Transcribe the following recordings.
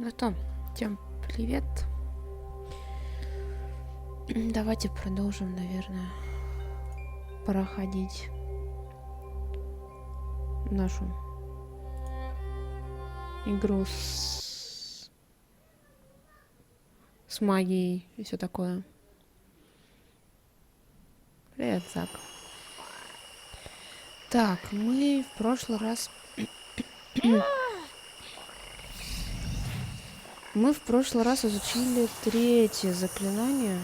Ну что, всем привет. Давайте продолжим, наверное, проходить нашу игру с магией и все такое. Привет, Зак. Так, мы в прошлый раз... Мы в прошлый раз изучили третье заклинание.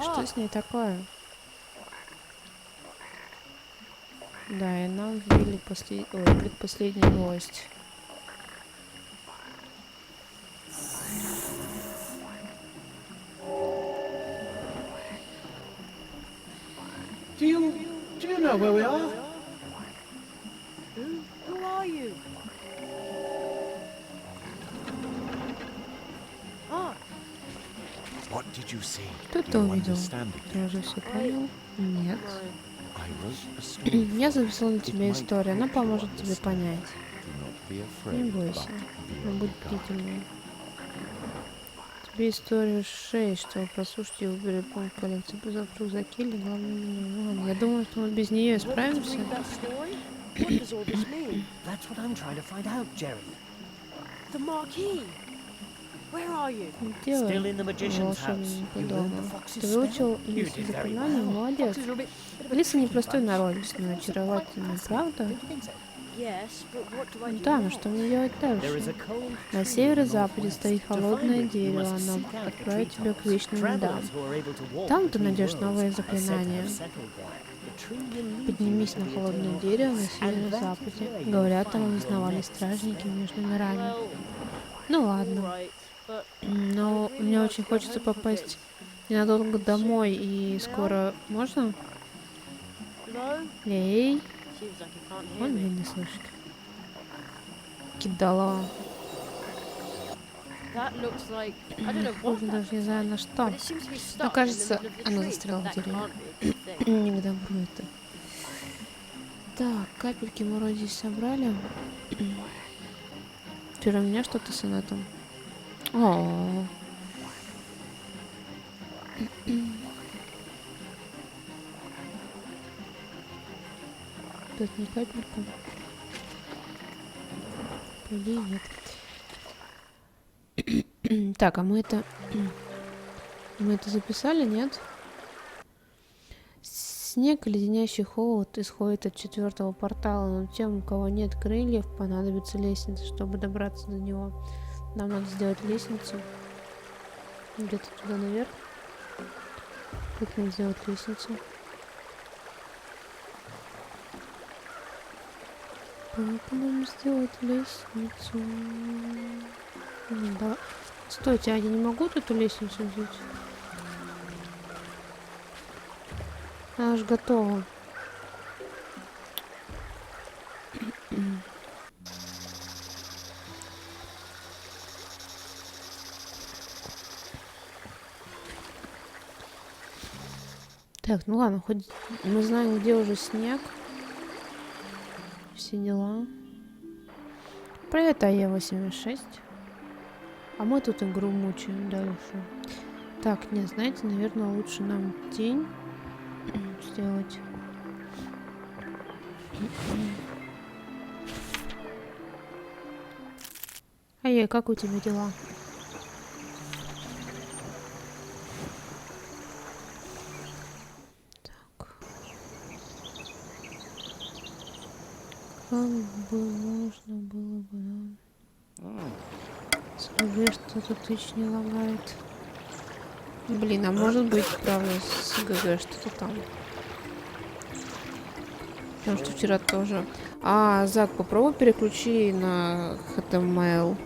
Что с ней такое? Да, и нам ввели предпоследнюю новость. Do you know where we are? Who are you? What did you see? Что ты увидел? Ты уже все понял? Нет. Я записал на тебя историю, она поможет тебе понять. Не бойся, но будь бдительным. Тебе историю 6, чтобы прослушать и выбери пункт коллекции завтра в Закиле, главное меню. Я думаю, что мы без нее справимся. That's what I'm trying to find out, Jerry. The marquee. Where are you? Still in the magician's house. Ты выучил лису заклинание, молодец. Лиса непростой народ, но очаровательная, правда? Да, но что мне делать дальше? На северо-западе стоит холодное дерево, оно отправит тебя к вечным льдам. Там ты найдешь новые заклинания. Поднимись на холодное дерево на северо-западе. Говорят, там узнавали стражники между мирами. Ну ладно. Но мне очень хочется попасть ненадолго домой, и скоро можно? Эй! Он меня не слышит. Кидала. Уже даже не знаю на что. Но кажется, она застряла в дереве. Не к добру это. Так, капельки мы вроде здесь собрали. Теперь у меня что-то с инетом. О. Тут не капелька. По идее нет. Так, а мы это записали, нет? Снег и леденящий холод исходит от 4-го портала, но тем, у кого нет крыльев, понадобится лестница, чтобы добраться до него. Нам надо сделать лестницу. Где-то туда наверх. Как нам сделать лестницу? Как нам сделать лестницу? Да. Стойте, а я не могу эту лестницу взять? Она же готова. Так, ну ладно, хоть мы знаем, где уже снег. Все дела. Привет, АЕ-86. А мы тут игру мучаем дальше. Так, нет, знаете, наверное, лучше нам день сделать. АЕ, как у тебя дела? Как бы можно было бы, да? С ГГ что-то точно не лагает. Блин, а может быть, правда, с ГГ что-то там. Потому что вчера тоже. А, Зак, попробуй переключи на HTML.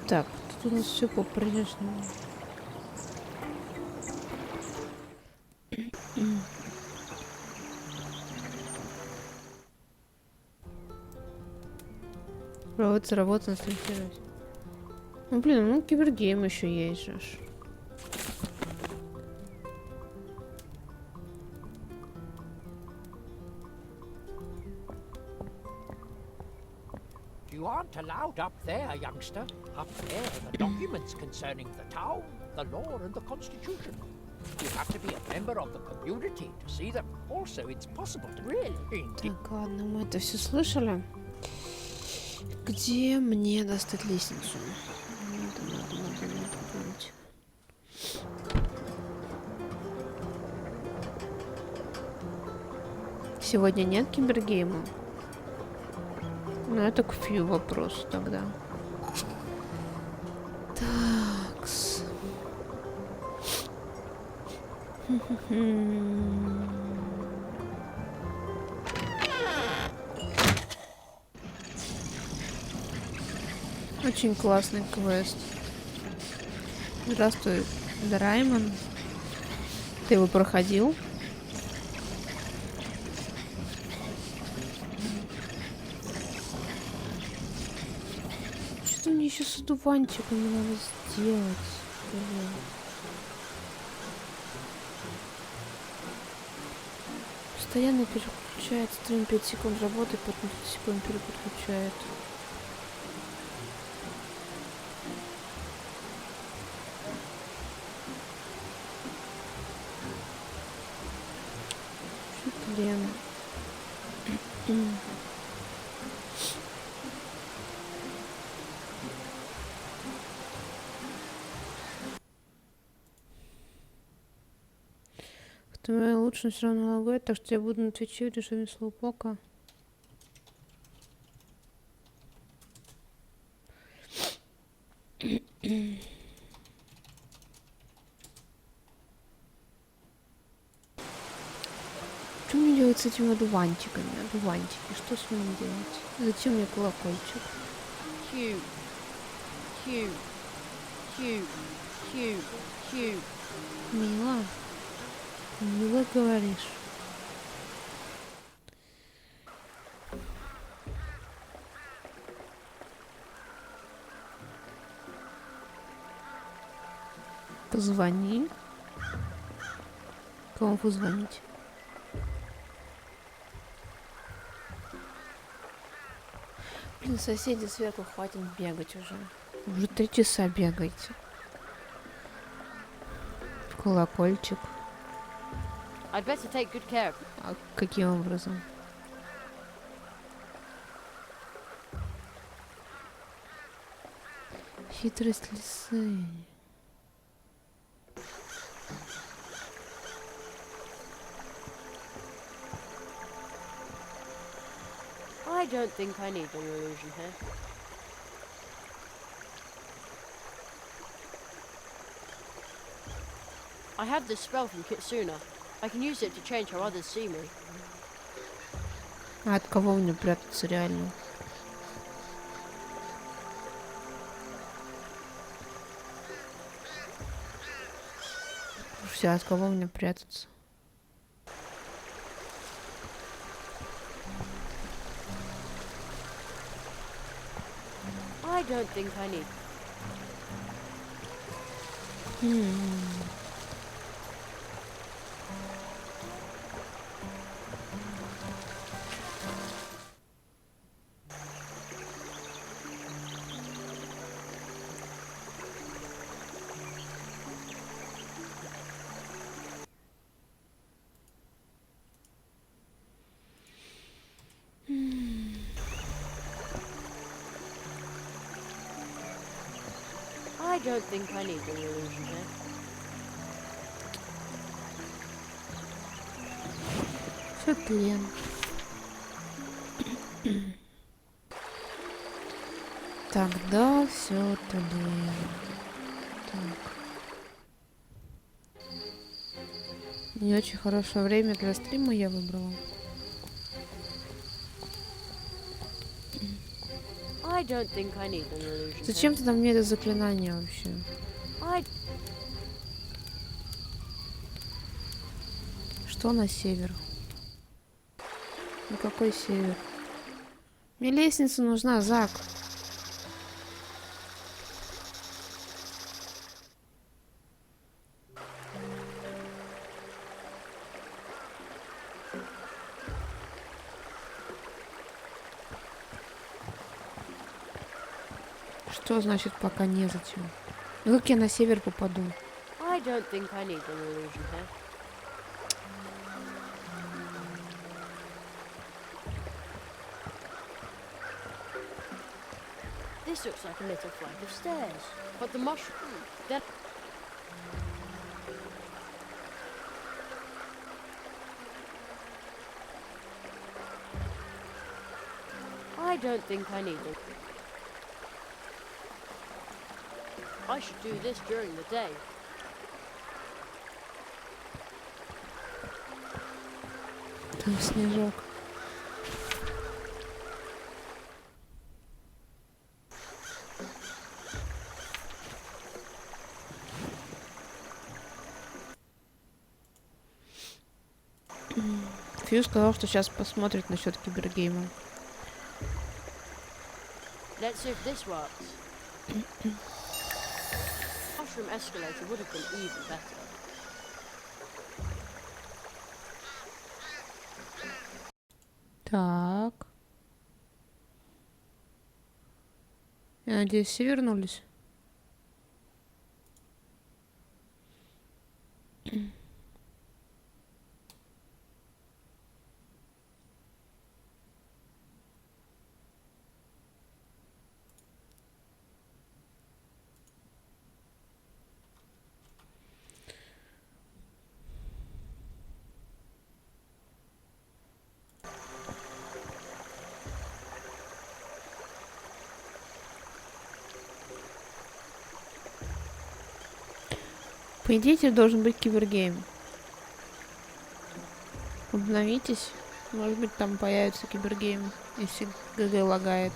Так, тут у нас все по-прежнему. Провод заработан, сфотографировать. Ну блин, ну кибергейм еще есть же. You aren't allowed up there, youngster. Up there are the documents concerning the town, the law, and the constitution. You have to be a member of the community to see them. Also, it's possible to really. Так, ладно, мы это все слышали. Где мне достать лестницу? Надо помнить. Сегодня нет кибергейма? Ну, это к Фью вопрос тогда. Такс. Очень классный квест. Здравствуй, Драймон. Ты его проходил? Что мне еще с одуванчиками надо сделать? Блин. Постоянно переключает. Стрим 5 секунд работает, потом 5 секунд переключает. Блин. Ты лучше все равно лагает, так что я буду на Твиче в режиме слоупока. Что мне делать с этими одуванчиками? Одуванчики, что с ними делать? Зачем мне колокольчик? Hugh. Hugh. Hugh. Hugh. Hugh. Мила. Мило говоришь. Позвони. Кому позвонить? Блин, соседи сверху, хватит бегать уже. Уже 3 часа бегаете. Колокольчик. I'd better take good care of it. А каким образом? Хитрость лисы. I don't think I need an illusion here. I have this spell from Kitsuna. I can use it to change how others see me. А от кого мне прятаться реально? Все, от кого мне прятаться? I don't think I need. I don't think I need an illusion here. Все тлен. Тогда все тлен. Так. Не очень хорошее время для стрима я выбрала. I don't think I need an illusion Зачем тогда мне это заклинание вообще? here. I Что на север? На какой север? Мне лестница нужна, Зак. Что значит пока незачем? Ну как я на север попаду? I don't think I need an illusion here. This looks like a little flight of stairs, but the mushroom, that... I don't think I need it. I should do this during the day. Там снежок. Фью сказал, что сейчас посмотрит насчет кибергейма. Let's see if this works. Mushroom escalator would have been even better. Так. Я надеюсь, все вернулись. По идее, теперь должен быть кибергейм. Обновитесь. Может быть, там появится кибергейм, если ГГ лагает.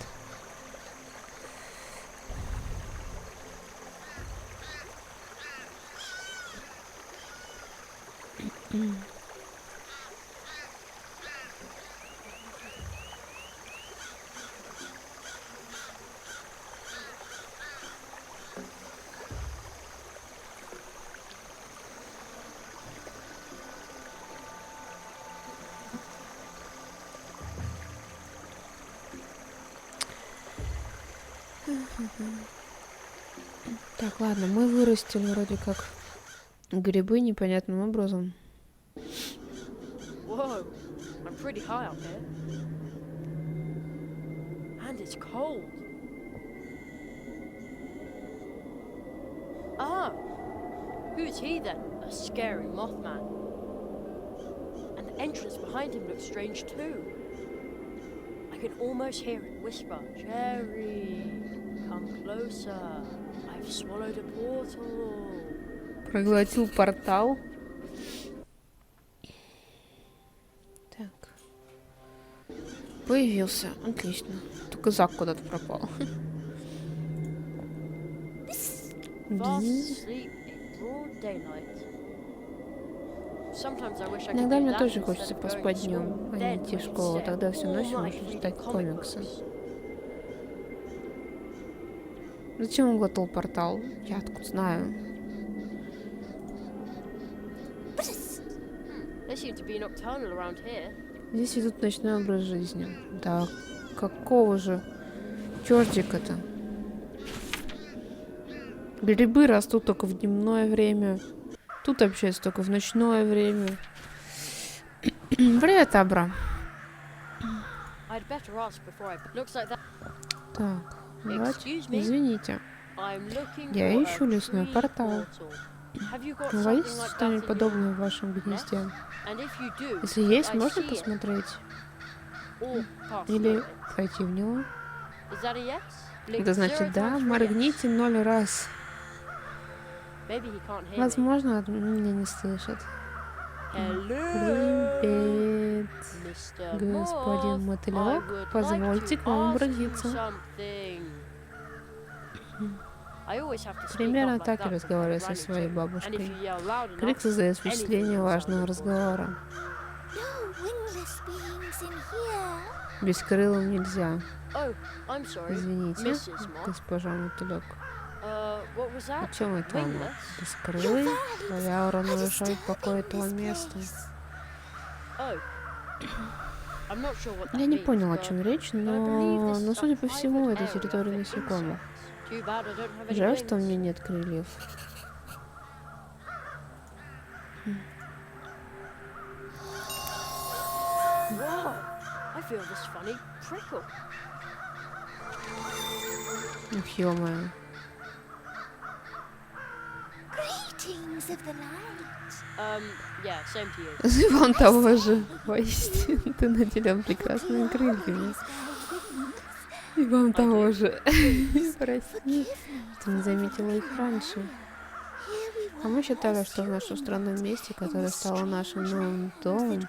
Так, ладно, мы вырастили вроде как грибы непонятным образом. Whoa, I'm pretty high up here. And it's cold. Ah, who's he then? A scary Mothman. And the entrance behind him looks strange too. I can almost hear it whisper, Jerry, come closer. I've swallowed a portal. Проглотил портал. Так. Появился. Отлично. Только Зак куда-то пропал. Fast asleep in broad daylight. Sometimes I wish I could Иногда do мне that тоже instead хочется of going поспать to днем, school. а не Then идти в we'd школу. stay Тогда up всю all ночь night можно reading читать comic комиксы. books. Зачем он глотал портал? Я откуда знаю. They seem to be nocturnal around here. Здесь ведут ночной образ жизни. Да, какого же чёртика-то? Грибы растут только в дневное время. Тут общаются только в ночное время. Привет, Абра. I'd better ask before I... Looks like that... Так, давайте. Excuse me? Извините. I'm looking Я for ищу a лесной tree портал. portal. Have you got У вас something есть like that что-нибудь in подобное your в вашем гнезде? nest? And if you do, Если could есть, I можно see it посмотреть? or pass Или through it? пройти в него? Is that a yes? Blink Это 0 значит да. times for yes. Моргните 0 раз. Maybe he can't hear me. Возможно, меня не слышат. Hello, Привет, Mr. господин Moth. мотылёк. I would Позвольте like к вам to ask you обратиться. something. I always have to speak Примерно up like так и that разговариваю before со running своей to. And if бабушкой. you yell loud Крик enough, создает anything впечатление can важного sound important. разговора. No wingless beings in here. Бескрылым нельзя. Oh, I'm sorry, Извините, Mrs. Moth. госпожа мотылёк. What was О that? чем это она? Wingless? Бескрылый? Лаура нарушает покой этого места. Oh. I'm not sure what that Я не means, понял, о but чем речь, I believe this но is a судя по всему, private это area территория for насекомых. insects. Too bad I don't have any Жаль, что у wings. меня нет крыльев. Whoa! I feel this funny prickle. Ух, ё-моё. Greetings of the light. Yeah, same to you. И вам того же. Воистину, ты наделен прекрасными крыльями. И вам того же. Прости, что не заметила их раньше. А мы считали, что в нашем странном месте, которое стало нашим новым домом,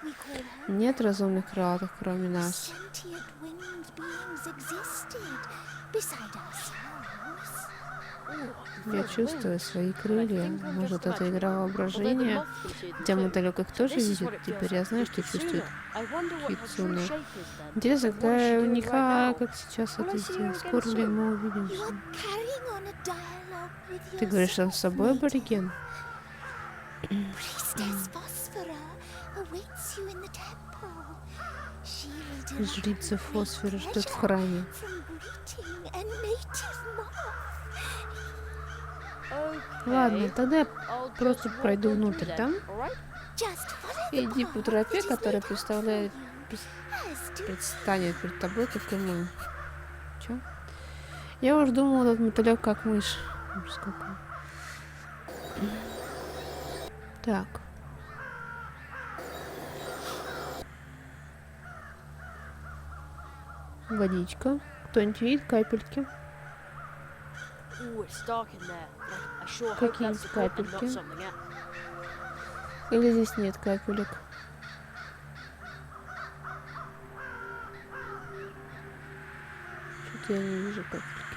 нет разумных крылатых, кроме нас. Sentient winged beings existed beside ourselves. Я чувствую свои крылья. Может, это игра воображения? Хотя мотылек их тоже видит. Теперь я знаю, что чувствует Кицуне. Интересно, какая у них, как сейчас это сделать? Скоро ли мы увидимся? Carrying on a dialogue with Ты говоришь сам с собой, абориген? Priestess Phosphora awaits you in the temple. She will delight Жрица Фосфора ждет в храме. from greeting a native moth. Ладно, тогда я I'll просто just walk пройду on through внутрь, then, да? alright? Just follow the Иди по path тропе, that is которая made представляет, as to предстанет перед тобой, как и мы. Чё? Я уж думал, этот мотылек как мышь. Ужас какой. Так. Водичка. Кто-нибудь видит капельки? Ooh, it's dark in there. I sure hope Какие that's the court and not капельки? something else. Или здесь нет капелек? Что-то я не вижу капельки.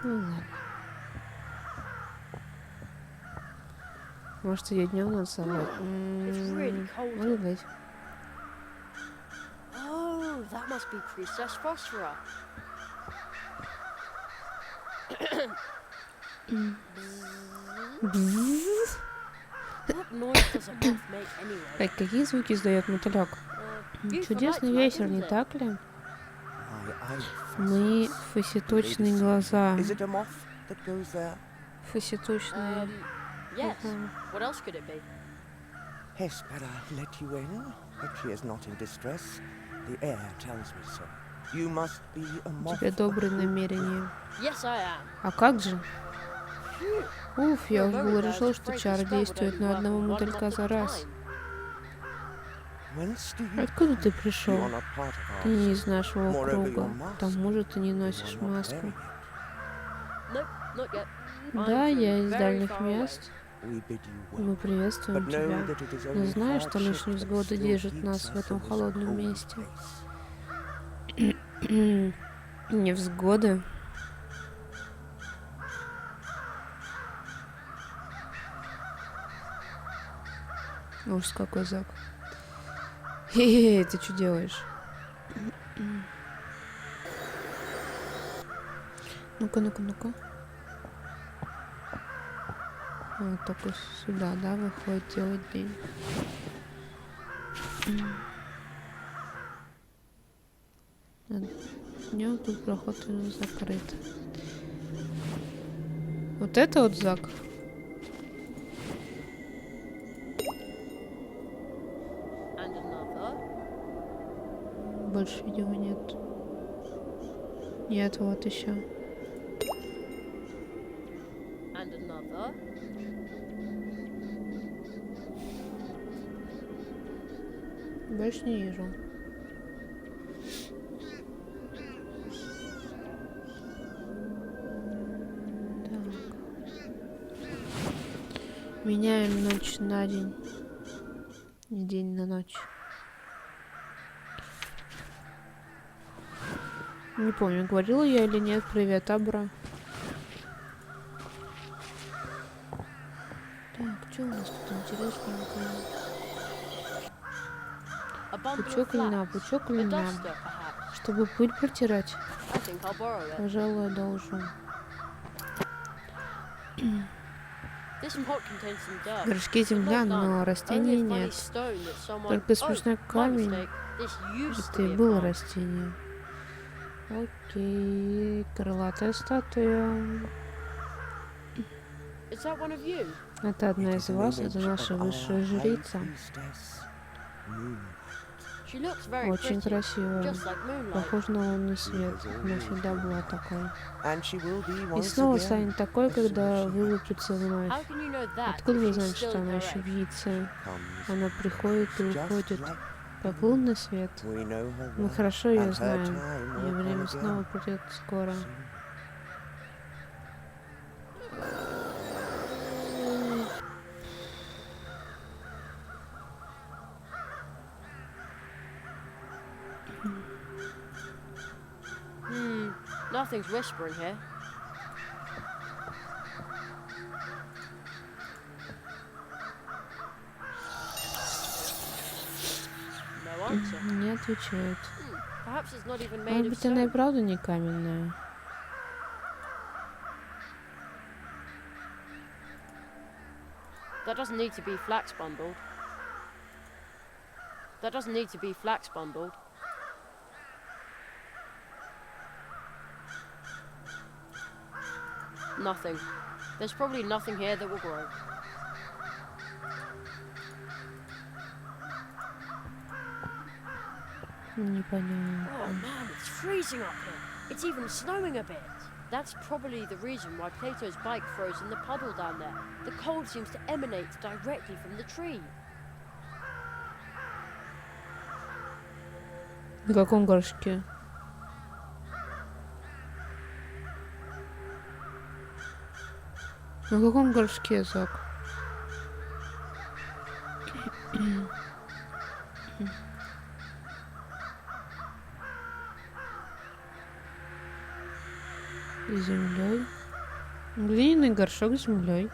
Ну ладно. Может, ее днем надо собрать? It's really cold. Может быть. Oh, that must be Priestess Phosphora. Бззз. What noise does a moth make anyway? Так, какие звуки издает мотылек? Beautiful Чудесный night tonight, вечер, не isn't it? так ли? Aye, Мы фасеточные глаза. Is it a moth that goes there? Фасеточные. Yes. Ага. What else could it be? Hespera let you in, but she is not in distress. The air tells me so. You must be a У moth. тебя добрые намерения. Yes, I am. А как же? Уф, я уж было Remember, решил, there's что a чары breaking spell действуют would на only одного work on one мотылька moth за at a раз. time. Whence do you Откуда ты come? пришел? You are not part of Ты ours. не из нашего Moreover, круга. your К mask. тому же ты не You носишь are not маску. wearing it. Nope, not yet. Да, I'm я from из very дальних far away. мест. We bid you well. Мы приветствуем But know тебя. that it is Но only знаю, что hardship лишь that невзгода still держит keeps нас в us этом in this холодном cold месте. place. Невзгоды. Ужас какой, Зак. Хе-хе, ты что делаешь? Ну-ка, ну-ка, ну-ка. Только сюда, да, выходит делать день. Днем тут проход закрыт. Вот это вот Зак. And another. Больше, видимо, нет. Нет, вот еще. And another. Больше не вижу. Так. Меняем ночь на день. И день на ночь. Не помню, говорила я или нет. Привет, Абра. Так, что у нас тут интересненькое? A bundle of Пучок льна, flax. пучок A льна. duster, perhaps. Чтобы пыль протирать. I think I'll borrow it. Пожалуй, одолжу. This pot contains some dirt. В горшке but земля, not none. но растений Only a funny нет. stone that someone... Только смешной my камень. mistake. This used Это to и be a было plant. растение. Окей, крылатая статуя. Is that one of you? Это одна It из is an вас, это image наша of our высшая high жрица. priestess, Moonlight. She looks very Очень pretty, красивая. just like moonlight. Похожа на лунный свет. Она всегда была такой. And she will be И once снова again станет такой, as soon as когда she вылупится вновь. How can you know that Откуда if вы she's знаете, still что in она her еще в egg? яйце? comes. Она приходит и Just уходит, like как лунный свет. we know her Мы well, хорошо ее and her знаем. time Ее will время come снова again придет скоро. soon. Nothing's whispering here. No answer. Не отвечает. Perhaps it's not even made Может of быть, она и stone. правда не каменная. That doesn't need to be flax bundled. That doesn't need to be flax bundled. Nothing. There's probably nothing here that will grow. Непонятно. Oh man, it's freezing up here. It's even snowing a bit. That's probably the reason why Plato's bike froze in the puddle down there. The cold seems to emanate directly from the tree. В каком горшке? На каком горшке, Зак? С землей. Глиняный горшок с землей.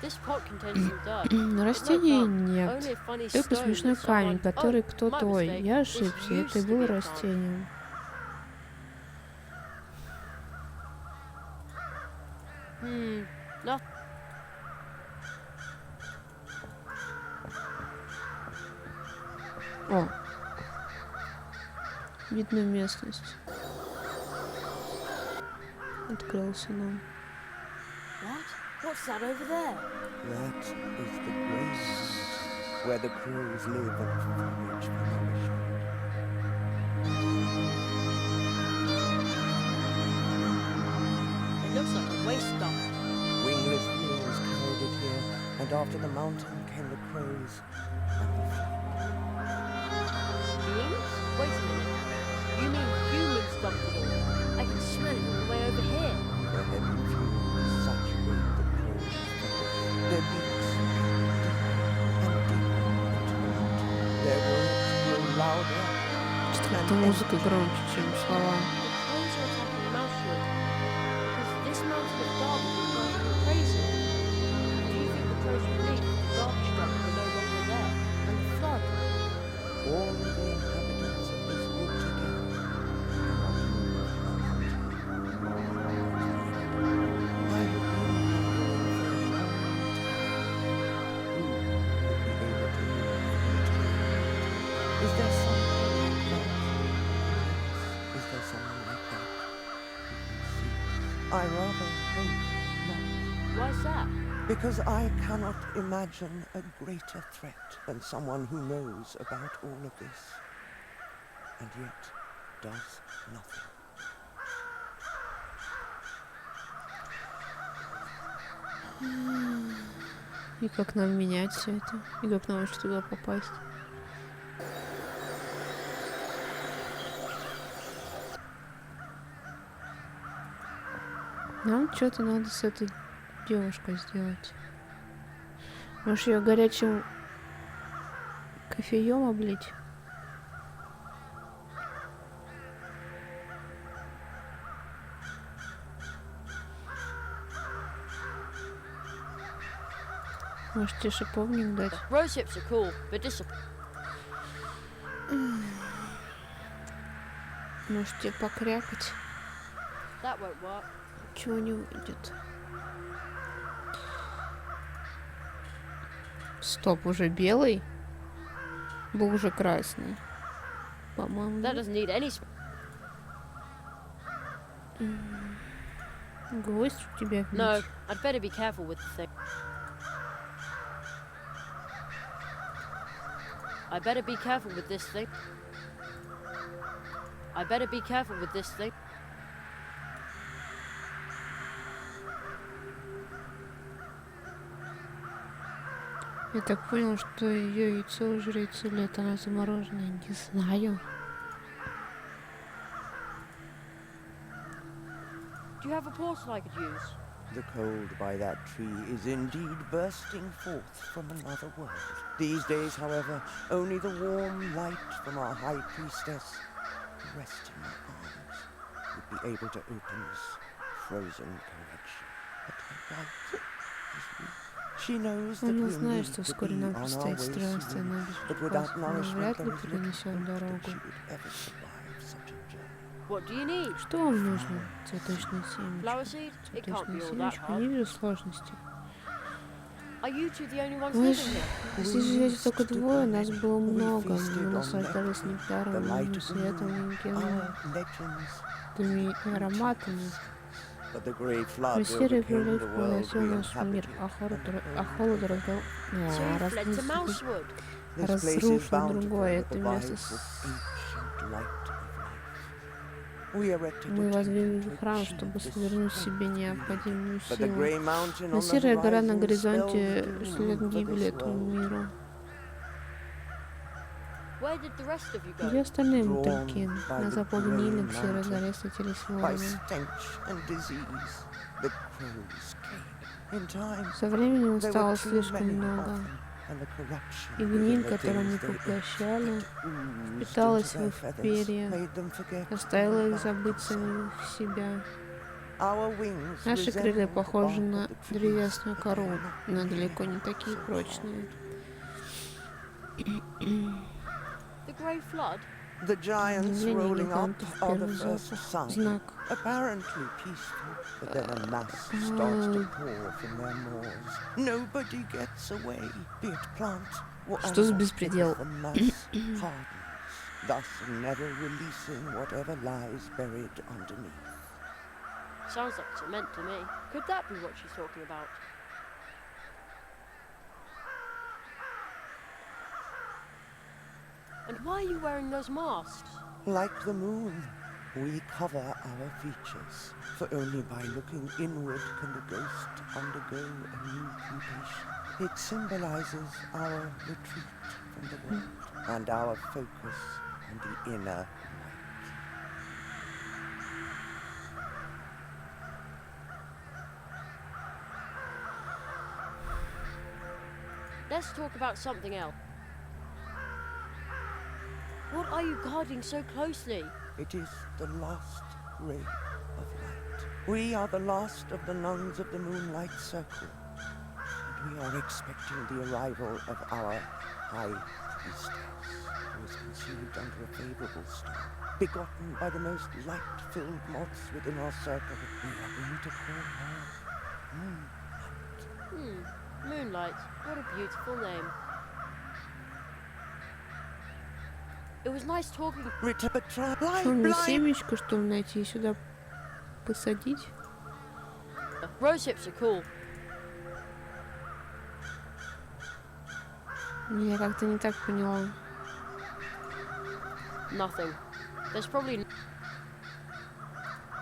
This pot contains some dirt. Растений Only нет. a funny Только stone смешной that камень, someone... который Oh, кто-то... my Ой, mistake. я This ошибся, это и used to было be a plant. растением. No. О! Видно местность. Открылся нам. What? What's that over there? That is the graveyard where the crows live and forage for nourishment. It looks like a waste dump. Wingless beings carried it here, and after the mountain came the crows and the flood. Beings? Wait a minute. You mean humans dumped it all? I can smell it all the way over here. The heavy fumes saturate the crows' feathers. Their beaks deep and deep into the mountain. Their words grow louder. Что-то как-то музыка громче, чем слова. The crows are attacking Mouthwood. Because this mountain of garbage will drive them crazy. Do you think the crows would leave if the garbage dump were no longer there? And the flood? All the inhabitants of this wood together. I have been wondering for a long time. Who would be able to move the entire mountain? Is there someone like that? Yes. Is there someone like that? Who can see? I rather hope not. Why's that? Because I cannot imagine a greater threat than someone who knows about all of this, and yet does nothing. И как нам менять все это? И как нам вообще туда попасть? Нам что-то надо с этой девушкой сделать. Может, ее горячим кофеем облить? Может, тебе шиповник дать? Rose hips are cool, but Может, тебе покрякать? that won't work. Чего не выйдет? Стоп, уже белый? Был уже красный. По-моему. That doesn't need any. Гвоздь у тебя в No, меч. I'd better be careful with the thing. I better be careful with this thing. I better be careful with this thing. Я так понял, что ее яйцо у жрицы или это она замороженная, не знаю. Do you have a portal I could use? The cold by that tree is indeed bursting forth from another world. These days, however, only the warm light from our high priestess, who rests in my arms, would be able to open this frozen connection. But her light is weak. She knows that Она we знает, need что to вскоре be нам on our предстоит way странствие, soon, но but without мы nourishment вряд ли there is little перенесем hope that дорогу. she would ever survive such a journey. What do you need? Что вам нужно? Цветочное Flower семечко. seed? It can't Цветочное be all that семечко, не hard. вижу сложностей. Are you two the only ones Ой, living here? здесь живете только двое, нас было много. Мы наслаждались нектаром, лунным светом, янтарными ароматами. Но серый прилив поглотил наш мир, а холод So you fled to Mousewood. разрушил другое. Это место мы воздвигли храм, чтобы свернуть себе необходимую силу. Но серая гора на горизонте след гибели этому миру. Where did the rest of you Где go? остальные мотыльки? На западе Нила в серой горе встретились By воины. stench and disease, the crows came. In time, Со временем there стало were too слишком many много, of them, and the corruption и within гниль, the которую они things they ate поглощали, oozed впиталась into в their их feathers, перья, made them forget заставила all их about забыть themselves. самих себя. Our wings Наши крылья resembled похожи bark на of the trees, древесную but they кору, are not но nearly далеко не такие so hard. прочные. The Grey Flood? The giants Явление rolling up гигантов are the первый first sign. знак. Apparently peaceful, but then a mass starts to pour from their maws. Nobody gets away, be it plant or Что за animal. беспредел? The mass hardens, thus never releasing whatever lies buried underneath. Sounds like cement to me. Could that be what she's talking about? And why are you wearing those masks? Like the moon, we cover our features, for only by looking inward can the ghost undergo a new mutation. It symbolizes our retreat from the world and our focus on the inner light. Let's talk about something else. What are you guarding so closely? It is the last ray of light. We are the last of the nuns of the Moonlight Circle, and we are expecting the arrival of our High Priestess, who is conceived under a favorable star, begotten by the most light-filled moths within our circle. We are going to call her Moonlight. Moonlight. What a beautiful name. It was nice talking. Что, мне семечко, что ли, найти и сюда посадить? Rose hips are cool. Я как-то не так поняла. Nothing. There's probably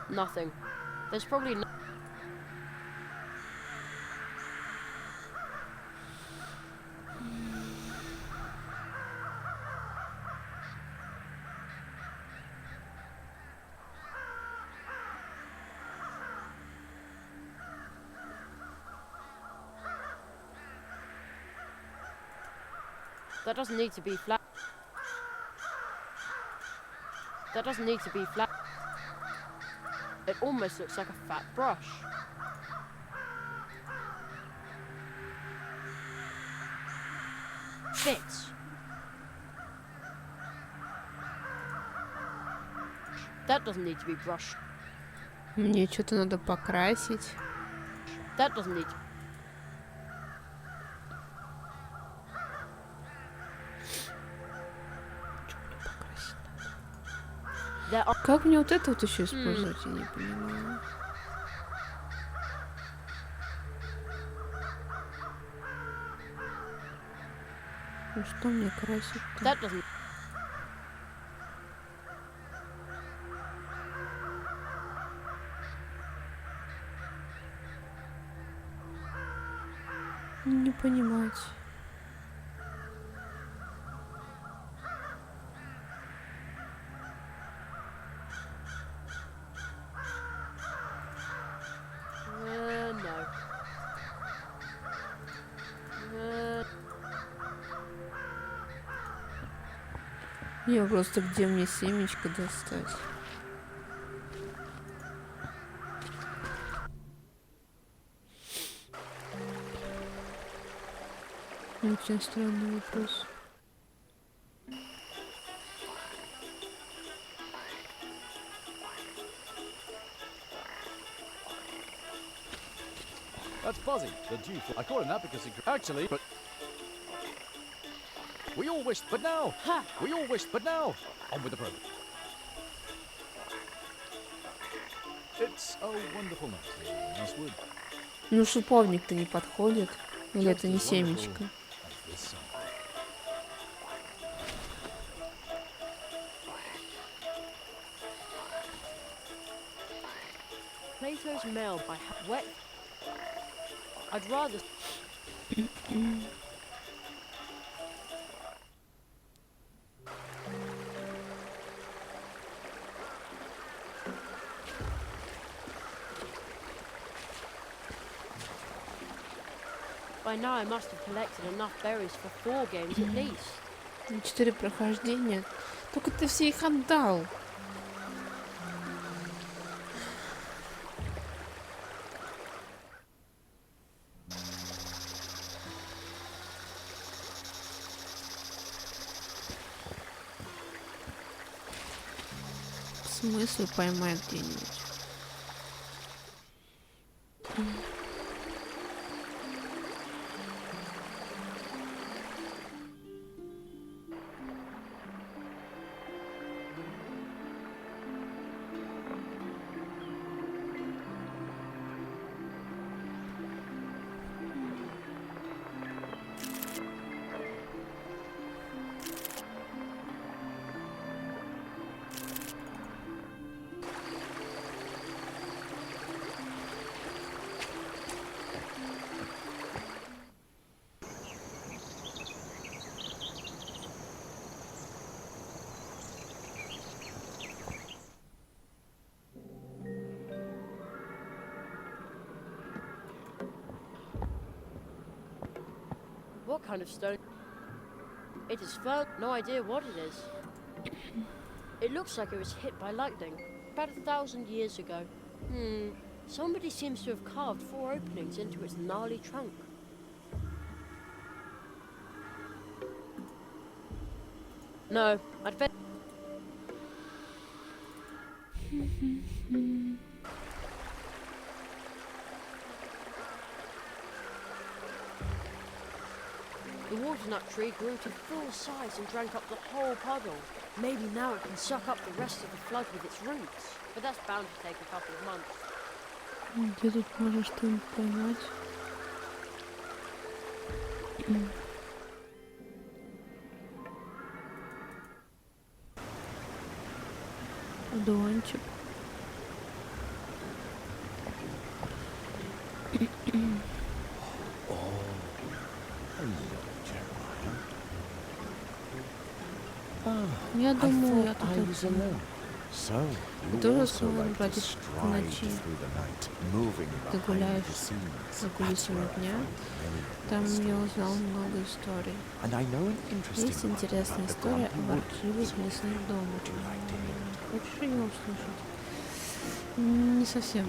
nothing. There's probably no That doesn't need to be flat. That doesn't need to be flat. It almost looks like a fat brush. Fits. That doesn't need to be brushed. Мне что-то надо покрасить. That doesn't need to. There are Как мне вот это вот еще использовать, я не понимаю. Ну что мне красить-то? that doesn't. Не понимать. No. Не, просто где мне семечко достать? Очень странный вопрос. That's Fuzzy, the G. I call him that because he actually, but we all wished, but now Ha! we all wished, but now on with the program. It's a wonderful night here in Westwood. Ну шиповник-то не подходит. Или это не Just as семечко? wonderful as this song. Plato's mail by wet. I'd rather. By now I must have collected enough berries for 4 games at least. 4 прохождения. Только ты все их отдал. В смысле поймать где-нибудь? What kind of stone? It is firm. No idea what it is. It looks like it was hit by lightning about 1,000 years ago. Somebody seems to have carved 4 openings into its gnarly trunk. No, I'd bet. The water-nut tree grew to full size and drank up the whole puddle. Maybe now it can suck up the rest of the flood with its roots. But that's bound to take a couple of months. Где тут можно что-нибудь поймать? Одуванчик. Я думаю, я тут тоже смогу бродить в ночи. Ты гуляешь за кулисами дня. Там я узнал много историй. Есть интересная история о ворчливых лесных домах. Хочешь ее услышать? Не совсем.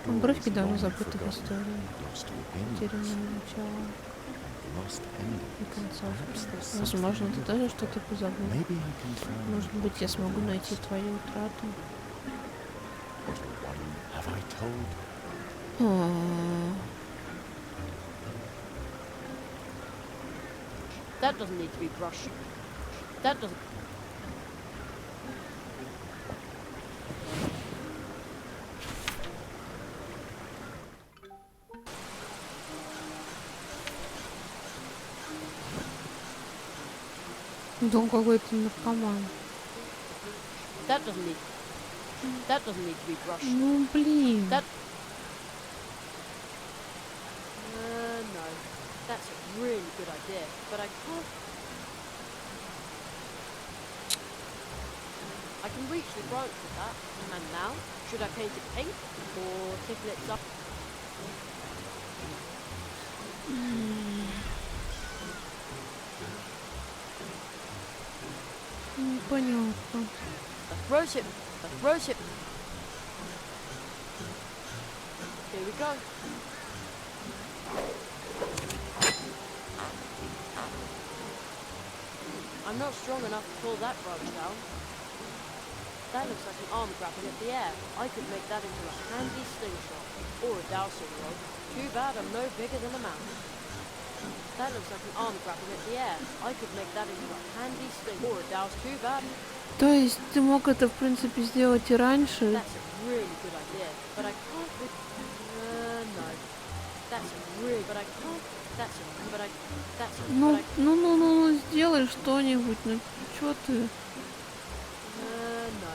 Обрывки давно забытых историй. Потерянное начало и концовка. Возможно, ты тоже что-то позабыл. Может быть, я смогу найти твою утрату. That doesn't need to be brushed. That doesn't. Дом какой-то наркоман. That doesn't need. That doesn't need to be brushed. Ну блин. That. No. That's a really good idea, but I can't. I can reach the branch with that. And now, should I paint it pink or tickle it up? Непонятно. Rose hip. Rose hip. Here we go. I'm not strong enough to pull that branch down. That looks like an arm grabbing at the air. I could make that into a handy slingshot or a dowsing rod. Too bad I'm no bigger than a mouse. That looks like an arm grabbing at the air. I could make that into a handy sling or a douse. Too bad. То есть ты мог это, в принципе, сделать и раньше? That's a really good idea, but I can't with... no. That's a really... But I can't... That's a... But I... That's a... Ну, But I... ну, сделай что-нибудь. Ну, чё ты? no.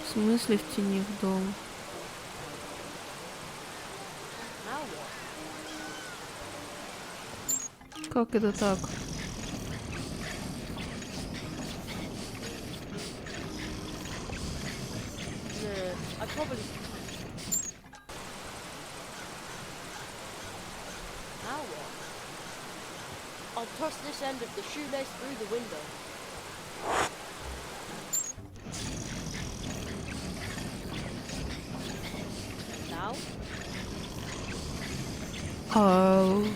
В смысле в тени в дом? Now what? Как это так? I probably... Now what? I'll toss this end of the shoelace through the window. Now? Oh.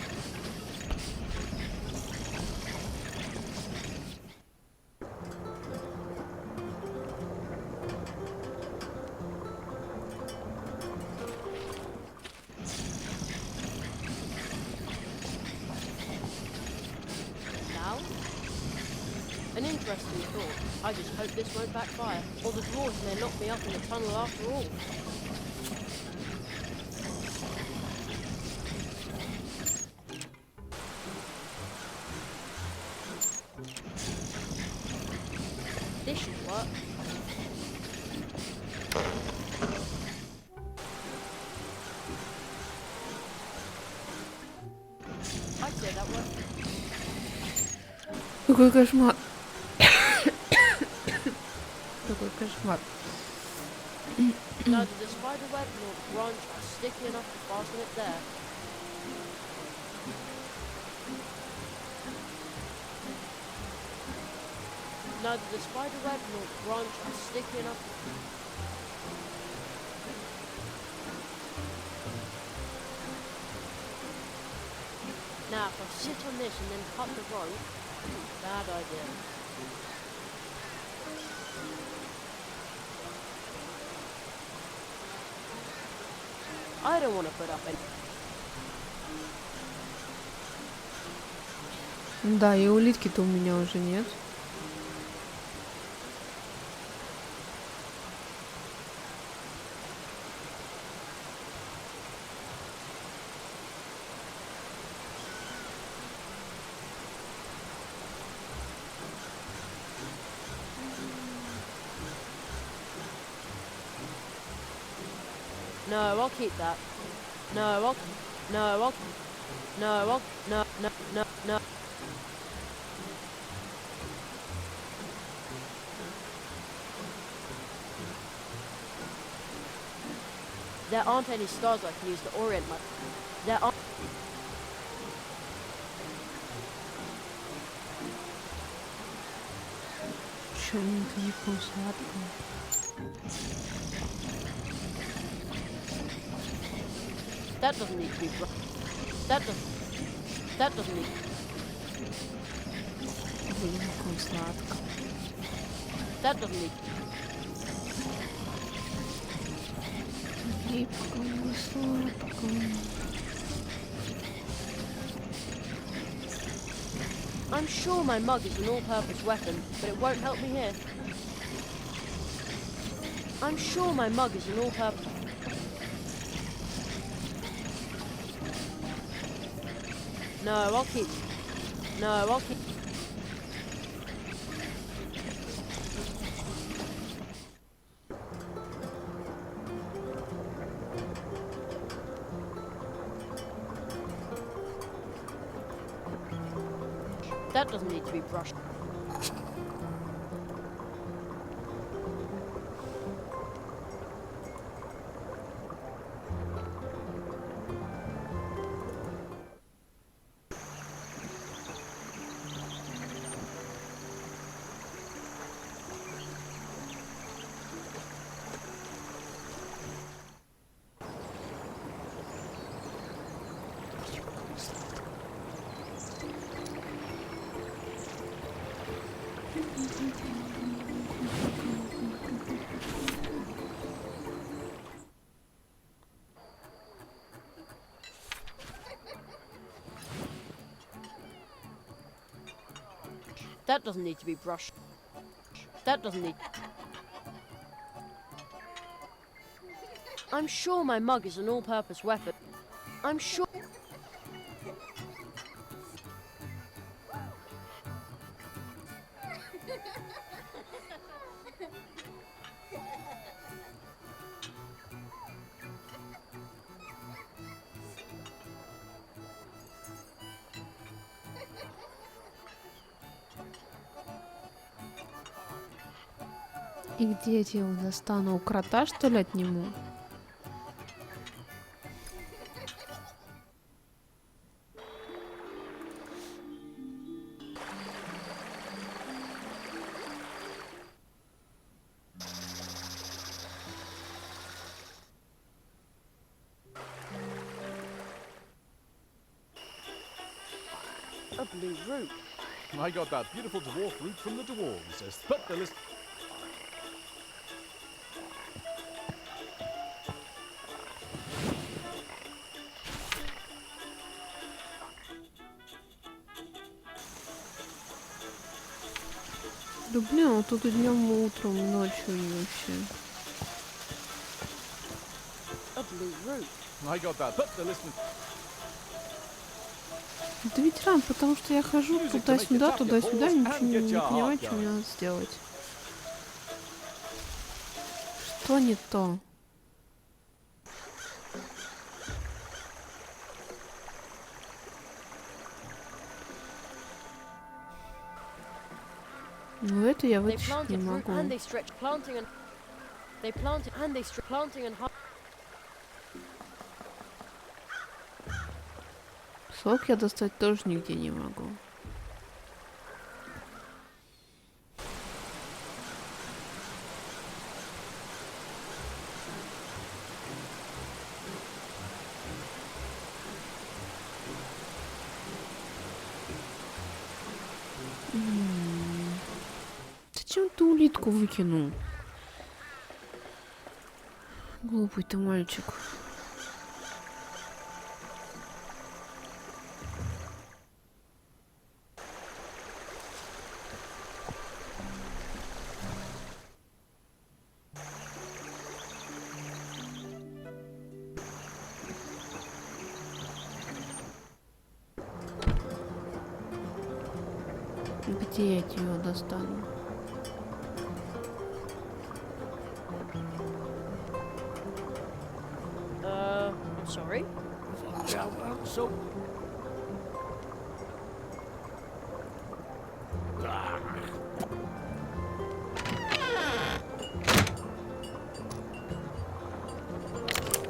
Now? An interesting thought. I just hope this won't backfire, or the dwarves may lock me up in the tunnel after all. This should work. I'd say that worked. Какой кошмар. Какой кошмар. Neither the spider web nor the branch are sticky enough to fasten it there. Neither the spider web nor the branch are sticky enough. Now, if I sit on this and then cut the rope, bad idea. I don't want to put up any... Да, и улитки-то у меня уже нет. No, I'll keep that. No, I'll... No, I'll... No, I'll... No, no, no, no. There aren't any stars I can use to orient my... There aren't... Черненько, сладко. That doesn't need to be... That doesn't need... Черненько, сладко. That doesn't need... Липко, сладко. I'm sure my mug is an all-purpose weapon, but it won't help me here. I'm sure my mug is an all-purpose... No, I'll keep... No, I'll keep... That doesn't need to be brushed. That doesn't need to be brushed. That doesn't need... I'm sure my mug is an all-purpose weapon. I'm sure... И где я его достану? У крота, что ли, отниму? A blue root. I got that beautiful dwarf root from the dwarves, as but the list. Да блин, вот тут и днем, и утром, и ночью и вообще. A blue root. I got that but the list. Да ветеран, потому что я хожу туда-сюда, туда-сюда, ничего не понимаю, что мне надо сделать. Что не то? Ну эту я They вытащить не planted root могу. and they stretched planting and... They planted and they stretched planting and... Сок я достать тоже нигде не могу. Зачем ты улитку выкинул? Глупый ты мальчик. Где я его достану? I'm sorry. So,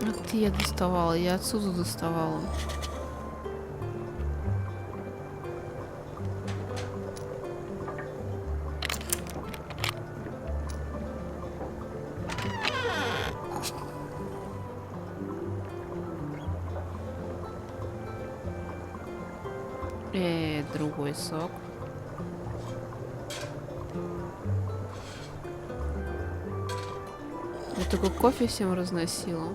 А где я доставала? Я отсюда доставала. Другой сок. Я только кофе всем разносила.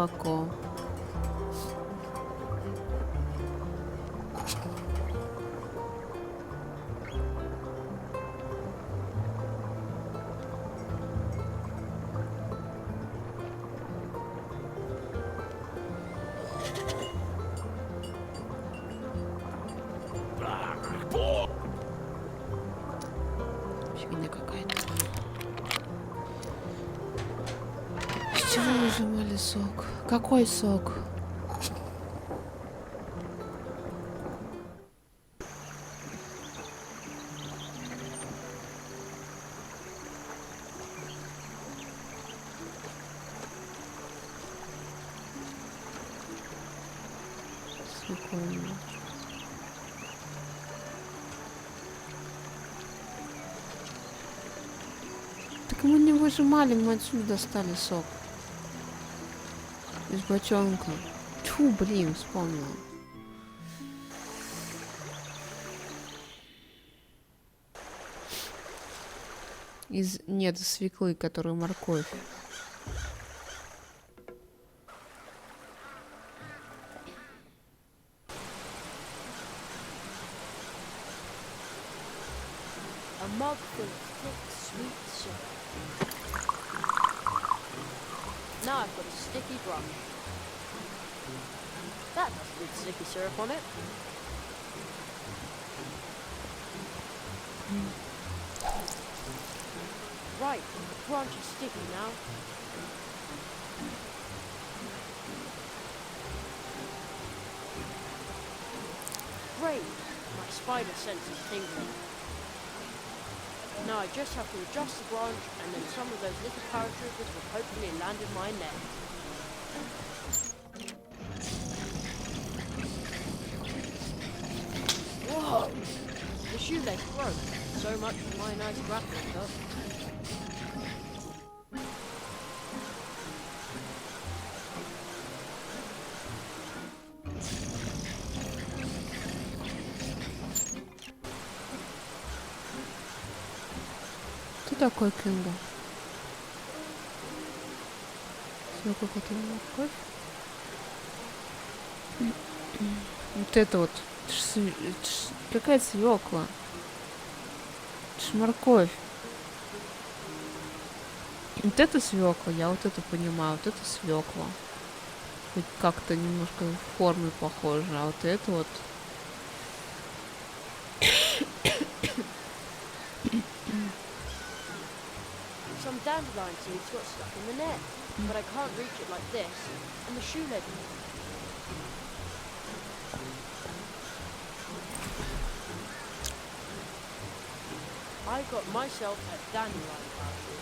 молоко. Фигня какая-то. Из чего выжимали сок? Какой сок? Свекольный. Так мы не выжимали, мы отсюда достали сок. Из бочонка. Тьфу, блин, вспомнила. Нет, из свеклы, которую морковь. A mug full of thick, sweet syrup. Now I've got a sticky brush. That has good sticky syrup on it. Right, the branch is sticky now. Great, my spider sense is tingling. Now I just have to adjust the branch and then some of those little paratroopers will hopefully land in my net. Whoa! The shoelace broke. So much for my nice grappling hook. Кто такой Кинга? Сколько это морковь? Вот это вот. Какая свекла? Это ж морковь. Вот это свекла, я вот это понимаю, вот это свекла. Хоть как-то немножко в форме похоже, а вот это вот. Some dandelion seeds got stuck in the net, but I can't reach it like this, and the shoelace. I got myself a dandelion parachute.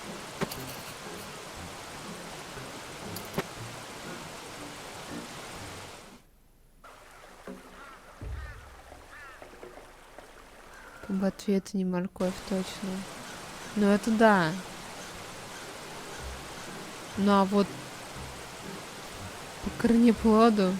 В ответ не морковь точно. Ну это да. Ну а вот по корнеплоду.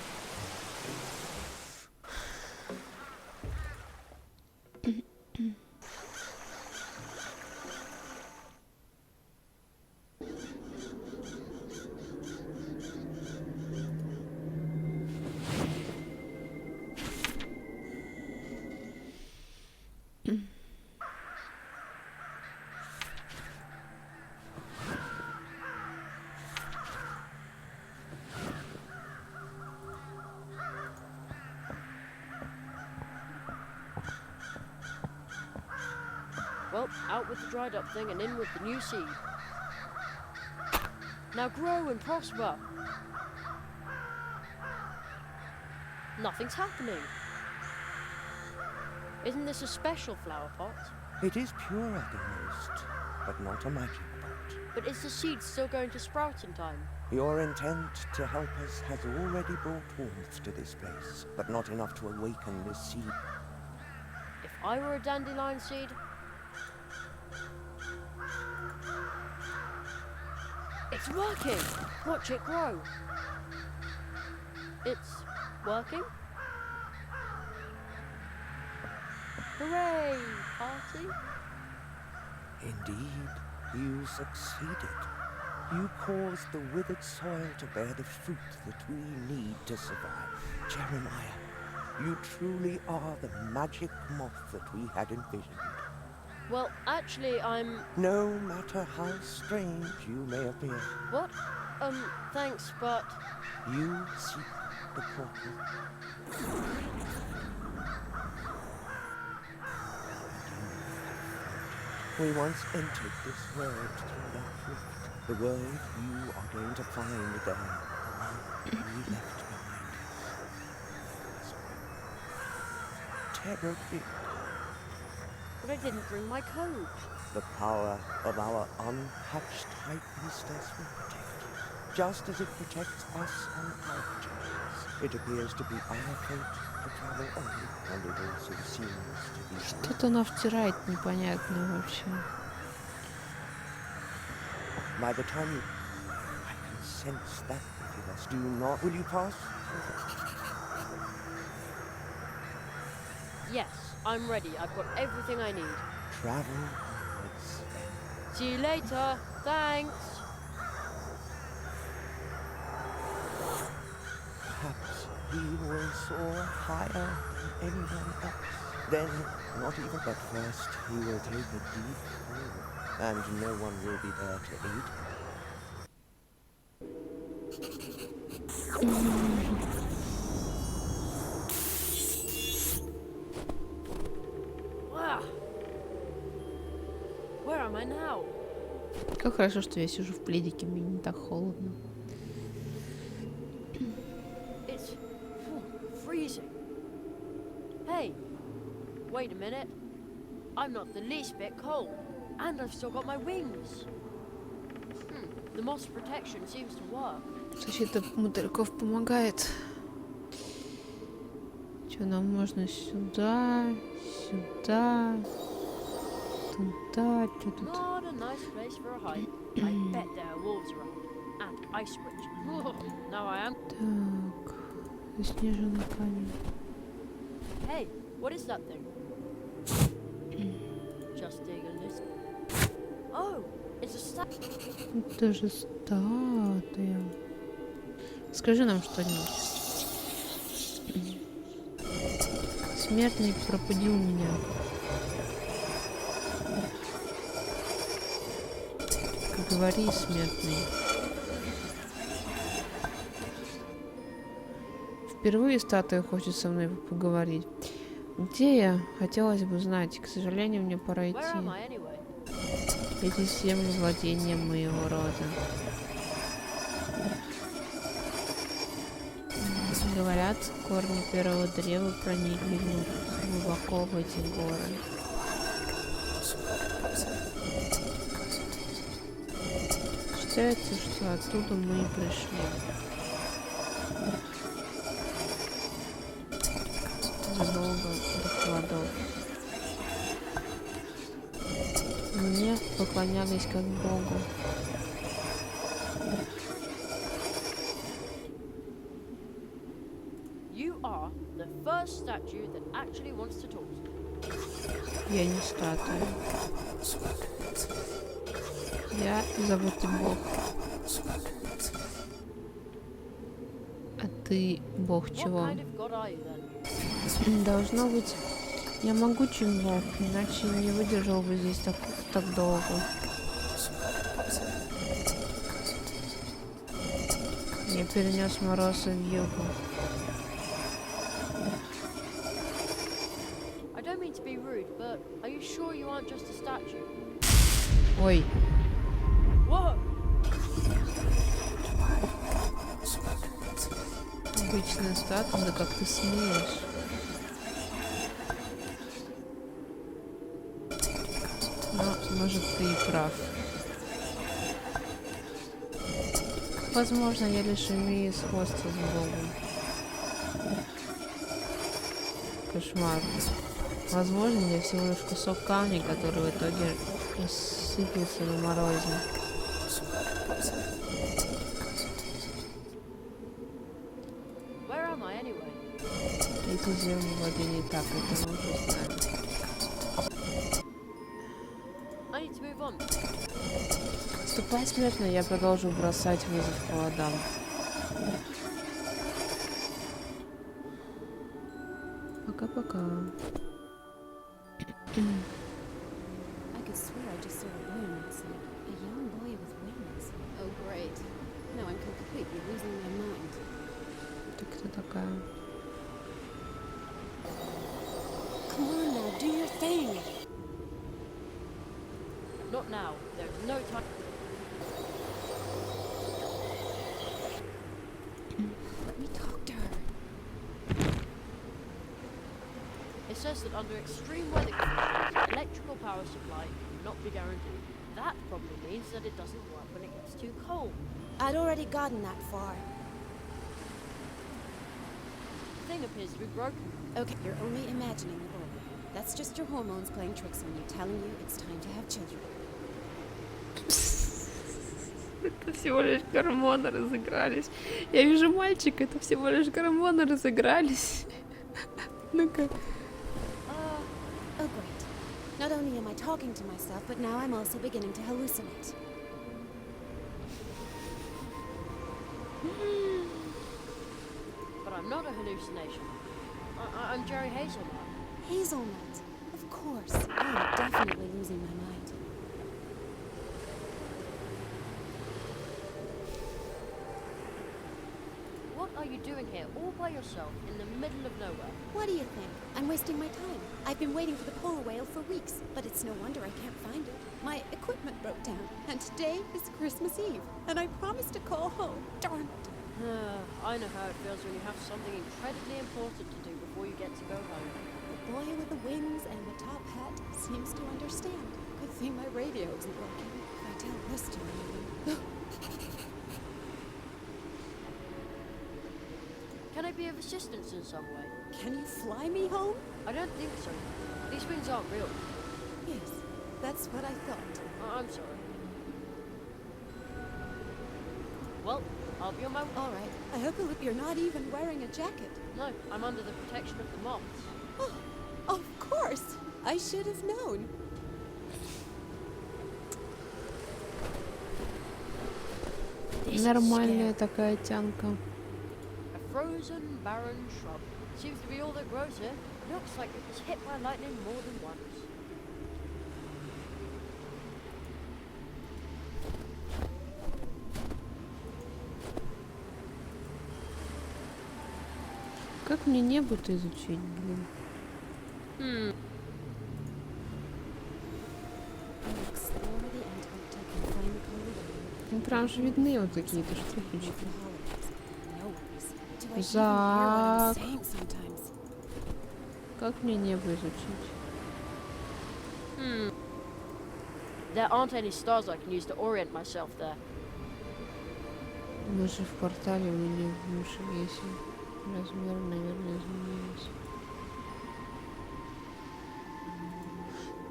Well, out with the dried up thing and in with the new seed. Now grow and prosper. Nothing's happening. Isn't this a special flower pot? It is pure at the most, but not a magic pot. But is the seed still going to sprout in time? Your intent to help us has already brought warmth to this place, but not enough to awaken this seed. If I were a dandelion seed... It's working! Watch it grow. It's working? Hooray! Party? Indeed, you succeeded. You cause the withered soil to bear the fruit that we need to survive. Jeremiah, you truly are the magic moth that we had envisioned. Well, actually, I'm... No matter how strange you may appear, What? Thanks, but... you seek the portal. We once entered this world through that rift. The world you are going to find there, the one we left behind us. Terror big. But I didn't bring my coat. The power of our unhatched high priestess will protect you, just as it protects us on our journeys. It appears to be our fate to travel only, and it also seems to be... Что-то она втирает непонятное вообще. By the time you... I can sense that with us. Do not... Will you pass? Yes, I'm ready. I've got everything I need. Travel onwards. See you later. Thanks. Perhaps he will soar higher than anyone else. Then, not even at first, he will take a deep fall, and no one will be there to aid him. Wow. Where am I now? Как хорошо, что я сижу в пледике, мне не так холодно. It's freezing. Hey, wait a minute. I'm not the least bit cold, and I've still got my wings. The moss protection seems to work. Защита мотыльков помогает. Что нам можно сюда, сюда, туда, что тут? Not a nice place for a hike. I bet there are wolves around. And ice witch. Now I am. Так, заснеженный камень. Hey, what is that thing? Just dig a little. Oh, it's a statue. Это же статуя. Скажи нам что-нибудь. Смертный пробудил меня. Говори, смертный. Впервые статуя хочет со мной поговорить. Где я? Хотелось бы знать. К сожалению, мне пора идти. Where am I anyway? Эти земли владения моего рода. Говорят, корни первого древа проникли глубоко в эти горы. Считается, что оттуда мы и пришли. Задолго до холодов. Мне поклонялись как Богу. You are the first statue that actually wants to talk to me. Я не статуя. Я забытый Бог. А ты Бог What чего? kind of god are you then? Должно быть, я могучий Бог, иначе не выдержал бы здесь так долго. Я перенес мороз в югу. I don't mean to be rude, but are you sure you aren't just a statue? Ой, Whoa! обычная статуя, да как ты смеешь? Ну, может, ты и прав. Возможно, я лишь имею сходство с Богом. Кошмар. Возможно, я всего лишь кусок камня, который в итоге рассыпется на морозе. Where am I anyway? Эти земли владения так, это мы уже знаем. I need to move on. Ступай, смертная, я продолжу бросать вызов проводам. Пока-пока. I could swear I just saw a boy once, like a young boy with wings. Oh, great. Now I'm completely losing my mind. Ты кто такая? Come on now, do your thing. Not now. There's no time. Let me talk to her. It says that under extreme weather conditions, electrical power supply cannot be guaranteed. That probably means that it doesn't work when it gets too cold. I'd already gotten that far. The thing appears to be broken. Okay, you're only imagining the boy. That's just your hormones playing tricks on you, telling you it's time to have children. Это всего лишь гормоны разыгрались. Я вижу мальчика, это всего лишь гормоны разыгрались. Ну-ка. Oh great. Not only am I talking to myself, but now I'm also beginning to hallucinate. But I'm not a hallucination. I'm Jerry Hazelnut. Hazelnut. Of course. I'm definitely losing my mind. What are you doing here all by yourself in the middle of nowhere? What do you think? I'm wasting my time. I've been waiting for the polar whale for weeks, but it's no wonder I can't find it. My equipment broke down, and today is Christmas Eve, and I promised to call home. Darn it. I know how it feels when you have something incredibly important to do before you get to go home. The boy with the wings and the top hat seems to understand. Good thing my radio isn't working. If I tell this to anyone. Can I be of assistance in some way? Can you fly me home? I don't think so. These wings aren't real. Yes, that's what I thought. I'm sorry. Well, I'll be on my way. All right. I hope you're not even wearing a jacket. No, I'm under the protection of the moths. Oh, of course. I should have known. This is Нормальная scary. такая тянка. A frozen, barren shrub. Seems to be all that grows here. Looks like it was hit by lightning more than once. Как мне небо-то изучить, блин? I'll explore the Antarctic and find the polar whale. Ну прям же видны вот такие-то штучки. No worries. Do I even hear what Зак. I'm saying sometimes? Как мне небо изучить? There aren't any stars I can use to orient myself there. Мы же в портале, мы не в уши весим. Размер, наверное, изменился.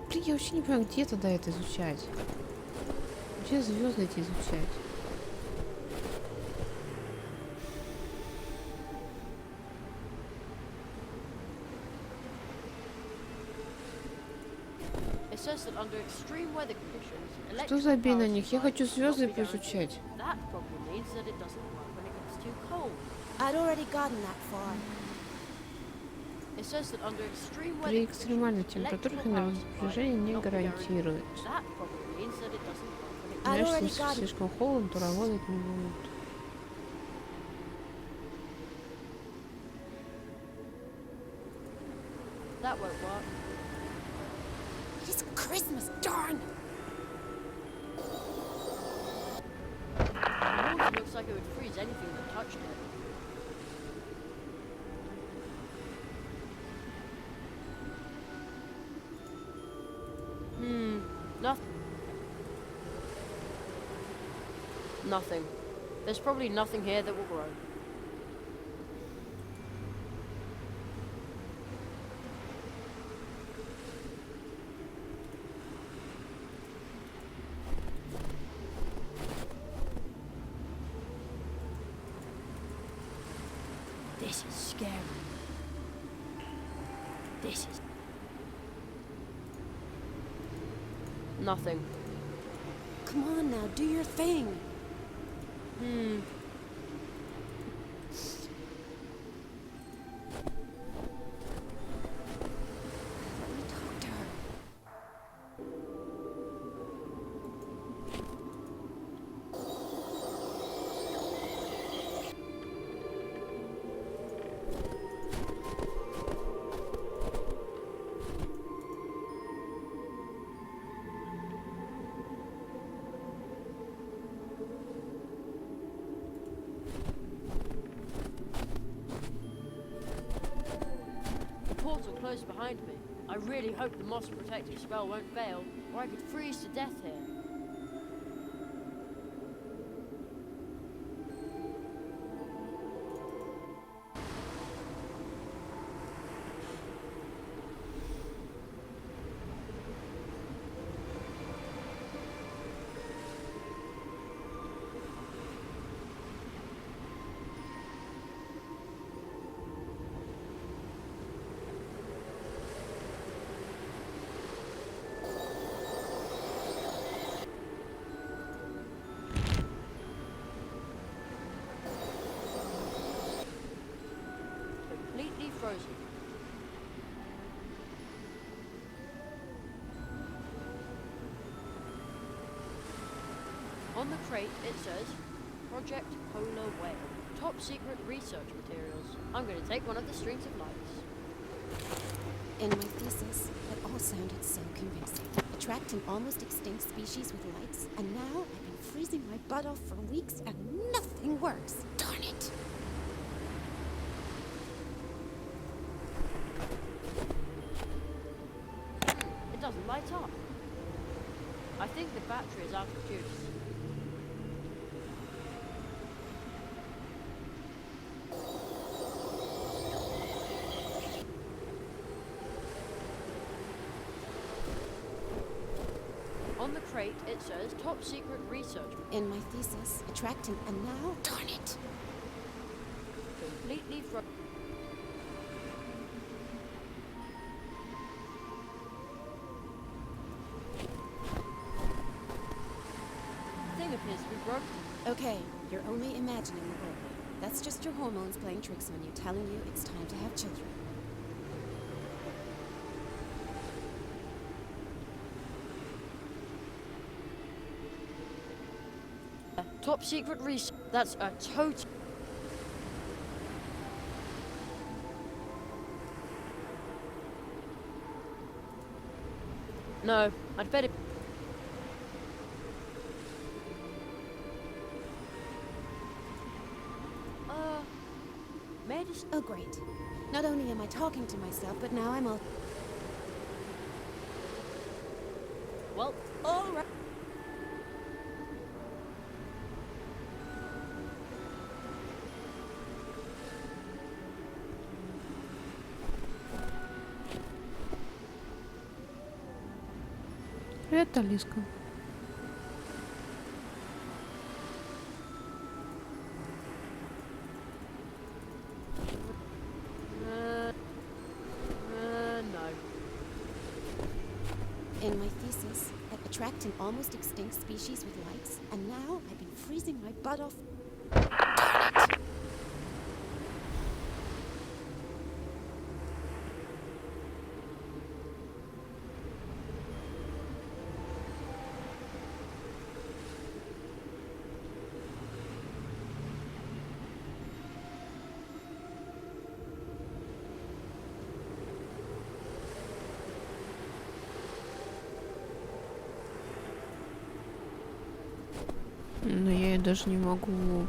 Блин, я вообще не понимаю, где тогда это изучать? Где звезды эти изучать? It says that under extreme weather conditions, Что за бей на них? Я хочу звезды поизучать. That probably means that it doesn't work when it gets too cold. I'd already gotten that far. It says that under extreme При weather экстремальных температурах энергосбережение не гарантирует. That probably means that it doesn't work when it I'd Знаешь, already если got it. слишком холодно, то работать не будут. That won't work. It's Christmas, darn! The water looks like it would freeze anything that touched it. Nothing. Nothing. There's probably nothing here that will grow. This is scary. This is... Nothing. Come Come on now, do your thing. Let me talk to her. The portal closed behind me. I really hope the moss protective spell won't fail, or I could freeze to death here. Completely frozen. On the crate it says, Project Polar Whale. Top secret research materials. I'm going to take one of the strings of lights. In my thesis, it all sounded so convincing. Attract an almost extinct species with lights, and now I've been freezing my butt off for weeks and nothing works. Darn it! It doesn't light up. I think the battery is out of juice. On the crate, it says top secret research. In my thesis, attract an... and now... Darn it! Completely frozen. Thing appears to be broken. Okay, you're only imagining the role. That's just your hormones playing tricks on you, telling you it's time to have children. Top secret research. That's a total. No, I'd better. Medicine. Oh, great. Not only am I talking to myself, but now I'm all... Well, All right. Привет, Алиска. No. In my thesis, I attract an almost extinct species with lights, and now I've been freezing my butt off. Darn it! Но я ее даже не могу Now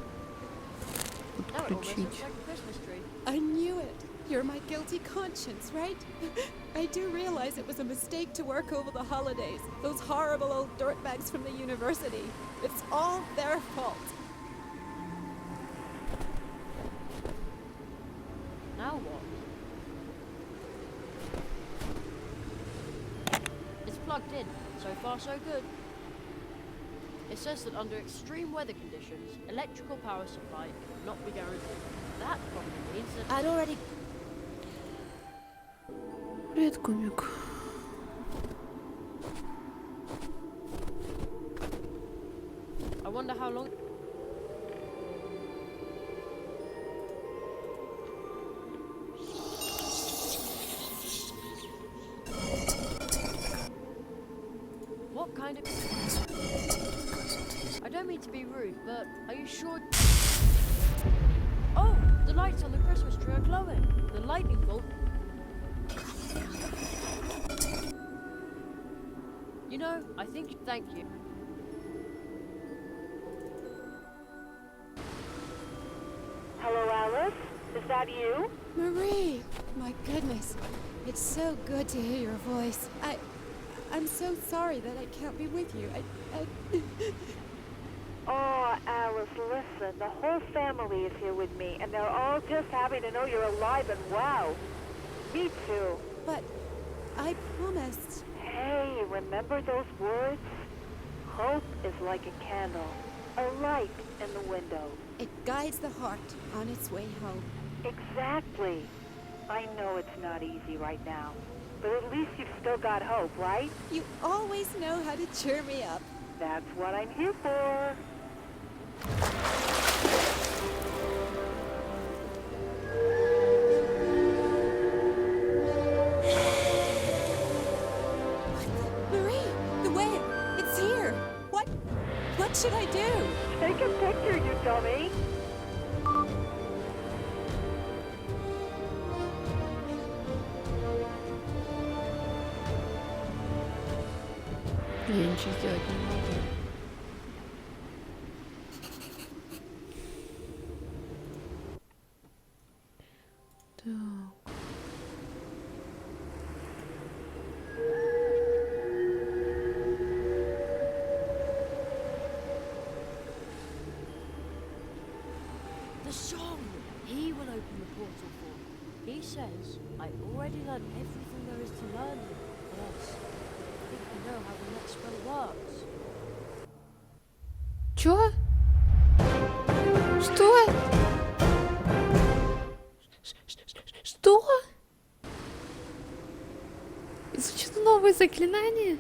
it almost looks подключить. like a Christmas tree. I knew it. You're my guilty conscience, right? I do realize it was a mistake to work over the holidays. Those horrible old dirtbags from the university. It's all their fault. Now what? It's plugged in. So far, so good. It says that under extreme weather conditions, electrical power supply cannot be guaranteed. That probably means that I'd already... Привет, Кубик. wonder how long. What kind of? I don't mean to be rude, but are you sure? Oh, the lights on the Christmas tree are glowing. The lightning bolt. You know, I think. Thank you. Hello, Alice? Is that you? Marie! My goodness. It's so good to hear your voice. I'm so sorry that I can't be with you. Oh, Alice, listen. The whole family is here with me, and they're all just happy to know you're alive, and wow. Me too. But I promised. Hey, remember those words? Hope is like a candle, a light in the window. It guides the heart on its way home. Exactly. I know it's not easy right now, but at least you've still got hope, right? You always know how to cheer me up. That's what I'm here for. Marie, the whale, it's here. What should I do? Take a picture, you dummy. Я ничего сделать не могу. Так. The song! He will open the portal for me. He says, I already learned everything there is to learn here. Yes. I think I know how the next spell works. Чё? Что? Что? Изучено новое заклинание?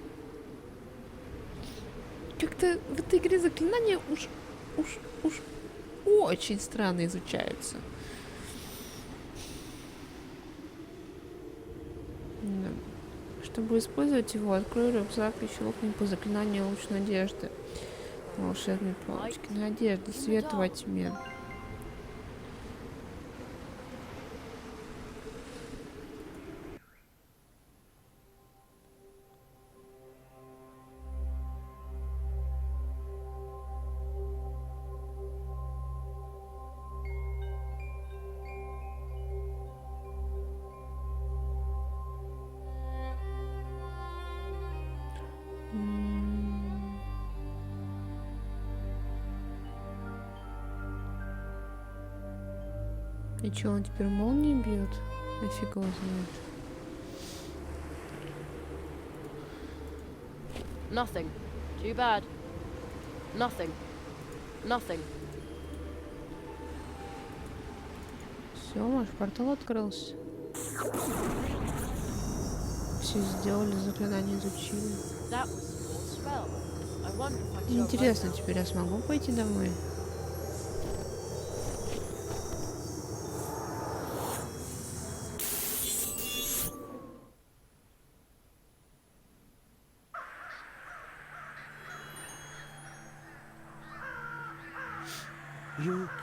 Как-то в этой игре заклинания уж очень странно изучаются. Да. Чтобы использовать его, открой рюкзак и щелкни по заклинанию луч надежды. Волшебной палочки. Надежда, свет во тьме. И чё, он теперь молнии бьет? Нафиг его знает. Nothing. Too bad. Nothing. Nothing. Все, Маш, портал открылся. Все сделали, заклинание изучили. That was the fourth spell. I wonder if I can Интересно, теперь я смогу пойти домой?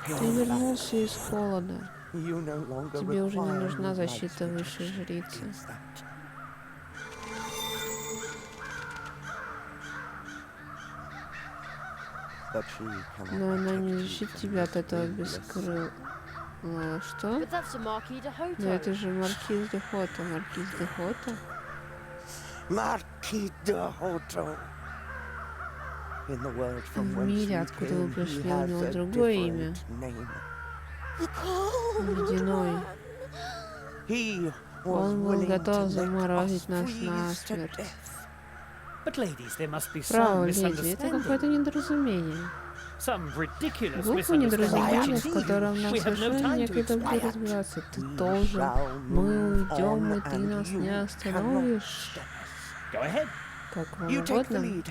Ты вернулся из холода. Тебе уже не нужна защита высшей жрицы. Но она не защитит тебя от этого бескрыл... Что? But that's a Marquis de Hoto. Да это же Маркиз де Хота. Маркиз де Хота? Marquis de Hoto. В мире, откуда вы пришли, у него другое имя. Ледяной. Он был готов заморозить нас насмерть. Право, леди, это какое-то недоразумение. Глупое недоразумение, в котором нам совершенно некогда будет разбираться. Ты должен, мы уйдем, и ты нас не остановишь. Как вам угодно.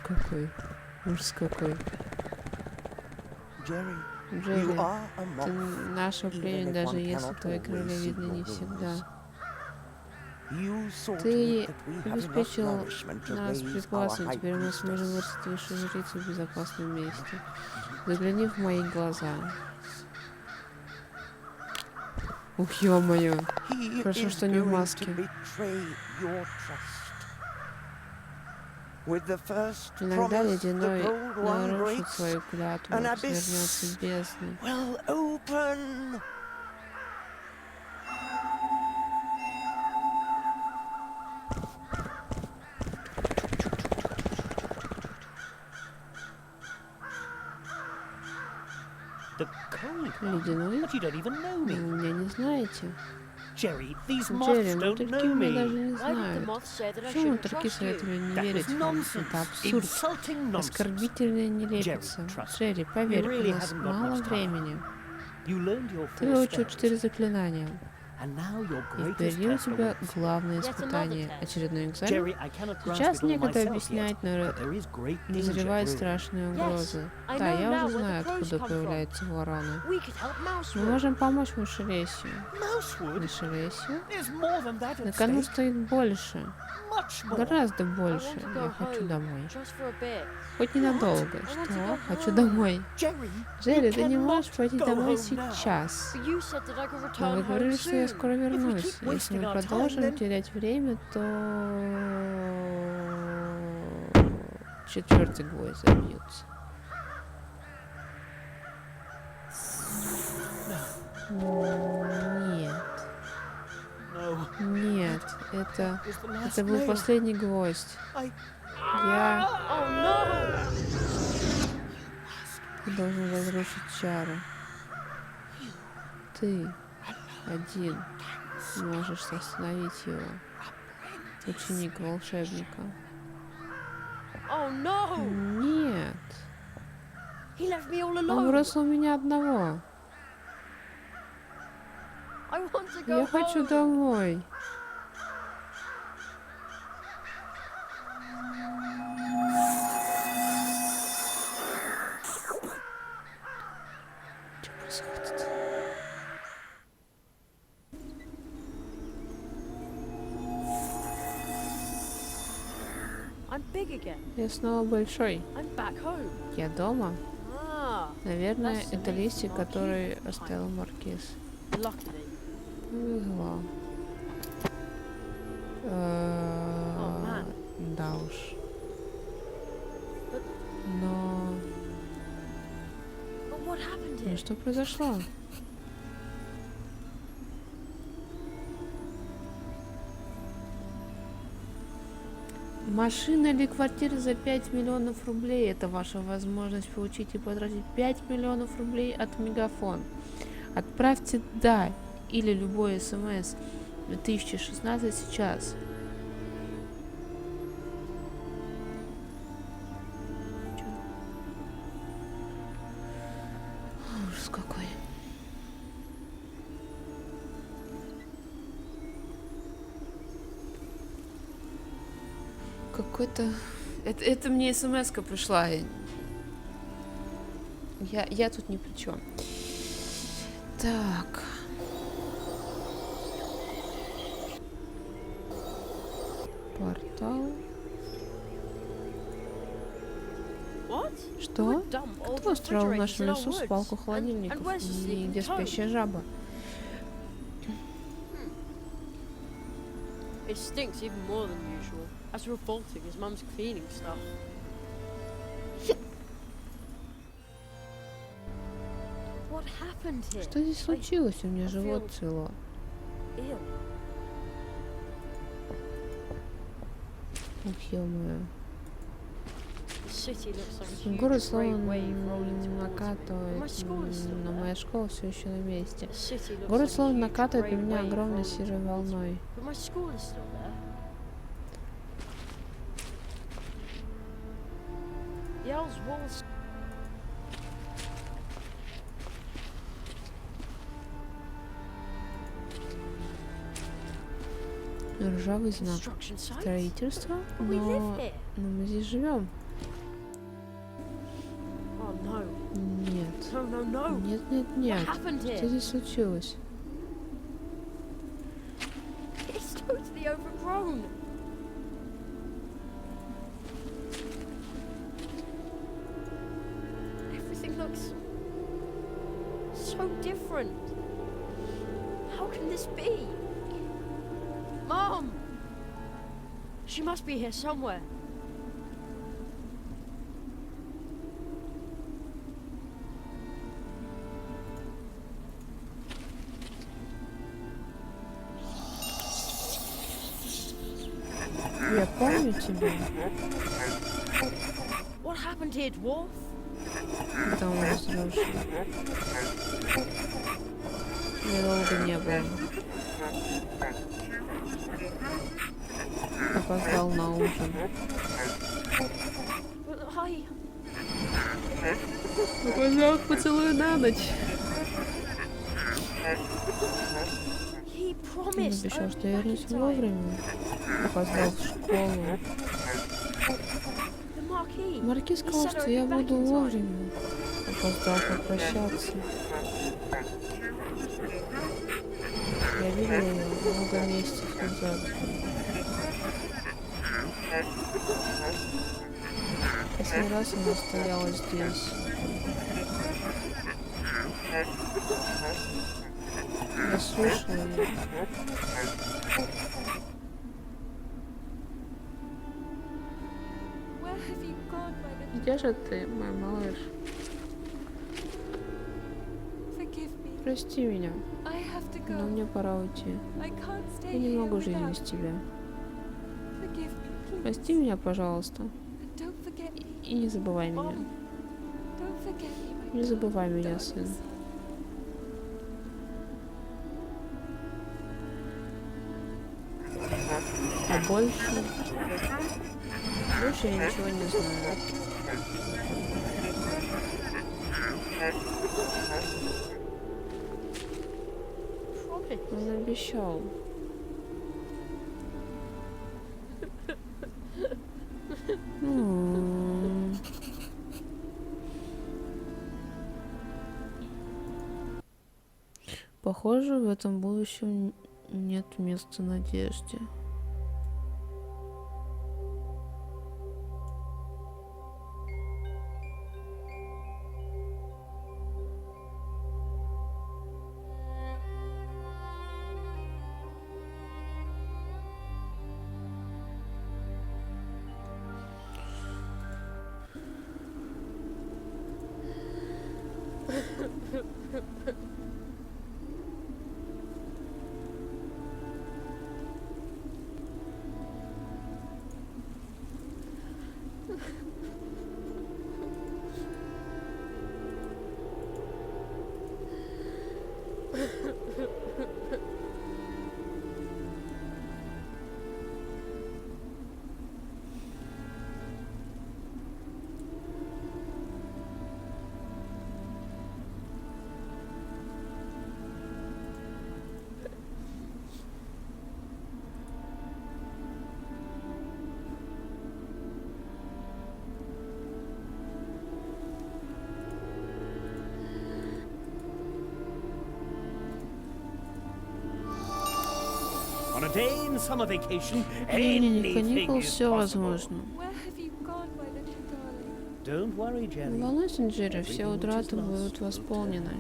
какой. Ужас какой. Jerry, Джерри, you are a ты moth. наше племя, if даже one если cannot твои крылья always видны see не your всегда. You saw to Ты it that we have enough обеспечил nourishment to нас raise our припасами, high теперь мы сможем priestess. вырастить высшую жрицу в безопасном месте. Загляни в мои глаза. Ух, ё-моё. He Хорошо, is что не в going to маске. betray your trust. With the first Иногда promise, the ледяной gold one нарушит breaks, свою клятву, an свернется abyss бездны. will open. The cold. Ледяной? But you don't even know Вы me. меня не знаете. Jerry, these Джерри, moths don't мотыльки know меня даже me. не Why did the знают. moth say that I Почему shouldn't мотыльки trust you? советовали не That верить was вам? nonsense. Это абсурд. Insulting nonsense. Оскорбительная нелепица. Jerry, trust Джерри, поверь, really у нас haven't got мало much time. времени. You learned your Ты 4 выучил spells, 4 заклинания. and now your И greatest впереди у test тебя awaits. главное Yet another испытание. test. Очередной экзамен. Jerry, I cannot grasp Сейчас it all некогда myself объяснять, yet, но but there is great danger назревают brewing. страшные угрозы. I Да, know я now уже where знаю, the crows откуда come from. появляются вороны. We could help Mouse Мы можем помочь Мышелесью. Mousewood? Мышелесью? There's more than that На at кону stake. стоит больше. Much more. Гораздо I больше. want to go Я хочу home, домой. just for a bit. Хоть ненадолго. I want to Что? go Хочу home. домой. Jerry, Джерри, you ты не можешь cannot пойти go домой home now. сейчас. But you said that I could Но return вы home говорили, что я soon. скоро вернусь. keep Если wasting мы our time, продолжим then- терять время, то 4-й гвоздь забьется. Нет. No, Нет, it was the last это был nail. последний гвоздь. I- Я Oh no! Ты должен разрушить чары. Ты один можешь остановить его. Ученик волшебника. Oh no! Нет, He left me all он alone. бросил меня одного. I want to go Я хочу home. домой. Что происходит? I'm big again. Я снова большой. I'm back home. Я дома. Ah, Наверное, That's это the листья, Marquis. которые оставил Маркиз. luckily. Повезло. man. Да уж. But- Но... But what happened Ну here? что произошло? Машина или квартира за 5 миллионов рублей – это ваша возможность получить и потратить 5 миллионов рублей от Мегафон. Отправьте «да» или любой смс 2016 сейчас. Ужас какой. Какой-то... Это мне смс-ка пришла. Я тут ни при чем. Так. Портал. What? Что? Dump old Кто устроил в refrigerators нашем in our лесу woods? спалку And холодильников? where's the И sleeping где toad? спящая жаба? It stinks even more than usual, as revolting as Mum's cleaning stuff. What happened here? Что здесь случилось? У меня I живот feel- цело. Ew. Ух, ё-моё. The city looks like a huge Город great словно wave rolling towards me. накатывает, My school is still но there. моя школа все еще на месте. The city looks Город like a словно huge накатывает на great меня wave огромной rolling серой towards me. волной. But my school is still there. The owl's walls. Ржавый знак. Construction sites? Строительство? But we live Но here. мы здесь живем. No! Нет, нет, нет. What happened Что here? здесь случилось? It's totally overgrown. Everything looks so different. How can this be? Mom! She must be here somewhere. Я помню тебя. What happened here, dwarf? Дом разрушен. Я долго не был. Опоздал на ужин. But I... Опоздал к поцелую на ночь. He Он promised. обещал, что я back in вернусь time. вовремя. Опоздал в школу. The Marquis. Маркиз сказал, что я буду вовремя. Опоздал попрощаться. Я видела его много месяцев назад. Последний раз она стояла здесь. Я слушала ее. Where have you gone, my little? Где же ты, мой малыш? Forgive me. Прости меня, I have to но go. мне пора уйти. I can't stay Я не here могу жить without без you. тебя. Forgive me, please. Прости меня, пожалуйста. And don't forget me. И не забывай меня. Don't forget me, my Не забывай меня, darling сын. son. А больше... Больше я ничего не знаю. Promise. Он обещал. Похоже, в этом будущем нет места надежде. On a day in summer vacation, Времени anything каникул is все possible. возможно. Where have you gone, my little darling? Don't worry, Не Jerry. волнуйся, Джерри, все Everything which is утраты будут lost will восполнены.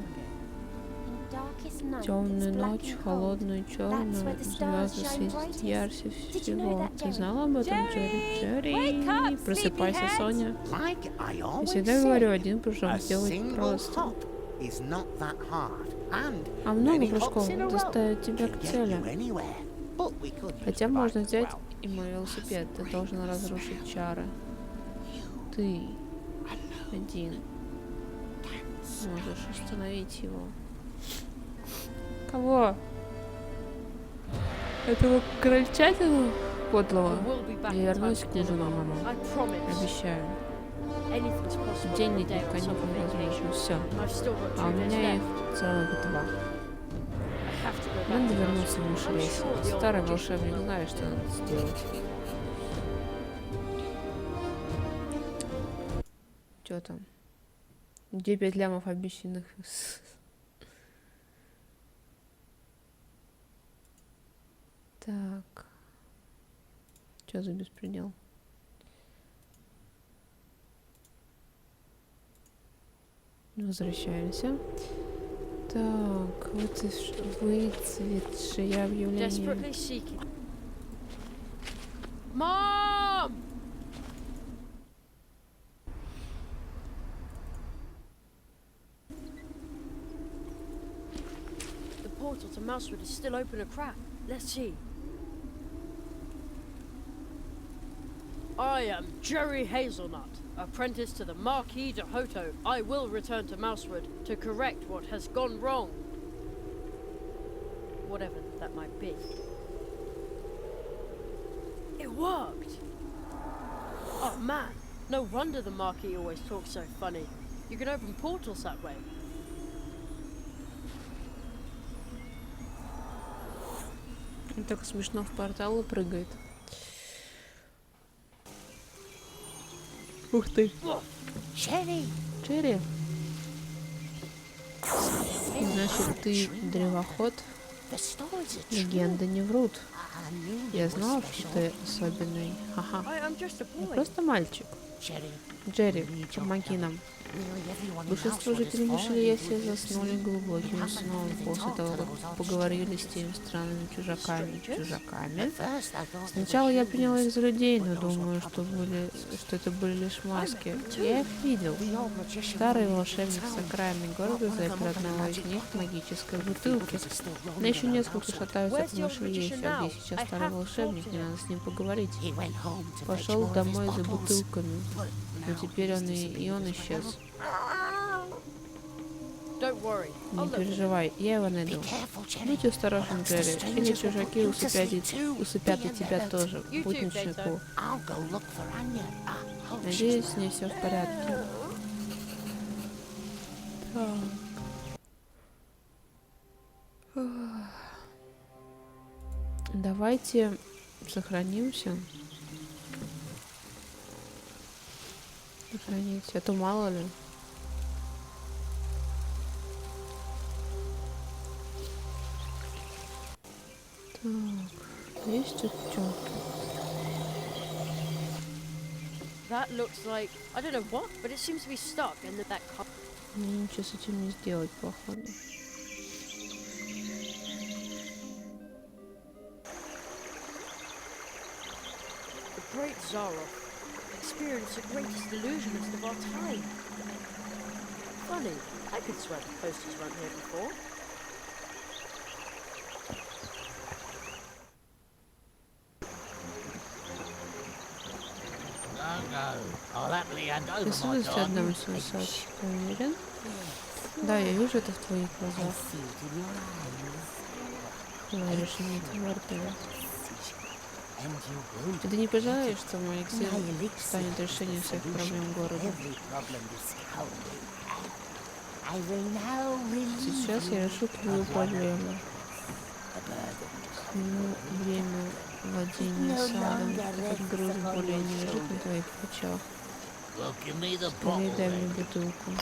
In darkest night, Темную it's black ночь, and cold. холодную, That's черную, where the stars звезды shine светят brightest. ярче Did you know всего. that, Ты Jerry? знала об этом, Джерри? Джерри, Wake up, просыпайся, sleepyhead. Соня. Like I Я always всегда говорю, say, один прыжок a сделать single просто. hop is not that hard. And А много many прыжков hops in a row доставит тебя can к get цели. you anywhere. But we could use Хотя the можно bike as взять well. и мой велосипед. Ты должен разрушить чары. Ты один можешь остановить его. Кого? Этого крольчатину подлого? I will be back Я in time вернусь for к dinner, ужину, Mum. мама. I promise. Обещаю. Anything's possible День on a day летних of каникул summer возможно. vacation. Все. And I've still got А у 2 days меня их left. целых 2. I have to go back Надо to вернуться в Russia. I'm Мушлесе. sure the old Старый magician волшебник will. знает, что надо сделать. Что там? Где 5 лямов обещанных? Так. Что за беспредел? Возвращаемся. Так, выцветшее объявление. Desperately seeking. Mom! The portal to Mousewood is still open a crack. Let's see. I am Jerry Hazelnut, apprentice to the Marquis de Hoto. I will return to Mousewood to correct what has gone wrong. Whatever that might be. It worked! Oh man, no wonder the Marquis always talks so funny. You can open portals that way. Он так смешно в портал прыгает. Ух ты. Cherry! Черри. Значит, ты древоход? Легенды не врут. Я знал, что ты особенный. Ха-ха. Я просто мальчик. Джерри, помоги нам. Большинство жителей Мишлеяси заснули глубоким сном после того, как поговорили с теми странными чужаками. Сначала я приняла их за людей, но думаю, что это были лишь маски. Я их видел. Старый волшебник с окраины города запер одного из них в магической бутылке. Но еще несколько шатаются по Мишлеяси, а где сейчас старый волшебник, мне надо с ним поговорить. Пошел домой за бутылками. Но теперь он исчез. Не переживай, я его найду. Будь осторожен, Джерри, или чужаки усыпят и тебя тоже. Будь начеку. Надеюсь, с ней все в порядке. Давайте сохранимся. Сохранить, а то мало ли. Так, есть тут что? That looks like I don't know what, but it seems to be stuck in that. Мне ничего с этим не сделать, походу. The great Zaroff experienced the greatest illusionist of our time. Funny, I could swear the posters weren't here before. Присутствие одного свисать, ты уверен? Да, я вижу это в твоих глазах. Твое решение твердое. Ты не пожалеешь, что мой эликсир станет решением всех проблем города? Сейчас я решу твою проблему. Сниму время владения садом, этот груз более не лежит на твоих плечах. Скорее дай мне бутылку.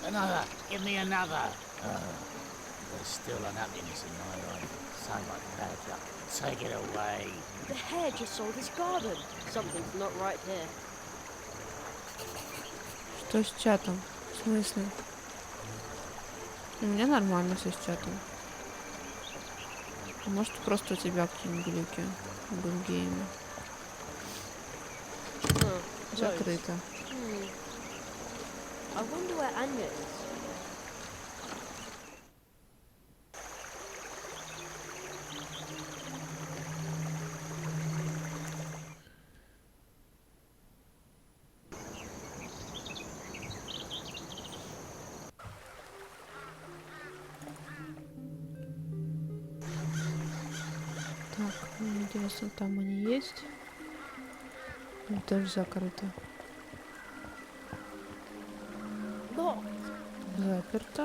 Another. Give me another. There's still unhappiness in my life. So much bad luck. Take it away. The hare just sold his garden. Something's not right here. Что с чатом? В смысле? У меня нормально все с чатом. Может, просто у тебя какие-нибудь глюки в гейме. Закрыто. I wonder where Anya is. Так, интересно, там они есть? Или тоже закрыто? заперто.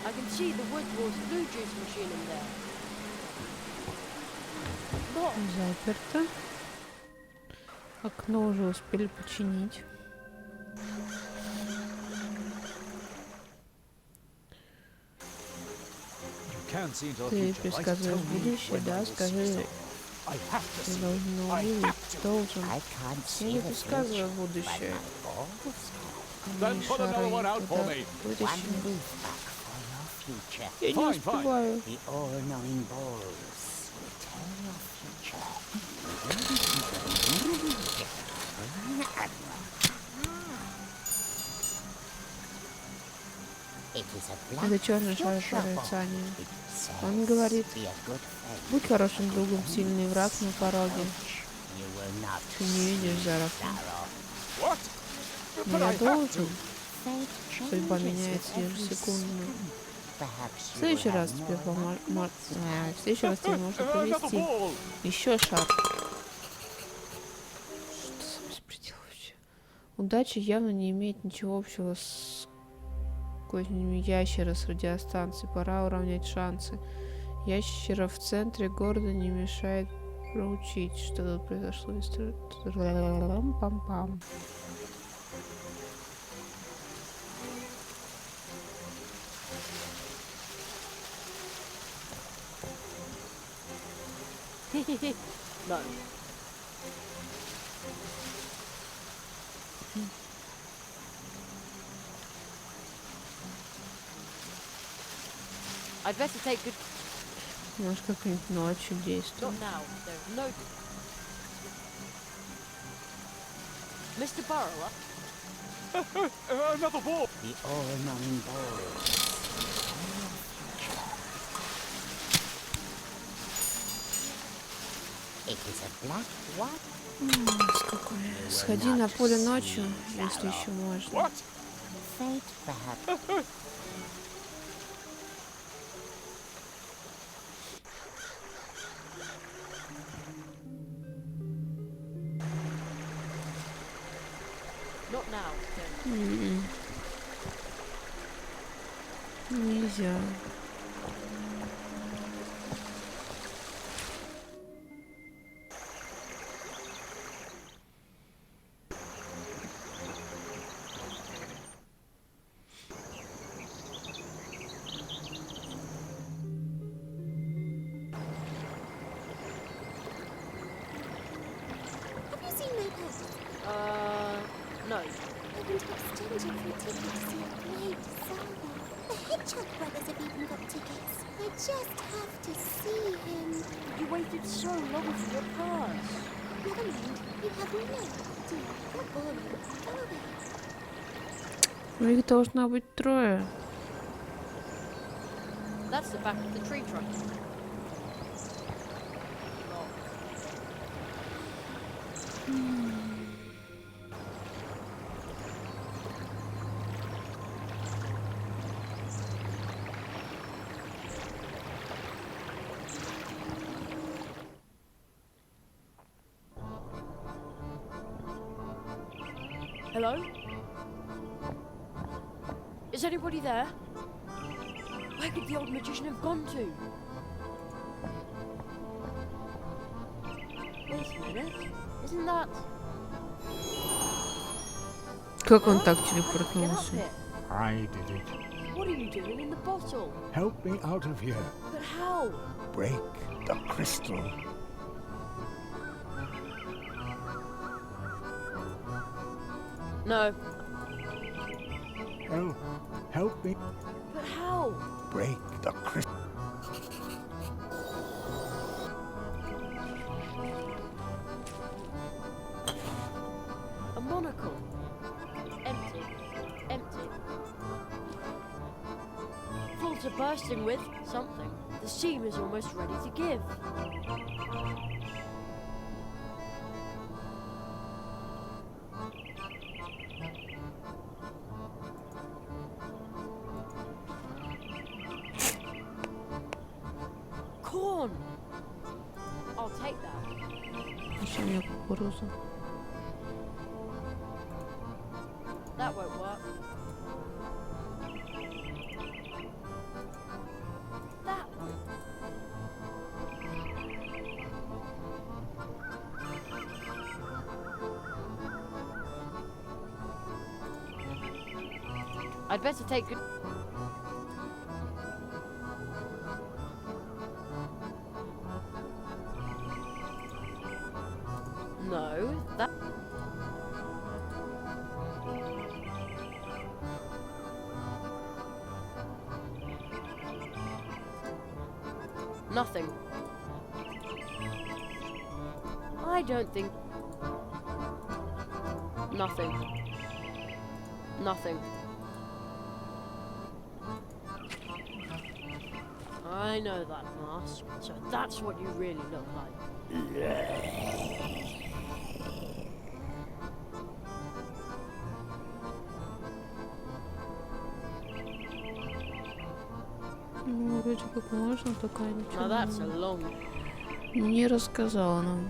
I can see the Woodward's blue juice machine in there. Look, Заперто. Окно уже успели починить. Ты предсказываешь будущее, да? Скажи, ты должен увидеть, должен. Я не предсказываю будущее. Мне шары туда вытащили. Я не успеваю. Это черный шар прорицания. Он говорит, будь хорошим другом, сильный враг на пороге. Ты не видишь Зарафа. Но я должен. Судьба меняется ежесекундно. В следующий раз тебе в следующий раз тебе можно повезти. Еще шар. Что за беспредел вообще? Удача явно не имеет ничего общего с кознями ящера с радиостанции. Пора уравнять шансы. Ящера в центре города не мешает проучить, что тут произошло. Пам-пам. no. I'd better take good. Может, как-нибудь ночью действует. Not now. There's no. Mr. Burrower. Another ball. The all-knowing ball. Сходи на поле ночью, если еще можно. Not now. Нельзя. No. I went upstairs for a ticket to see a great Samba. The Hedgehog brothers have even got tickets. I just have to see him. You waited so long for your pass. Never mind. You have no idea. You're boring. Go away. Ну их должно быть трое. That's the back of the tree trunk. Hello? Is anybody there? Where could the old magician have gone to? Wait a minute. Isn't that... Как он так Get up телепортнулся? here. I did it. What are you doing in the bottle? Help me out of here. But how? Break the crystal. No. Help me. But how? Break the crystal. A monocle. Empty. Empty. Full to bursting with something. The seam is almost ready to give. Corn! I'll take that. Зачем мне кукурузу? I'd better take good... No, that... Nothing. I don't think... Nothing. Nothing. I know that mask, so that's what you really look like. Ну, вроде как можно, такая Now ничего that's a long... не рассказала нам.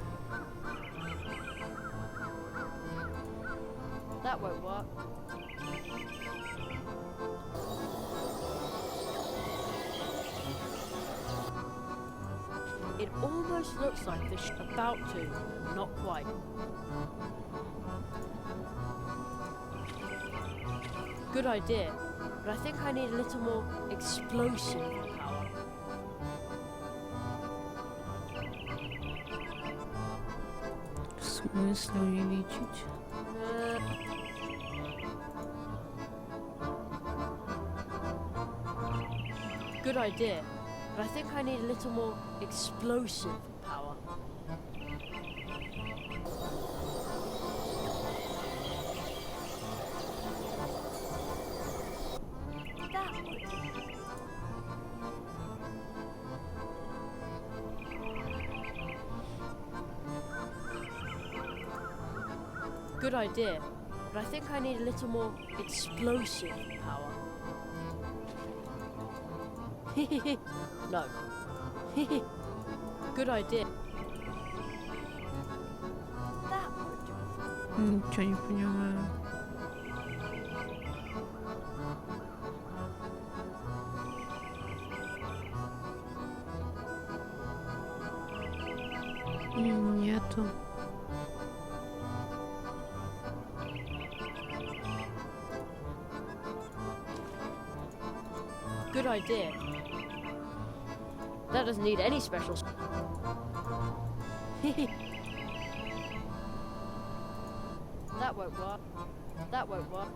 That won't work. It almost looks like this about to, but not quite. Good idea, but I think I need a little more explosive power. В смысле увеличить? Good idea, but I think I need a little more explosive power. That would do. Good idea, but I think I need a little more explosive power. No. Good idea. That would do. Ничего не понимаю. Нету. Good idea. That doesn't need any special... That won't work. That won't work.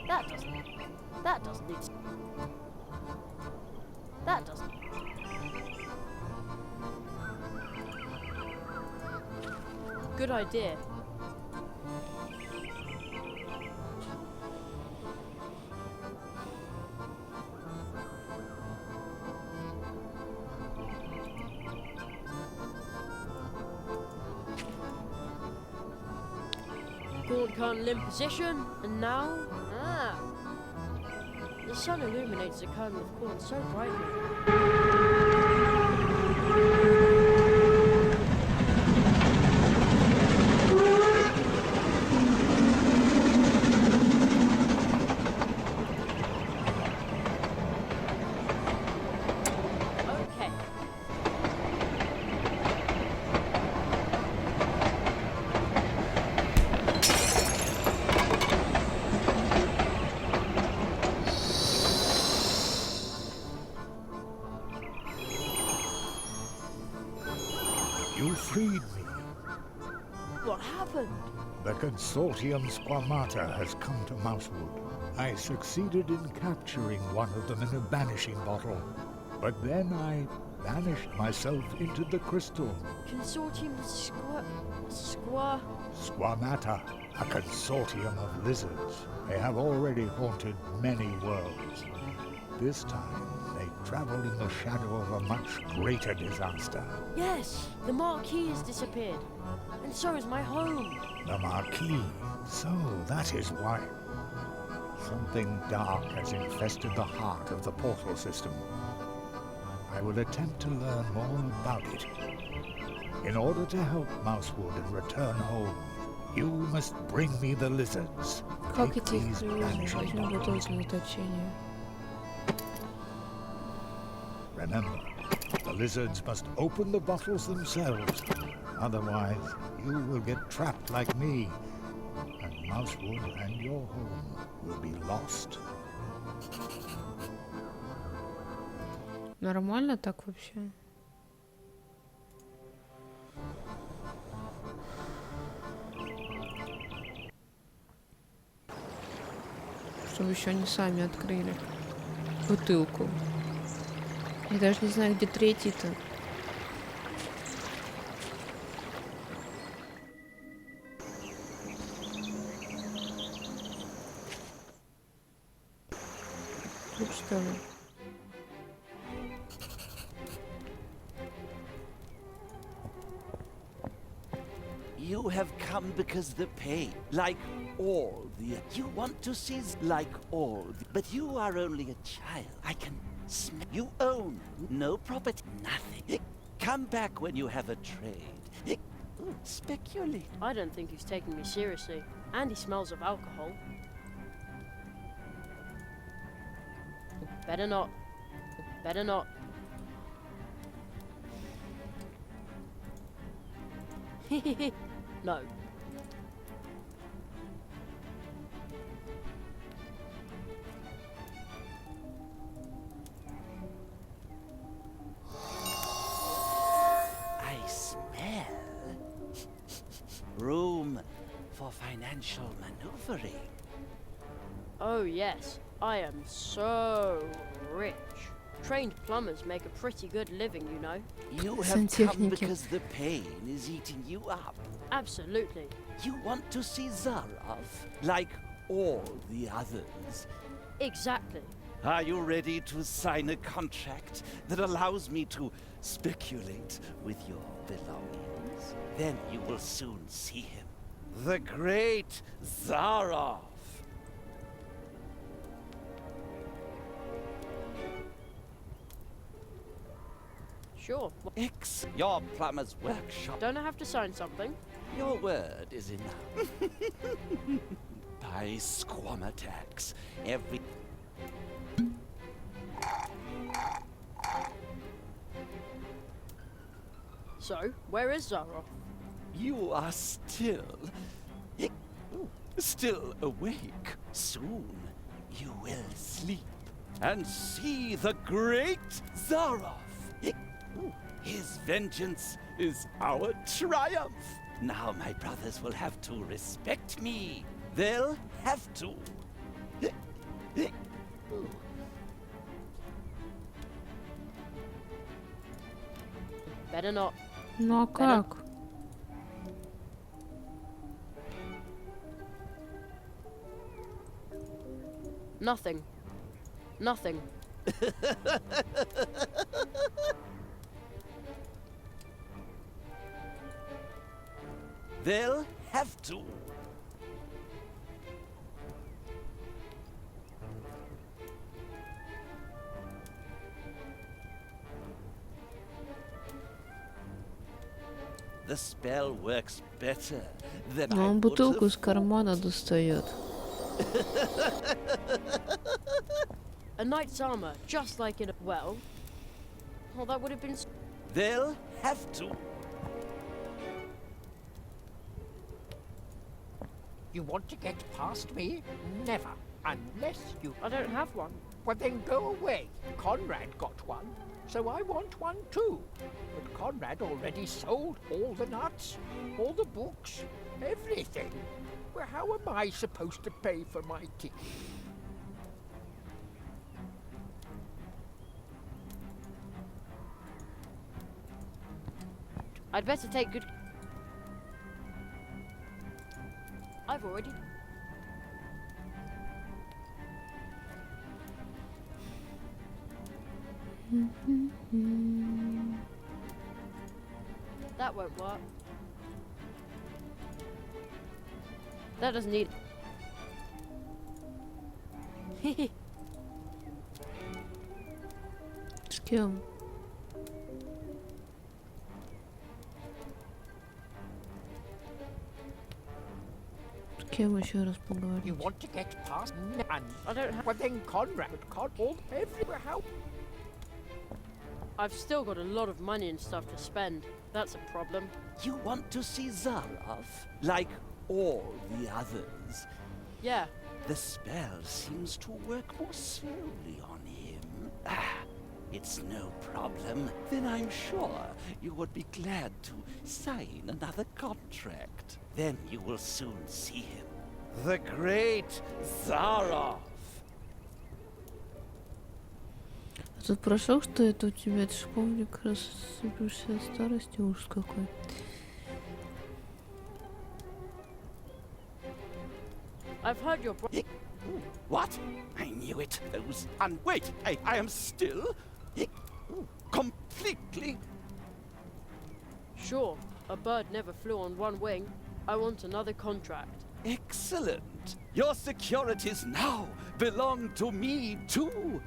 That doesn't need... That doesn't... Good idea. Gaunt can't limp position, and now... Ah! The sun illuminates the kernel of corn so brightly. Okay. You freed me. What happened? The consortium Squamata has come to Mousewood. I succeeded in capturing one of them in a banishing bottle. But then I banished myself into the crystal. Consortium Squamata, a consortium of lizards. They have already haunted many worlds. This time, they travel in the shadow of a much greater disaster. Yes, the marquee has disappeared. And so is my home. The Marquis. So that is why. Something dark has infested the heart of the portal system. I will attempt to learn more about it. In order to help Mousewood and return home, you must bring me the lizards. Как Take этих these banishing возьму bottles. бутылки заточения? Remember, the lizards must open the bottles themselves. Otherwise, you will get trapped like me, and Mousewood and your home will be lost. Нормально так вообще? Чтобы еще они сами открыли бутылку. Я даже не знаю, где третий-то. Тут что ли? You have come because the pain, like all the... You want to seize like all the... But you are only a child. I can smell... You own no property, nothing. Come back when you have a trade. Speculate. I don't think he's taking me seriously. And he smells of alcohol. Better not. Better not. No. I smell room for financial maneuvering. Oh yes, I am so rich. Trained plumbers make a pretty good living, you know. You have come because the pain is eating you up. Absolutely. You want to see Zarov like all the others. Exactly. Are you ready to sign a contract that allows me to speculate with your belongings? Then you will soon see him. The great Zarov. Sure. Your plumber's workshop. Don't I have to sign something? Your word is enough. By squammer tax, every... So, where is Zarov? You are still awake. Soon you will sleep and see the great Zarov. His vengeance is our triumph. Now my brothers will have to respect me. They'll have to. Better not. Ну а как? Nothing. Nothing. They'll have to. The spell works better than I Он would бутылку have из кармана достает. A knight's armor, just like in a... Well... Well, that would have been... They'll have to. You want to get past me? Never. Unless you... I don't have one. Well, then go away. Conrad got one, so I want one too. But Conrad already sold all the nuts, all the books, everything. Well, how am I supposed to pay for my tea? I'd better take good... I've already... That won't work. That doesn't need... С кем? С кем еще раз You поговорить? want to get past me? And I don't have... well, then Conrad all everywhere. How? I've still got a lot of money and stuff to spend. That's a problem. You want to see Zarov like all the others. is. Yeah. The spell seems to work more slowly on him. It's no problem. Then I'm sure you would be glad to sign another contract. Then you will soon see him. The great Zarov. Тут прошел, что это у тебя? Это шиповник рассыпался от старости, ужас какой. I've heard your What? I knew it. Those wait, I am still completely. Sure, a bird never flew on one wing. I want another contract. Excellent. Your securities now belong to me too.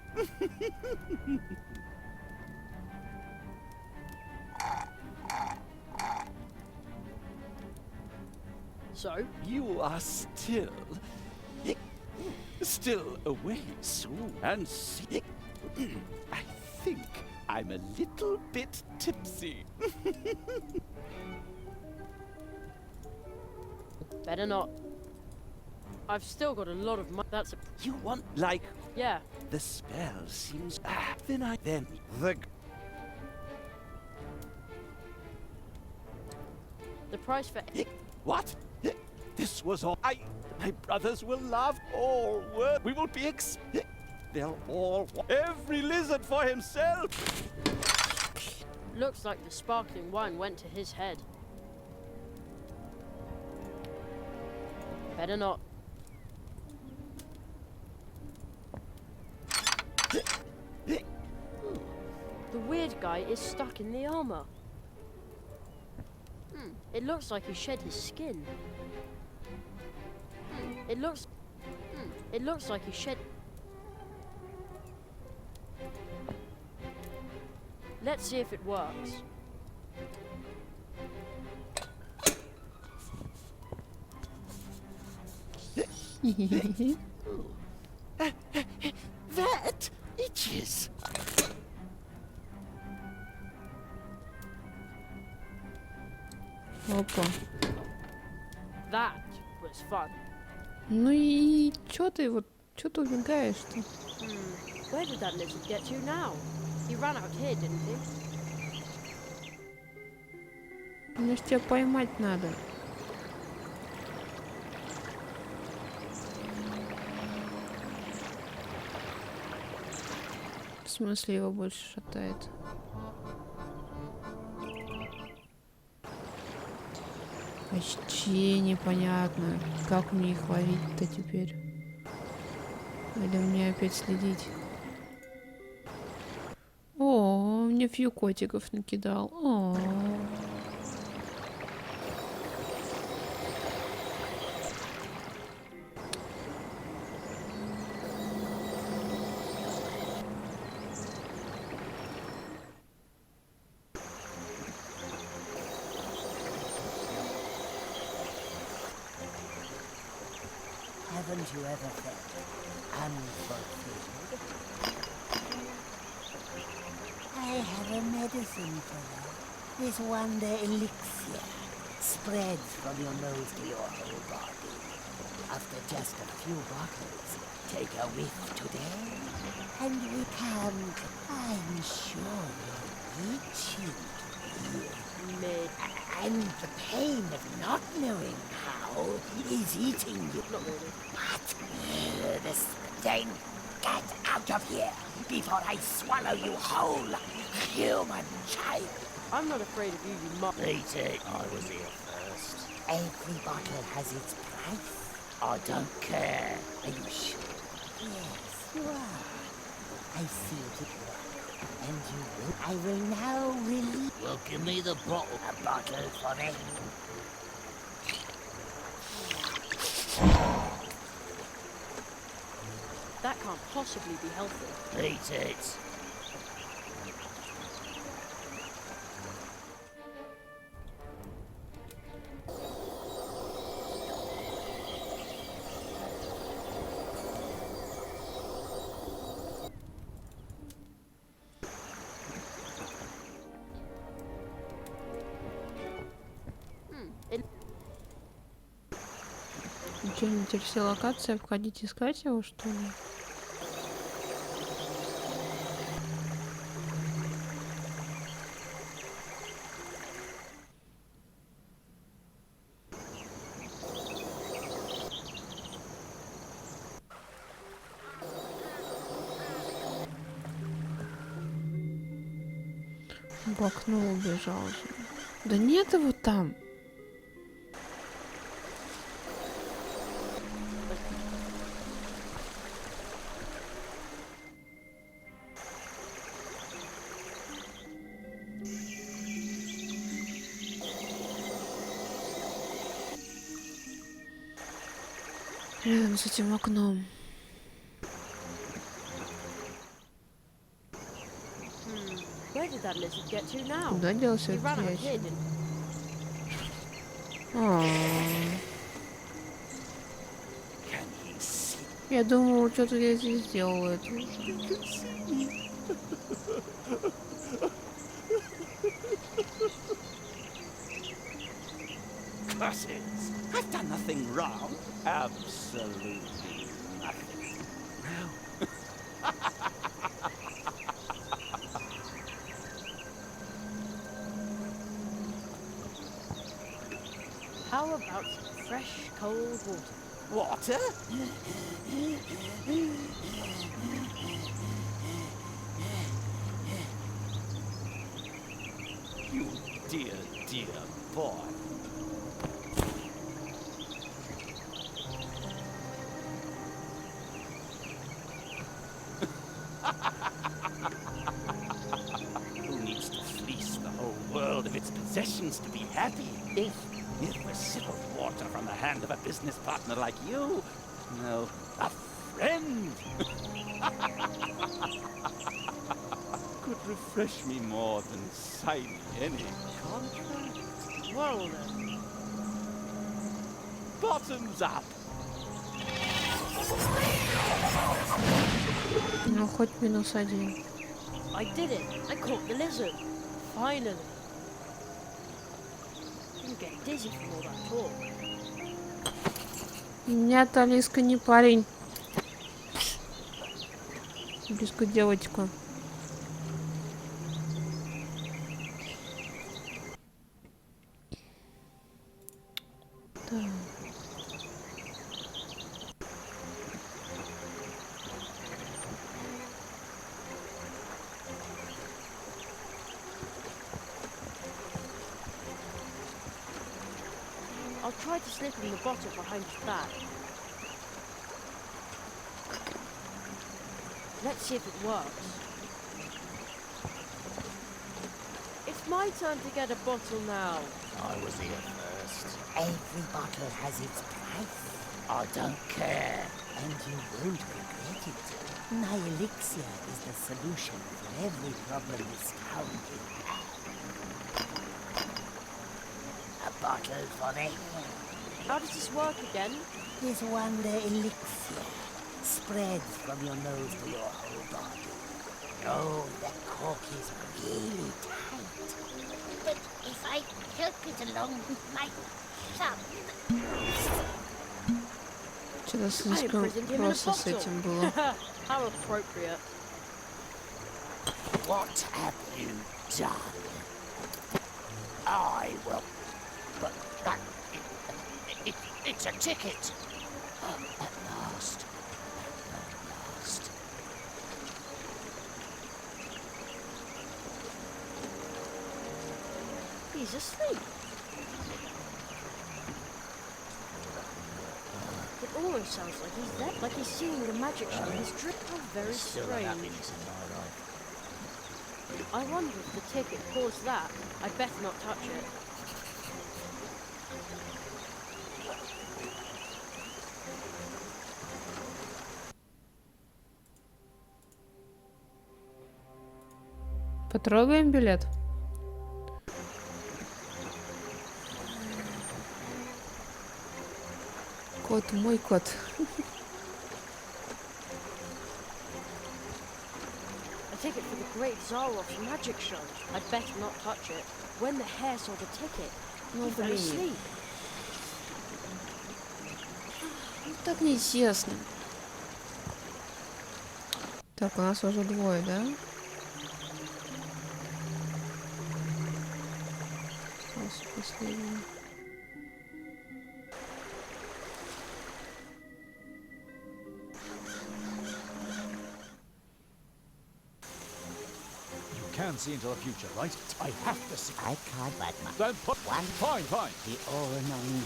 So? You are still away soon and see. I think I'm a little bit tipsy. Better not. I've still got a lot of money. That's a... You want, like... Yeah. The spell seems... then the... The price for... What? This was all... My brothers will laugh all work. We will be they'll all... Every lizard for himself! Looks like the sparkling wine went to his head. Better not. The weird guy is stuck in the armor. It looks like he shed his skin. It looks like he shed... Let's see if it works. That itches. Опа. That was fun. Ну и чё ты убегаешь-то? Where did that lizard get to now? He ran out here, didn't he? Мне ж тебя поймать надо. В смысле его больше шатает? Вообще непонятно, как мне их ловить-то теперь. Или мне опять следить? О, мне фью котиков накидал. О. Haven't you ever felt unfulfilled? I have a medicine for you. This wonder elixir spreads from your nose to your whole body. After just a few bottles, take a whiff today, and we can't. I'm sure you're itching to hear. And the pain of not knowing how is eating you. Not really. What? This thing, get out of here before I swallow you whole, human child. I'm not afraid of you, you mug. Eat it. I was here first. Every bottle has its price. I don't care. Are you sure? Yes, you are. I see it at work. And you will. I will now release. Well, give me the bottle. A bottle for it. That can't possibly be healthy. Eat it. Что, не теперь все локации обходить, искать его, что ли? В окно убежал же. Да нет его там. Рядом с этим окном. Where did that lizard get to now? Куда делся He этот ran out ящер? here, didn't Я думала, что-то я здесь сделала это. Curses! I've done nothing wrong. Absolutely nothing. No. How about some fresh, cold water? Water? You dear, dear boy. Who needs to fleece the whole world of its possessions to be happy? If a sip of water from the hand of a business partner like you, no, a friend, could refresh me more than signing any contract. Well then. Bottoms up. Ну, хоть -1. I did it. I caught the lizard. Finally. You get dizzy from all that talk. Нет, Алиска не парень. Алиска девочка. Так. I'll try to slip in the bottle behind his back. Let's see if it works. It's my turn to get a bottle now. I was here first. Every bottle has its price. I don't care. And you won't regret it. My elixir is the solution for every problem this town can have. A bottle for the head. How does this work again? This wonder elixir spreads from your nose to your whole body. Oh, the cork is really tight. But if I help it along with my thumb... Что-то слишком просто с этим было. How appropriate. What have you done? I will... But that... It's a ticket. At last. At last. He's asleep. It almost sounds like he's there, like he's seeing the magic show in his dream. How very strange. I wonder if the ticket caused that. I'd better not touch it. Потрогаем билет. Кот, мой кот. A ticket for the Great Zarov's magic show. I'd better not touch it. When the hare saw the ticket, he fell asleep. Так нечестно. Так, у нас уже двое, да? Остался последний. You can see into the future, right? I have to see. I can't, but Then put one. Fine, fine. The all-knowing.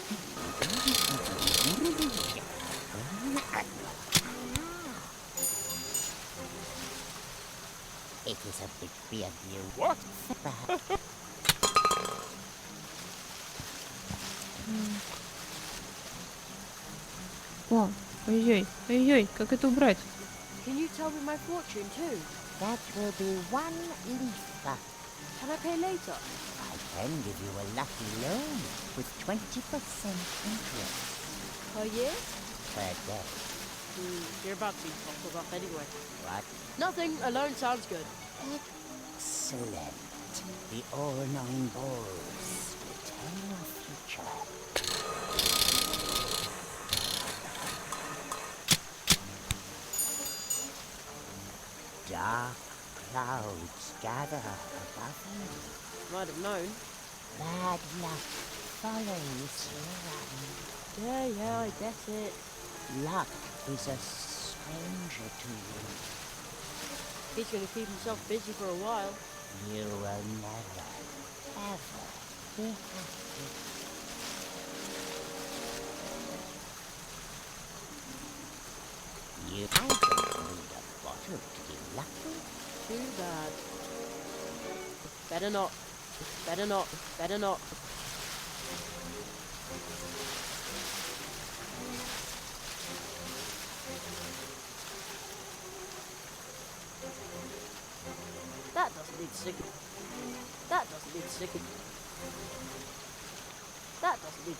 It is a bit weird, you. What? О, ой-ой, ой-ой, как это убрать? Can you tell me my fortune too? That will be 1 leaf. Can I pay later? I can give you a lucky loan with 20% interest Per year? per day. You're about to be bottled up anyway. What? Nothing. A loan sounds good. Excellent. The all-knowing balls will tell your future. Dark clouds gather above you. Might have known. Bad luck follows you. Yeah, I get it. Luck is a stranger to you. He's gonna keep himself busy for a while. You will never, ever be happy. I don't need a bottle to be lucky. Too bad. Better not. Better not. Better not. That doesn't need sick. That doesn't need sick. That doesn't need.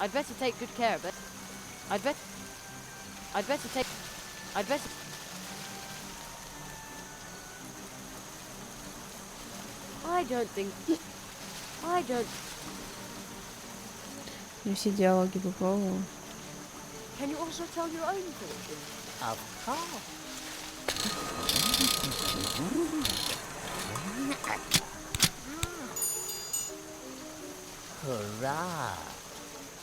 I'd better take good care of it. I'd better take. I'd better. I don't. Не все диалоги попробовала. Can you also tell your own fortune? Of course. Hurrah!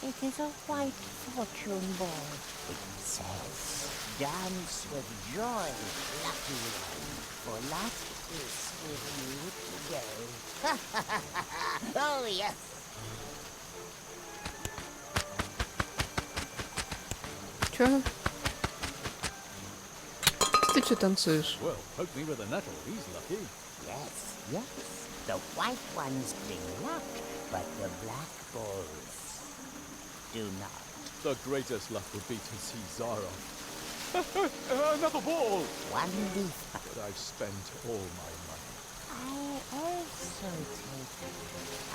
It is a white fortune ball. It says, dance with joy, lucky one, for luck is with you today. Oh, yes! Чё? Ты чё танцуешь? Well, poke me with a nettle. He's lucky. Yes, yes. The white ones bring luck, but the black balls do not. The greatest luck would be to see Zara. Another ball! 1 leaf. But I've spent all my money. I also take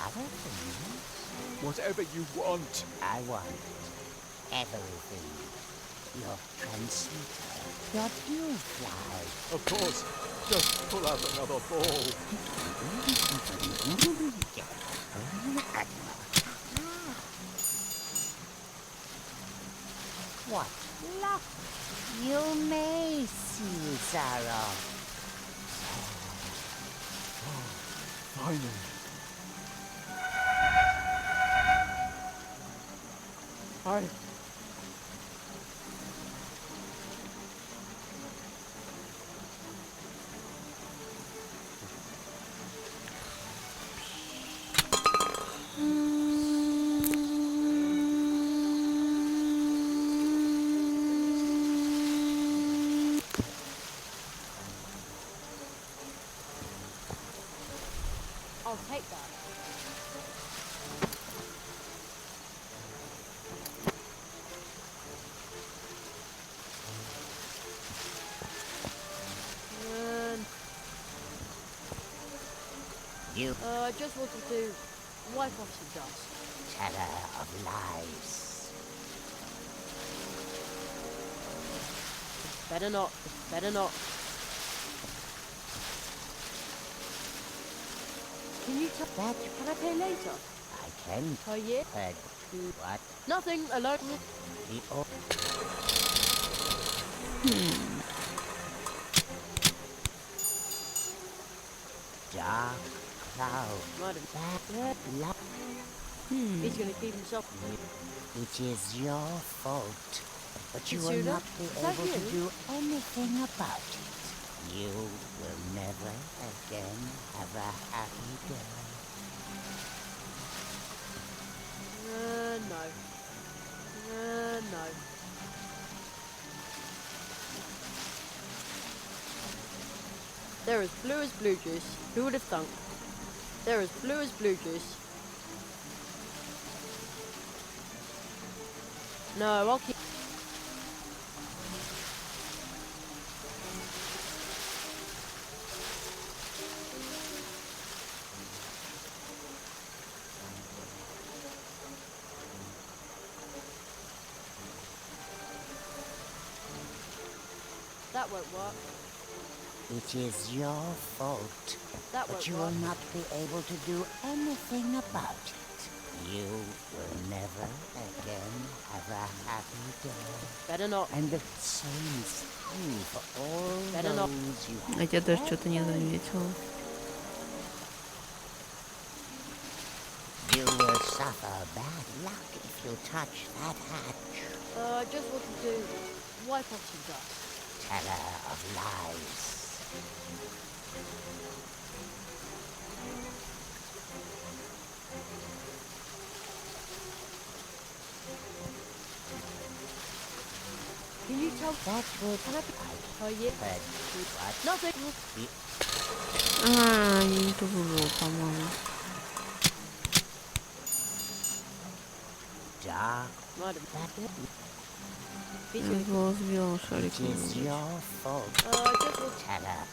other things. Whatever you want. I want everything. Your transmitter, your dew fly. Of course. Just pull out another ball. What luck! You may see Zara. Finally. I'll take that. You I just wanted to wipe off some dust. teller of lies. Better not. Better not. Can you tell that? Can I pay later? I can. Oh yeah. What? Nothing. Alone. Dark cloud. Madam. Bad luck. He's gonna keep himself. It is your fault, but you will Mitsuda? not be Is that able to you? do anything about it. You will never again have a happy day. No. No. They're as blue as blue juice. Who would have thunk? They're as blue as blue juice. No, I'll keep. That won't work. It is your fault, That but won't you work. will not be able to do anything about it. You will never again have a happy day. Better not. And the same is true for all Better not. those you А have я даже что-то не ever заметила. You will suffer bad luck if you touch that hatch. I just wanted to wipe off some dust. Terror of lies. Can you tell? That would Can I? Oh yeah. heard what Nothing. А, я не ту выбрала, по-моему. dark. Madam. Надо было с белым It шариком. is your fault. Just want. Terror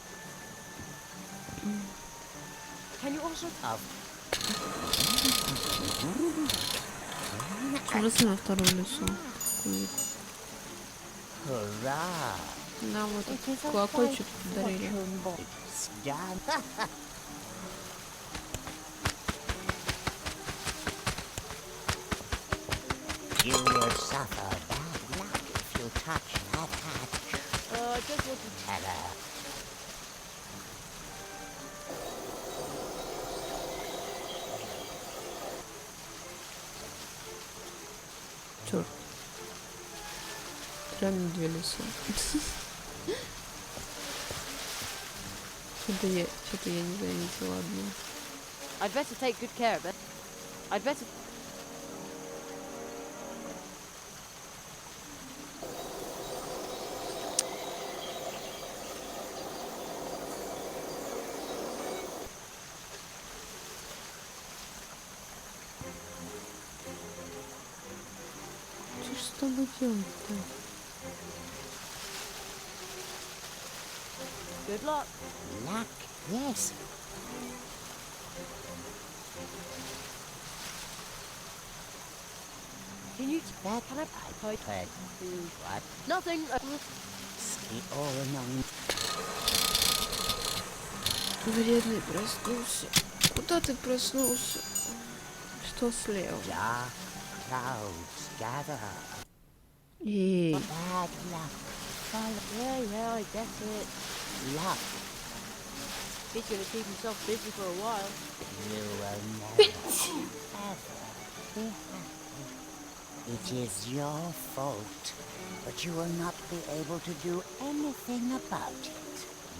Can you also? of Ужасы на втором лесу. hurrah. Нам вот It is a колокольчик fight подарили. fortune boy. It's done. You will suffer bad luck if you touch that hatch. Just want to. Terror. Черт. Реально две леса. Что-то я не заметила одну. I'd better take good care of it. I'd better. Что ж с тобой делать-то? Good luck. Luck, yes. Can you? That Can I? heard what Nothing. ski all along. Вредный проснулся. Куда ты проснулся? Что слева? Dark clouds gather. Эй, Bad luck. Follow. Yeah, I get it. Luck. He's gonna keep himself busy for a while. You will never ever be happy. It is your fault, but you will not be able to do anything about it.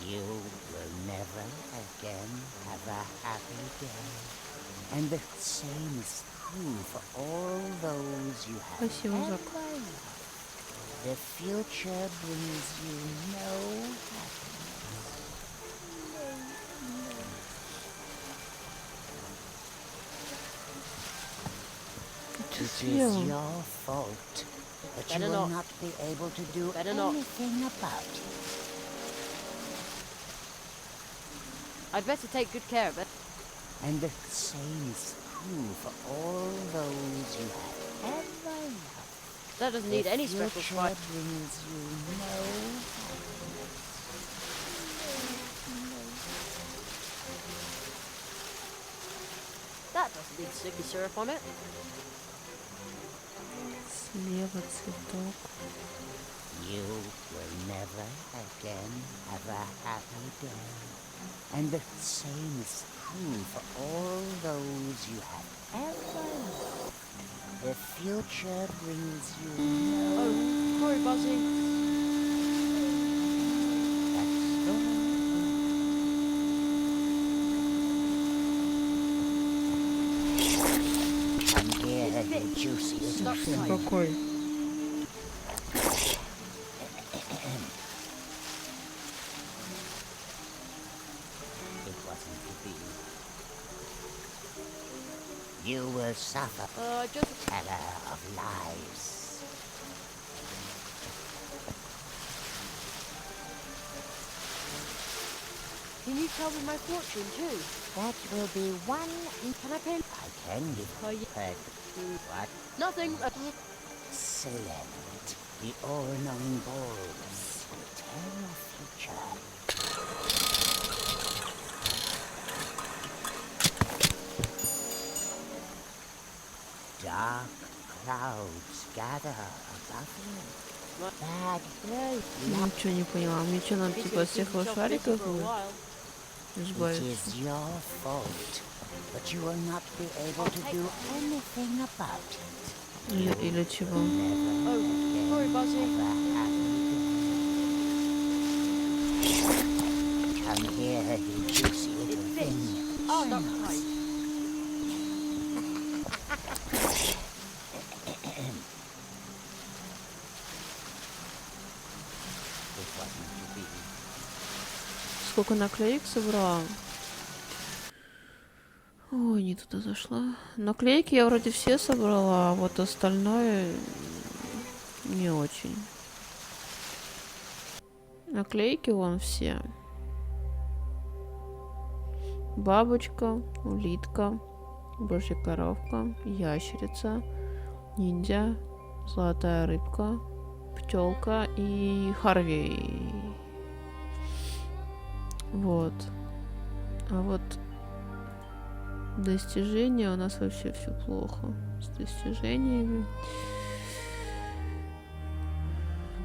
You will never again have a happy day. And the same is true for all those you have Спасибо, ever Зак. loved. The future brings you no happiness. Что It is съел? your fault, but you Better will not. not be able to do Better not. anything about it. I'd better take good care of it. And the same is true for all those you have ever loved. That doesn't need The any special future spite. brings you no happiness. That doesn't need sticky syrup on it. Слева цветок. You will never again have a happy day. And the same is true for all those you have ever loved. The future brings you no... Oh, sorry, Buzzy. That's all. Come here, you juicy little thing. Какой? It wasn't to be. You will suffer Just... terror of lies. Can you tell me my fortune too? That will be one... Can I pay? I can give her... What? Nothing. Excellent. The all-knowing bulbs will tell your future. Dark clouds gather above you. Bad blows. Ничего не поняла. Мне что, надо типа от всех шариков It избавиться? is your fault, but you will not be able to do anything about it. Или чего? Oh, sorry, Buzzy. Come here, you juicy little thing. Oh, stop tight. It wasn't to be. Сколько наклеек собрала? Ой, не туда зашла. Наклейки я вроде все собрала, а вот остальное не очень. Наклейки вон все. Бабочка, улитка, божья коровка, ящерица, ниндзя, золотая рыбка, пчелка и Харви. Вот. А вот достижения у нас вообще все плохо с достижениями.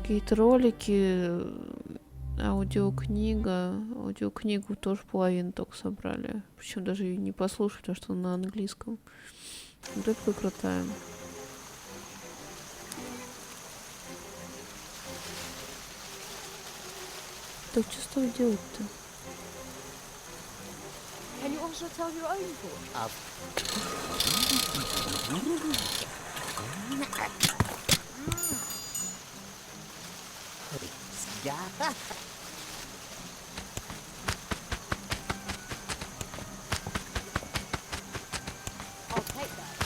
Какие-то ролики, аудиокнига. Аудиокнигу тоже половину только собрали. Причем даже ее не послушать, потому что она на английском. Вот это крутая. Так что с тобой делать-то? Can you also tell your own fortune? I'll take that.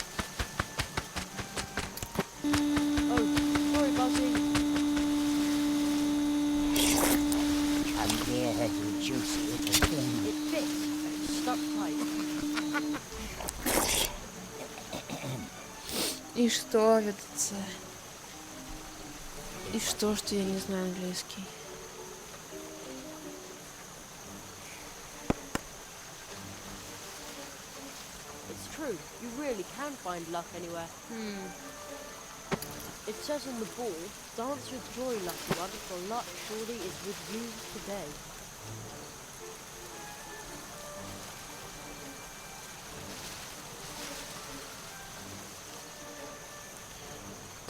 Oh, sorry, Buzzy. Come here, you juicy little thing. It fits. Stuck tight. И что, ведь? И что я не знаю английский? It's true. You really can find luck anywhere. It says on the ball, dance with joy, lucky one, for luck surely is with you today.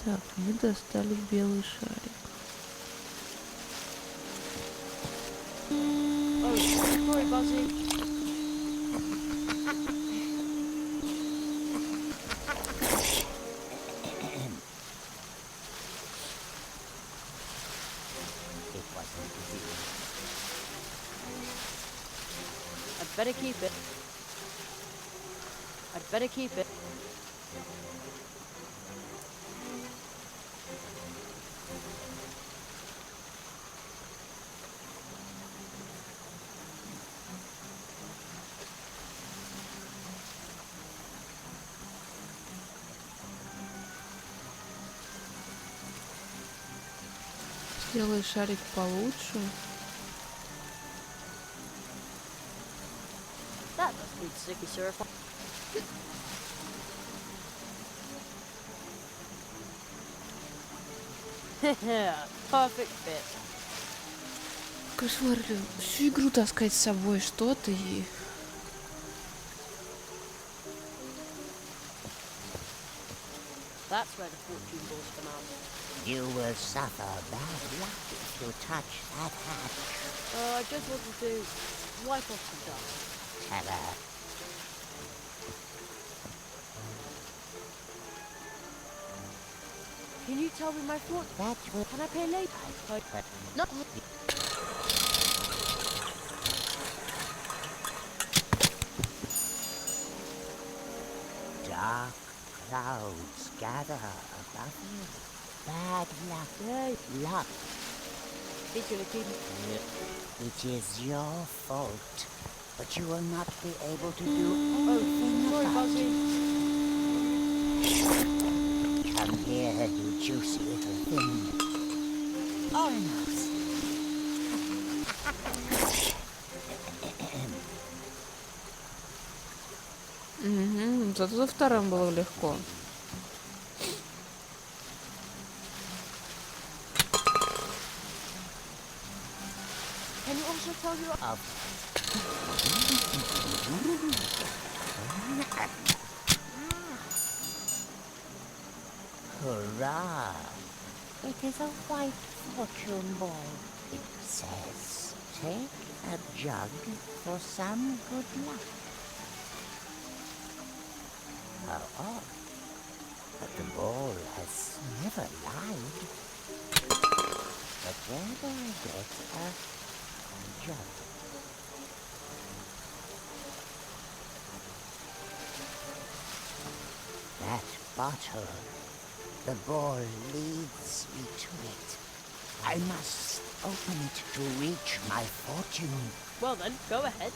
Так, мы достали белый шарик. Oh, sorry, Buzzy. I'd better keep it. I'd better keep it. Сделай шарик получше. That must be Need sticky syrup. Perfect fit. Кошмар, всю игру таскать с собой что-то и... That's where the fortune balls come out. You will suffer bad luck if you touch that hatch. I just wanted to wipe off some dust. Terror. Can you tell me my fortune? That will... Can I pay later? Not... Dark clouds gather above you. Bad luck. Luck. He's gonna keep me. It is your fault, but you will not be able to do Oh, anything sorry, about Buzzy. it. Come here, you juicy little thing. Almost. Зато за вторым было легко. Can you also tell you? Hurrah! It is a white fortune ball. It says, take a jug for some good luck. How odd. But the ball has never lied. But where do I get a jug? That bottle. The ball leads me to it. I must open it to reach my fortune. Well then, go ahead.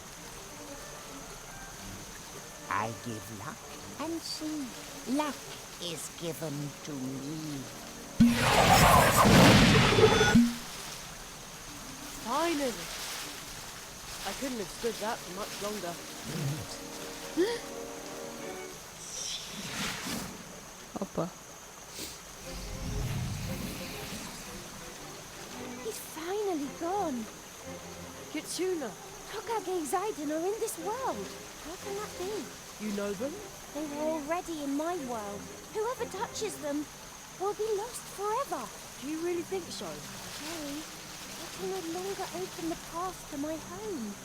I give luck and see. Luck is given to me. Finally. I couldn't have stood that for much longer. Опа. He's finally gone. Kitsuna, Tokage Zaiden are in this world. How can that be? you know them? They were already in my world. Whoever touches them will be lost forever. Do you really think so? Jerry, I can no longer open the path to my home.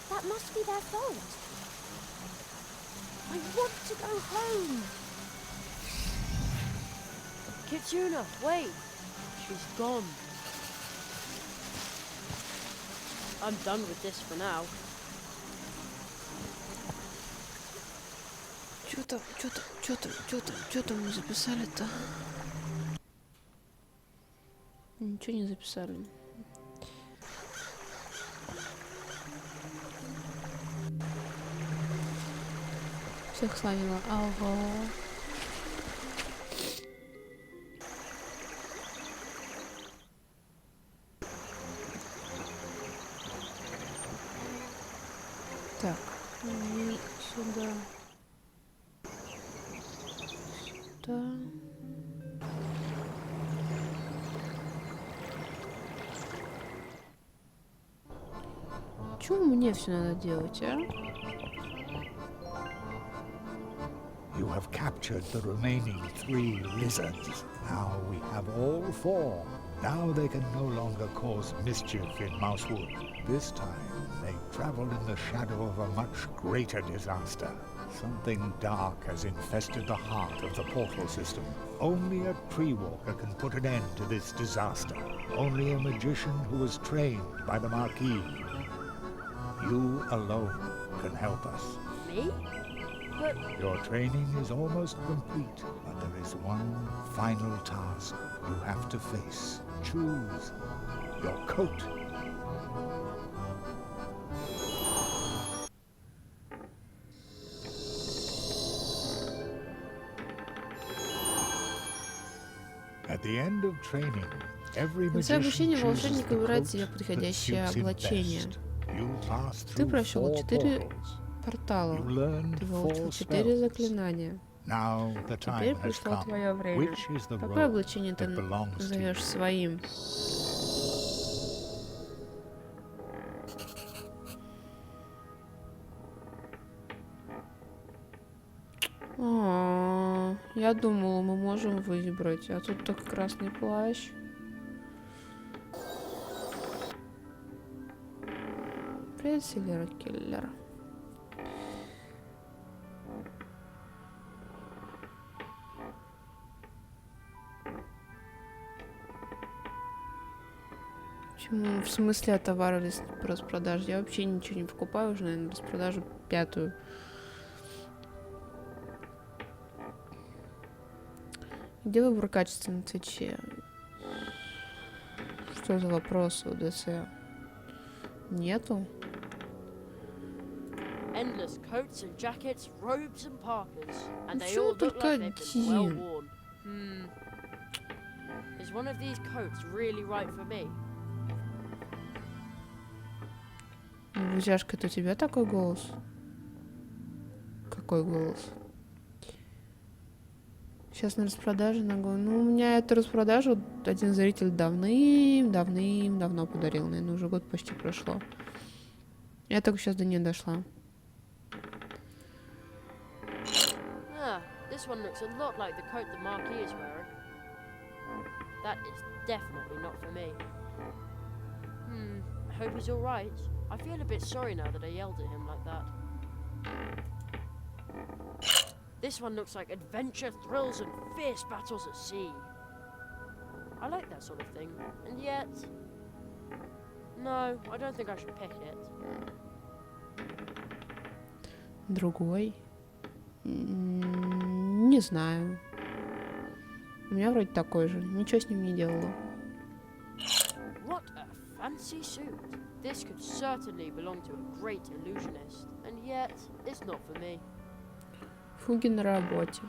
That must be their fault. I want to go home. Kitsuna, wait. She's gone. I'm done with this for now. Чё там мы записали-то? Ничего не записали. Всех славила. Ага. Так, и сюда. Сюда. Чего мне все надо делать, а? You have captured the remaining 3 lizards. Now we have all 4. Now they can no longer cause mischief in Mousewood. This time, they travel in the shadow of a much greater disaster. Something dark has infested the heart of the portal system. Only a tree walker can put an end to this disaster. Only a magician who was trained by the Marquis. You alone can help us. Me? But Your training is almost complete, but there is one final task you have to face. Choose your coat. At the end of training, every В конце обучения magician chooses волшебник the выбирает coat себе that подходящее suits him облачение. best. You pass Ты through прошел 4 4 portals. порталу. You learned Ты 4 выучил 4 spells. заклинания. Now the Теперь time has пришло come. твое время. Which is the Какое role облачение ты that belongs to назовешь you? своим? Я думала, мы можем выбрать, а тут только красный плащ. Пресселер, киллер. Почему? В смысле, товары распродажи? Я вообще ничего не покупаю уже, наверное, распродажу 5-ю. Где выбор качества на Твиче? Что за вопрос у ДС? Нету? Endless coats and jackets, robes and parkas, and they Почему all look только like they've been well один? worn. Is one of these coats really right for me? Бузяшка, это у тебя такой голос? Какой голос? Сейчас на распродаже ногой. Ну, у меня эту распродажу один зритель давным-давно подарил. Наверное, уже год почти прошло. Я только сейчас до нее дошла. This one looks a lot like the coat the Marquis is wearing. That is definitely not for me. I hope he's alright. I feel a bit sorry now that I yelled at him like that. This one looks like adventure, thrills, and fierce battles at sea. I like that sort of thing, and yet... No, I don't think I should pick it. Другой? Не знаю. У меня вроде такой же. Ничего с ним не делала. What a fancy suit. This could certainly belong to a great illusionist, and yet it's not for me. Фуги на работе.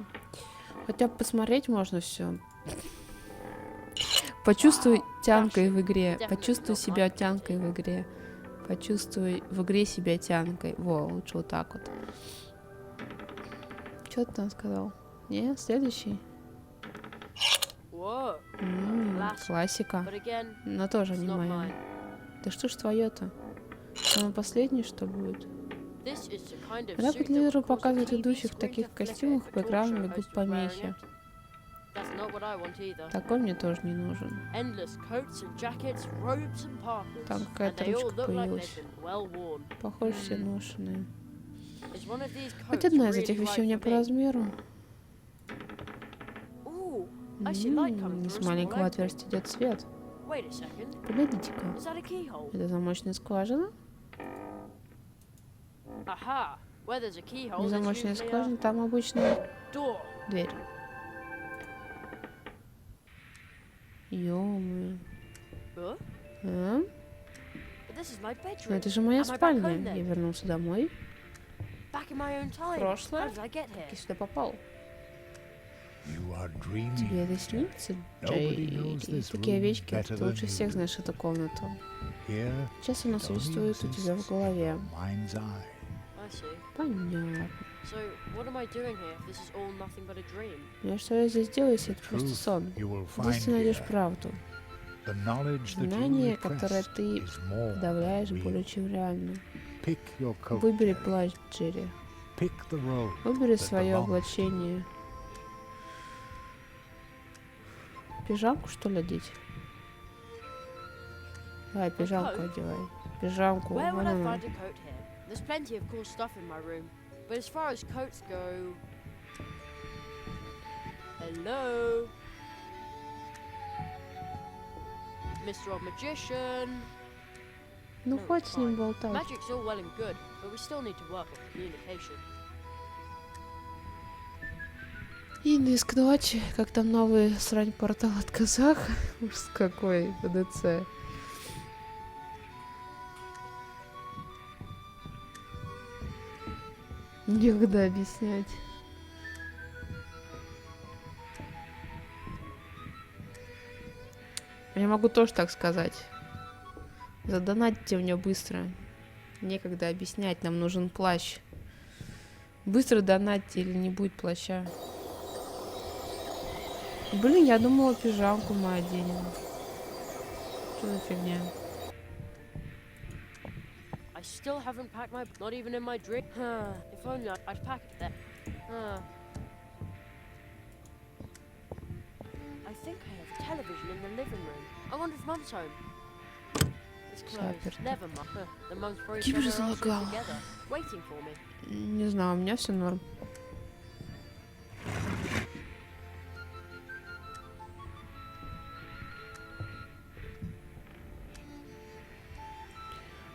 Хотя бы посмотреть можно все. Почувствуй тянкой в игре. Почувствуй себя тянкой в игре. Почувствуй в игре себя тянкой. Во, лучше вот так вот. Что ты там сказал? Не, следующий. Классика. Но тоже не моя. Да что ж твое-то? Самое последнее, что будет? Когда по телевизору показывают идущих в таких костюмах, по экрану бегут помехи. Такой мне тоже не нужен. Там какая-то ручка появилась. Похоже, все ношеные. Хоть одна из этих вещей у меня по размеру. Из маленького отверстия идет свет. Погодите-ка. Это замочная скважина? Не замочная скважина, там обычная дверь. Ё-моё. Но это же моя спальня. Я вернулся домой. Прошлое? Как я сюда попал? Тебе это снится, Джей? Такие овечки, ты лучше всех знаешь эту комнату. Сейчас она существует у тебя в голове. Понятно. И что я здесь делаю, если это просто сон? Здесь ты найдешь правду. Знание, которое ты подавляешь, более чем реально. Выбери плащ, Джерри. Выбери свое облачение. Пижамку, что ли, одеть? Давай, пижамку одевай. Пижамку. There's plenty of cool stuff in my room, but as far as coats go... Hello? Mr. Old Magician? Ну, хоть с ним болтать. Magic's all well and good, but we still need to work on communication. И диск ночи, как там новый срань портал от казах. Ужас какой, ВДЦ. Некогда объяснять. Я могу тоже так сказать. Задонатьте мне быстро. Некогда объяснять, нам нужен плащ. Быстро донатьте или не будет плаща. Блин, я думала, пижамку мы оденем. Что за фигня? I still haven't packed my... Not even in my drink. If only I'd pack it there. I think I have a television in the living room. I wonder if Mum's home. It's closed. Never mind. The mum's probably somewhere else together, waiting for me. Не знаю, у меня все норм.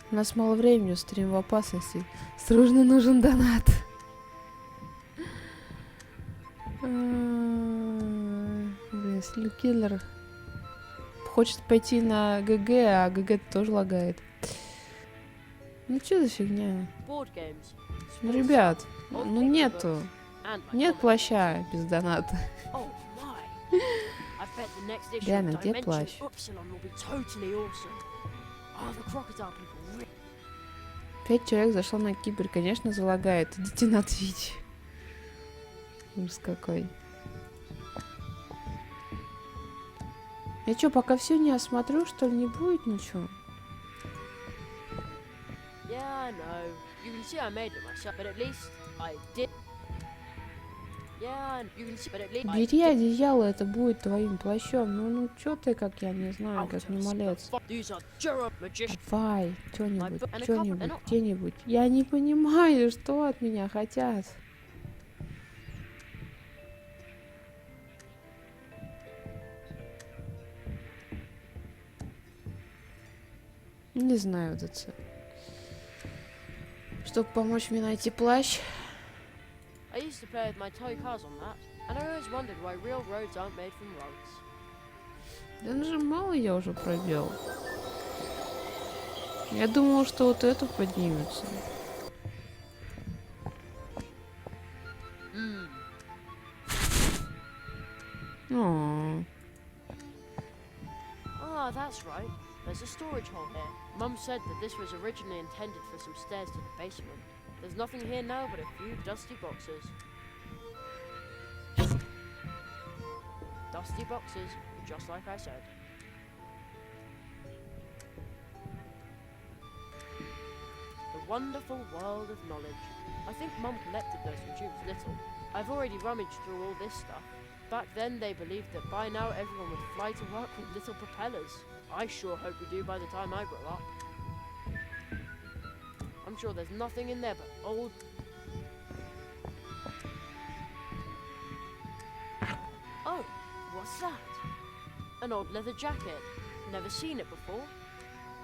У нас мало времени, стрим в опасности. Срочно нужен донат. Блин, Слюкиллер хочет пойти на ГГ, а ГГ тоже лагает. Ну что за фигня? Ну, ребят, ну нету. Нет плаща без доната. Реально, где плащ? 5 человек зашло на Кипр, конечно, залагает. Идите на Twitch. Ужас какой. Я что, пока все не осмотрю, что ли, не будет ничего? Бери одеяло, это будет твоим плащом. Ну чё ты, как я не знаю, как не малец. Давай, что-нибудь, где-нибудь. Я не понимаю, что от меня хотят. Не знаю, вот это. Чтобы помочь мне найти плащ. I used to play with my toy cars on that, and I always wondered why real roads aren't made from roads. Да нажимала я уже пробел. Я думала, что вот это поднимется. Ah, that's right. There's a storage hole here. Mum said that this was originally intended for some stairs to the basement. There's nothing here now but a few dusty boxes. Dusty boxes, just like I said. The wonderful world of knowledge. I think Mum collected those when she was little. I've already rummaged through all this stuff. Back then they believed that by now everyone would fly to work with little propellers. I sure hope we do by the time I grow up. I'm sure there's nothing in there but old... Oh, what's that? An old leather jacket. Never seen it before.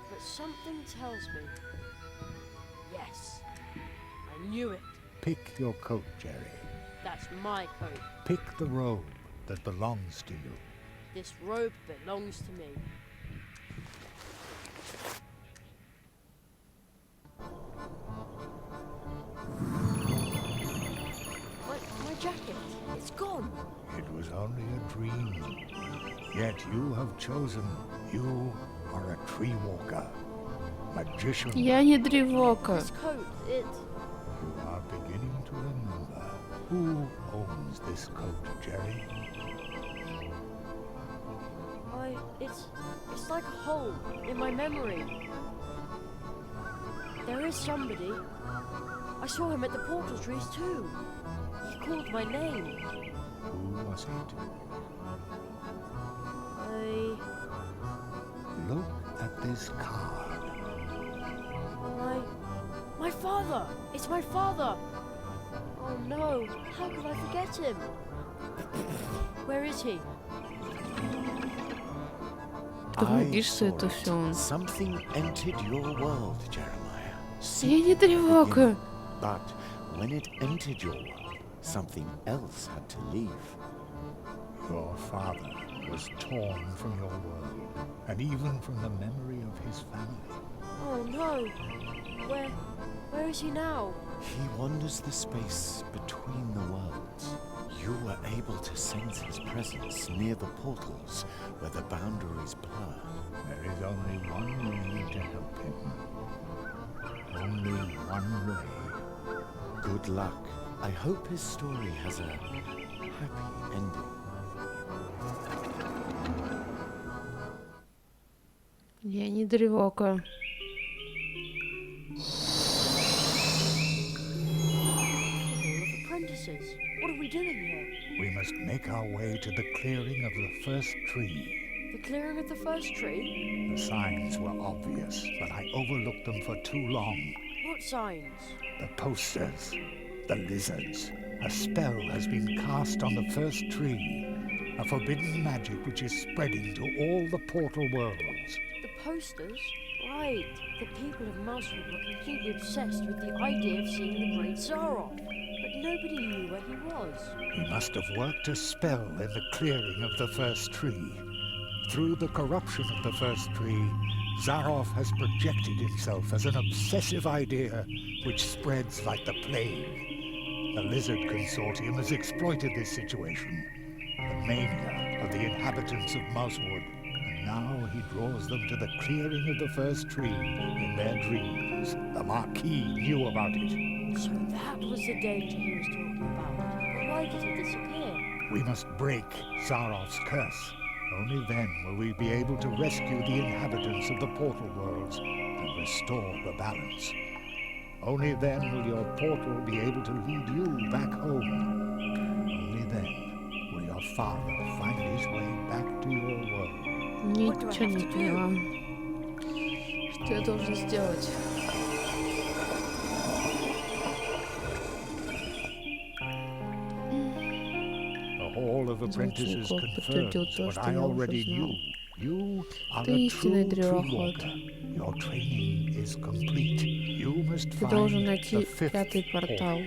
But something tells me... Yes, I knew it. Pick your coat, Jerry. That's my coat. Pick the robe that belongs to you. This robe belongs to me. My jacket, it's gone. It was only a dream. Yet you have chosen. You are a tree walker. Magician. Я не древока. This coat, it... You are beginning to remember. Who owns this coat, Jerry? It's like a hole in my memory. There is somebody. I saw him at the portal trees too. He called my name. Who was it? Look at this card. My father! It's my father! Oh no, how could I forget him? Where is he? I saw it. Something entered your world, Jeremiah. Я не древока. But when it entered your world, something else had to leave. Your father was torn from your world, and even from the memory of his family. Oh no! Where is he now? He wanders the space between the worlds. You were able to sense his presence near the portals where the boundaries blur. There is only one way to help him. Only one way. Good luck, I hope his story has a happy ending. Я не древока. Apprentices, what are we doing here? We must make our way to the clearing of the first tree. The clearing of the first tree? The signs were obvious, but I overlooked them for too long. What signs? The posters, the lizards. A spell has been cast on the first tree. A forbidden magic which is spreading to all the portal worlds. The posters? Right. The people of Mousewood were completely obsessed with the idea of seeing the Great Zaroff. But nobody knew where he was. He must have worked a spell in the clearing of the first tree. Through the corruption of the first tree, Zaroff has projected himself as an obsessive idea which spreads like the plague. The Lizard Consortium has exploited this situation, the mania of the inhabitants of Mousewood, and now he draws them to the clearing of the first tree in their dreams. The Marquis knew about it. So that was the danger he was talking about. But why did he disappear? We must break Zaroff's curse. Only then will we be able to rescue the inhabitants of the portal worlds and restore the balance. Only then will your portal be able to lead you back home. Only then will your father find his way back to your world. Ничего не поняла. Что я должен сделать? The Hall of Apprentices confirms what I already knew. You are a true tree walker. Your training is complete. You must Ты find должен the найти fifth пятый портал.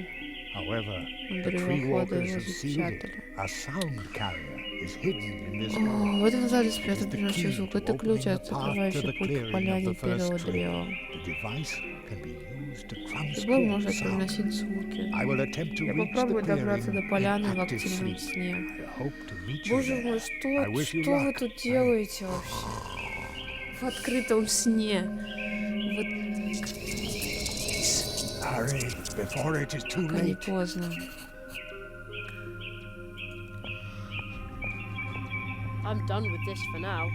However, the tree Древоходы walkers его have sealed it. запечатали. A sound carrier is hidden in this О, hall. в этом зале спрятан It is the приносящий key звук. to Это ключ, opening the path to открывающий the путь к clearing of поляне the первого first tree. древа. The device can be used to Прибор transform может sound. переносить звуки. I will attempt to Я reach the попробую добраться до clearing поляны in в active активном sleep. сне. I hope to meet you Боже there. мой, I wish you что вы luck. тут делаете вообще? В открытом сне. Вот Hurry, before it is too пока не late. поздно. I'm done with this for now.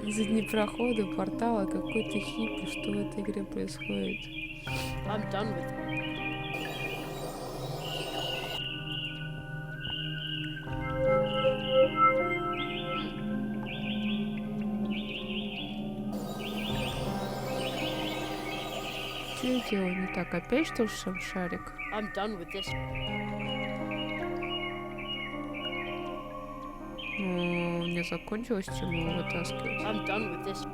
За дни прохода портала какой-то хиппи. Что в этой игре происходит? I'm done with it. Что я делаю не так? Опять что ли шарик? I'm done with this. Ну, у меня закончилось, чем его вытаскивать. I'm done with this.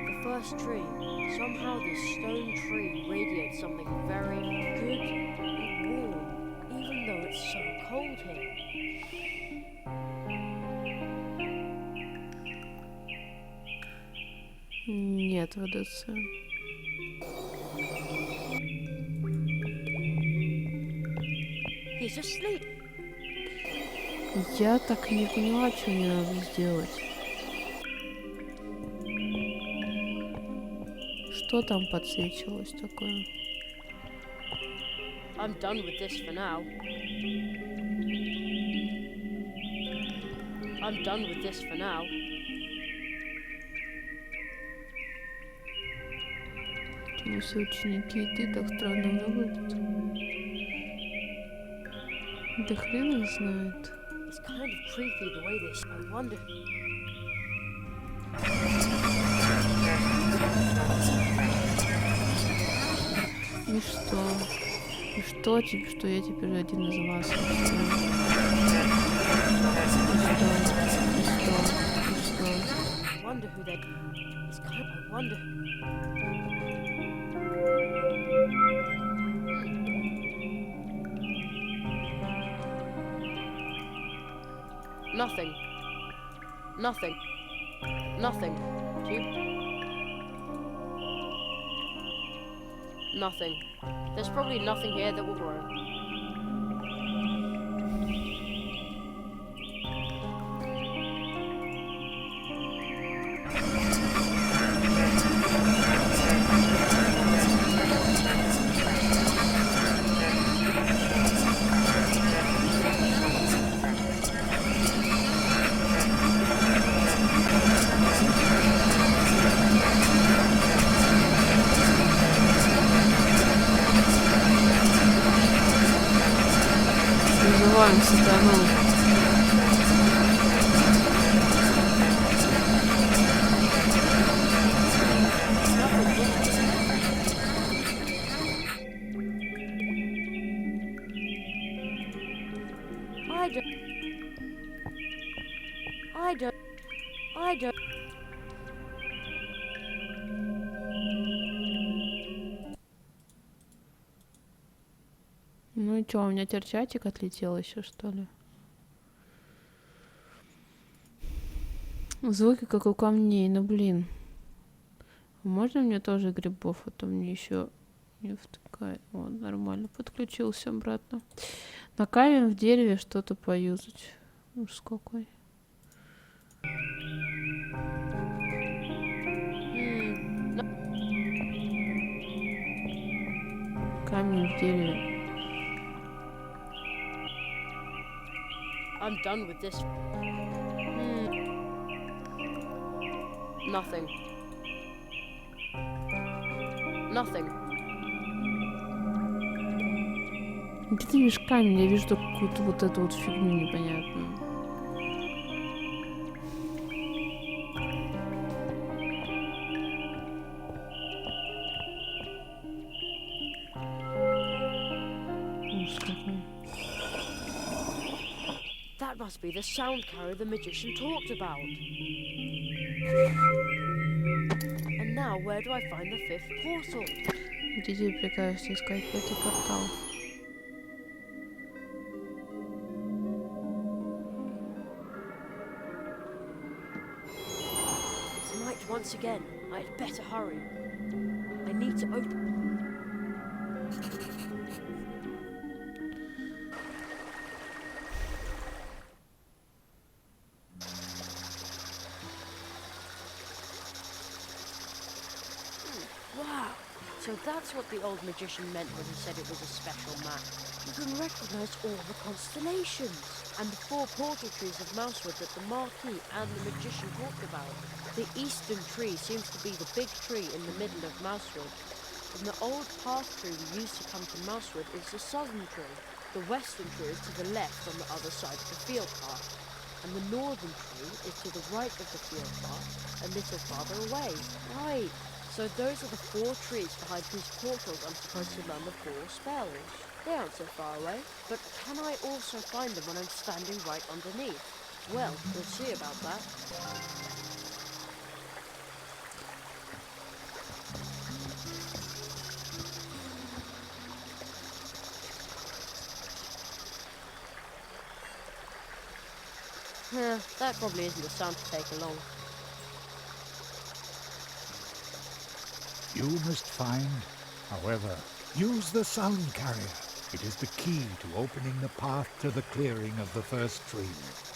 The first tree. Somehow this stone tree radiates something very good and warm, even though it's so cold here. Нет, ВДЦ. He's asleep. Я так и не поняла, что мне надо сделать. Что там подсвечивалось такое? I'm done with this for now. I'm done with this for now. Почему все ученики и ты так странно выглядят? Да хрен их знает. It's kind of creepy the way this. I wonder. И что? И что, что я теперь один из вас? И что? I wonder who that. It's kind of. I wonder. Nothing. Nothing. Nothing. Nothing. There's probably nothing here that will grow. Вызываем сатану. I don't. Ну и чё, у меня терчатик отлетел еще, что ли? Звуки как у камней, ну блин. Можно мне тоже грибов, а то мне еще не втыкает. Вот, нормально, подключился обратно. На камень в дереве что-то поюзать. Уж какой. Камень в дереве. I'm done with this. Nothing. Nothing. Где ты видишь камень? Я вижу только какую-то вот эту вот фигню непонятную. Ужас какой. That must be the sound carrier the magician talked about. And now, where do I find the 5th portal? Где прикажете искать 5-й портал? It's night once again. I'd better hurry. I need to open. Wow, so that's what the old magician meant when he said it was a special map. You can recognize all the constellations and the 4 portal trees of Mousewood that the Marquis and the magician talked about. The eastern tree seems to be the big tree in the middle of Mousewood. And the old path tree we used to come to Mousewood is the southern tree. The western tree is to the left on the other side of the field path. And the northern tree is to the right of the field path, a little farther away. Right. So those are the 4 trees behind whose portals I'm supposed to learn the 4 spells. They aren't so far away, but can I also find them when I'm standing right underneath? Well, we'll see about that. That probably isn't the sound to take along. You must find, however, use the sound carrier. It is the key to opening the path to the clearing of the first tree.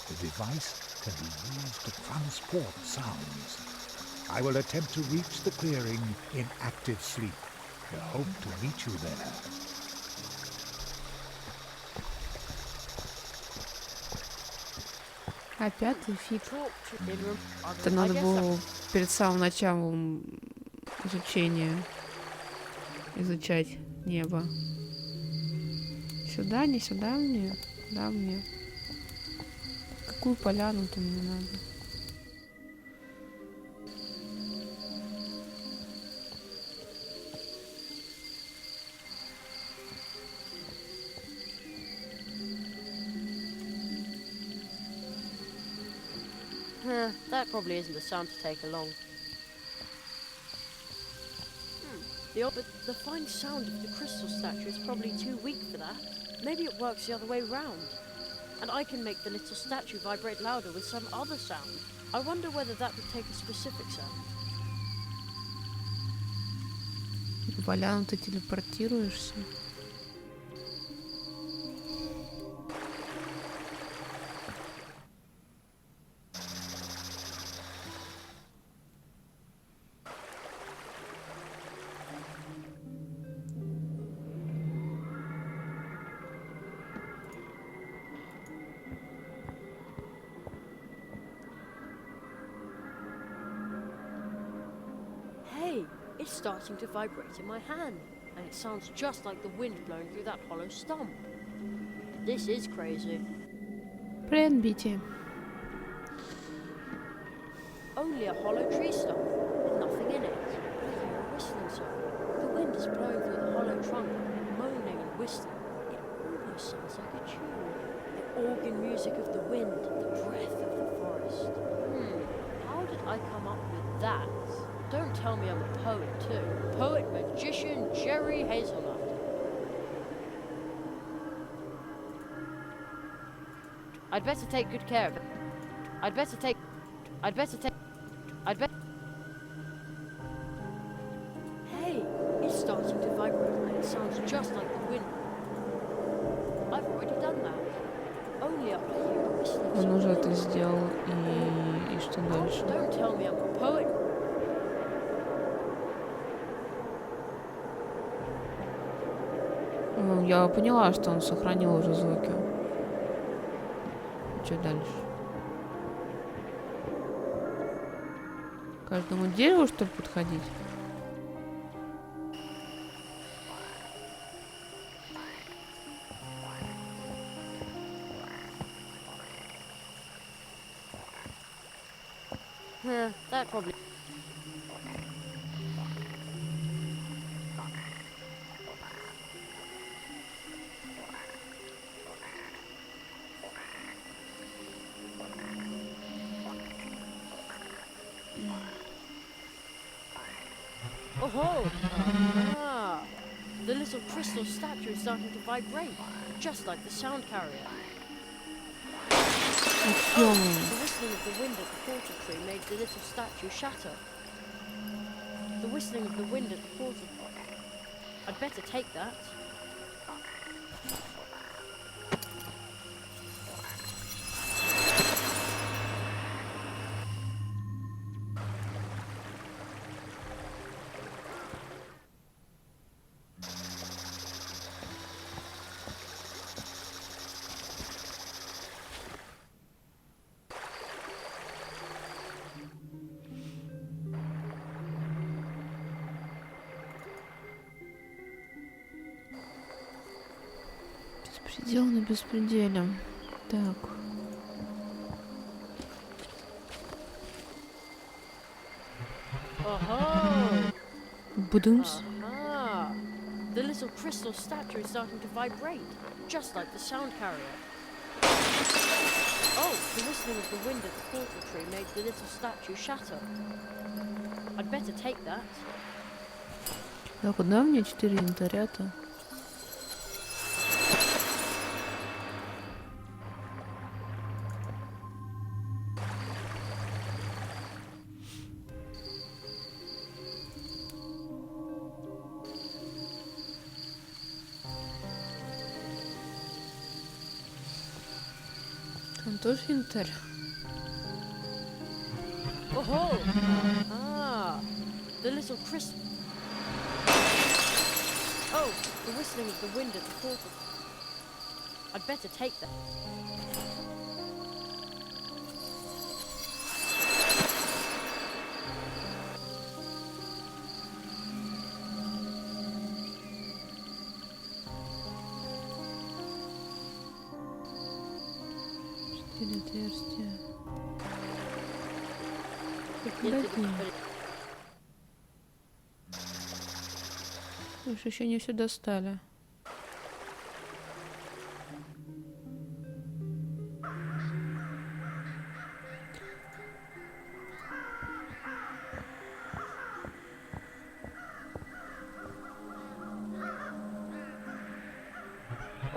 The device can be used to transport sounds. I will attempt to reach the clearing in active sleep. I hope to meet you there. А 5-й фиг. Это надо было перед самым началом изучения изучать небо. Сюда, не сюда мне? Да, мне. Какую поляну-то мне надо? That probably isn't the sound to take along. But the fine sound of the crystal statue is probably too weak for that. Maybe it works the other way round. And I can make the little statue vibrate louder with some other sound. I wonder whether that would take a specific sound. Поляну ты телепортируешься? It's starting to vibrate in my hand, and it sounds just like the wind blowing through that hollow stump. This is crazy. Привет, Бити. Only a hollow tree stump, and nothing in it. But I hear a whistling sound. The wind is blowing through the hollow trunk, moaning and whistling. It almost sounds like a tune. The organ music of the wind, the breath of the forest. How did I come up with that? Don't tell me I'm a poet too. Poet magician Jerry Hazelnut. I'd better take good care of it. I'd better take. Hey, it's starting to vibrate and it sounds just like the wind. I've already done that. Only up here a whistling Он sound. уже это сделал, и что дальше? Don't tell me I'm a poet. Ну, я поняла, что он сохранил уже звуки. Что дальше? К каждому дереву, чтобы подходить? That probably. Oh! Ah! The little crystal statue is starting to vibrate, just like the sound carrier. Oh, the whistling of the wind at the portal tree made the little statue shatter. The whistling of the wind at the portal. I'd better take that. Беспредел на беспределе. Так. Будумс. Ah! The little crystal statue is starting to vibrate, just like the sound carrier. Oh, the whistling of the wind at the portal tree made the little statue shatter. I'd better take that. Да куда мне 4 янтаря-то? Там тоже янтарь. Oh! Ah! The little crystal. Oh, the whistling of the wind at the portal. I'd better take that. Четыре отверстия. Погоди. Мы же еще не все достали.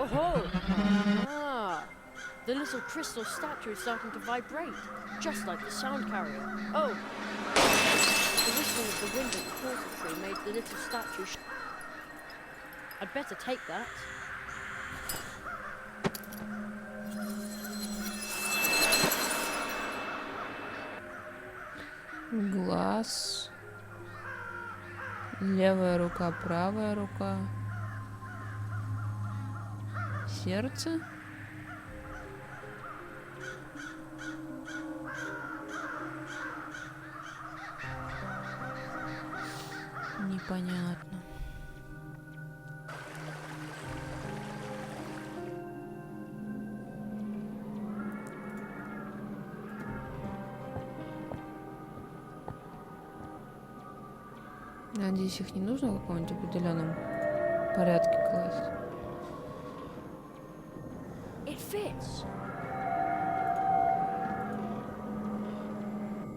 Oh! Ah! The little crystal statue is starting to vibrate, just like the sound carrier. Oh! The whistling of the wind at the portal tree made the little statue I'd better take that. Глаз. Левая рука, правая рука. Сердце. Непонятно. Надеюсь, их не нужно в каком-нибудь определенном порядке класть. It fits.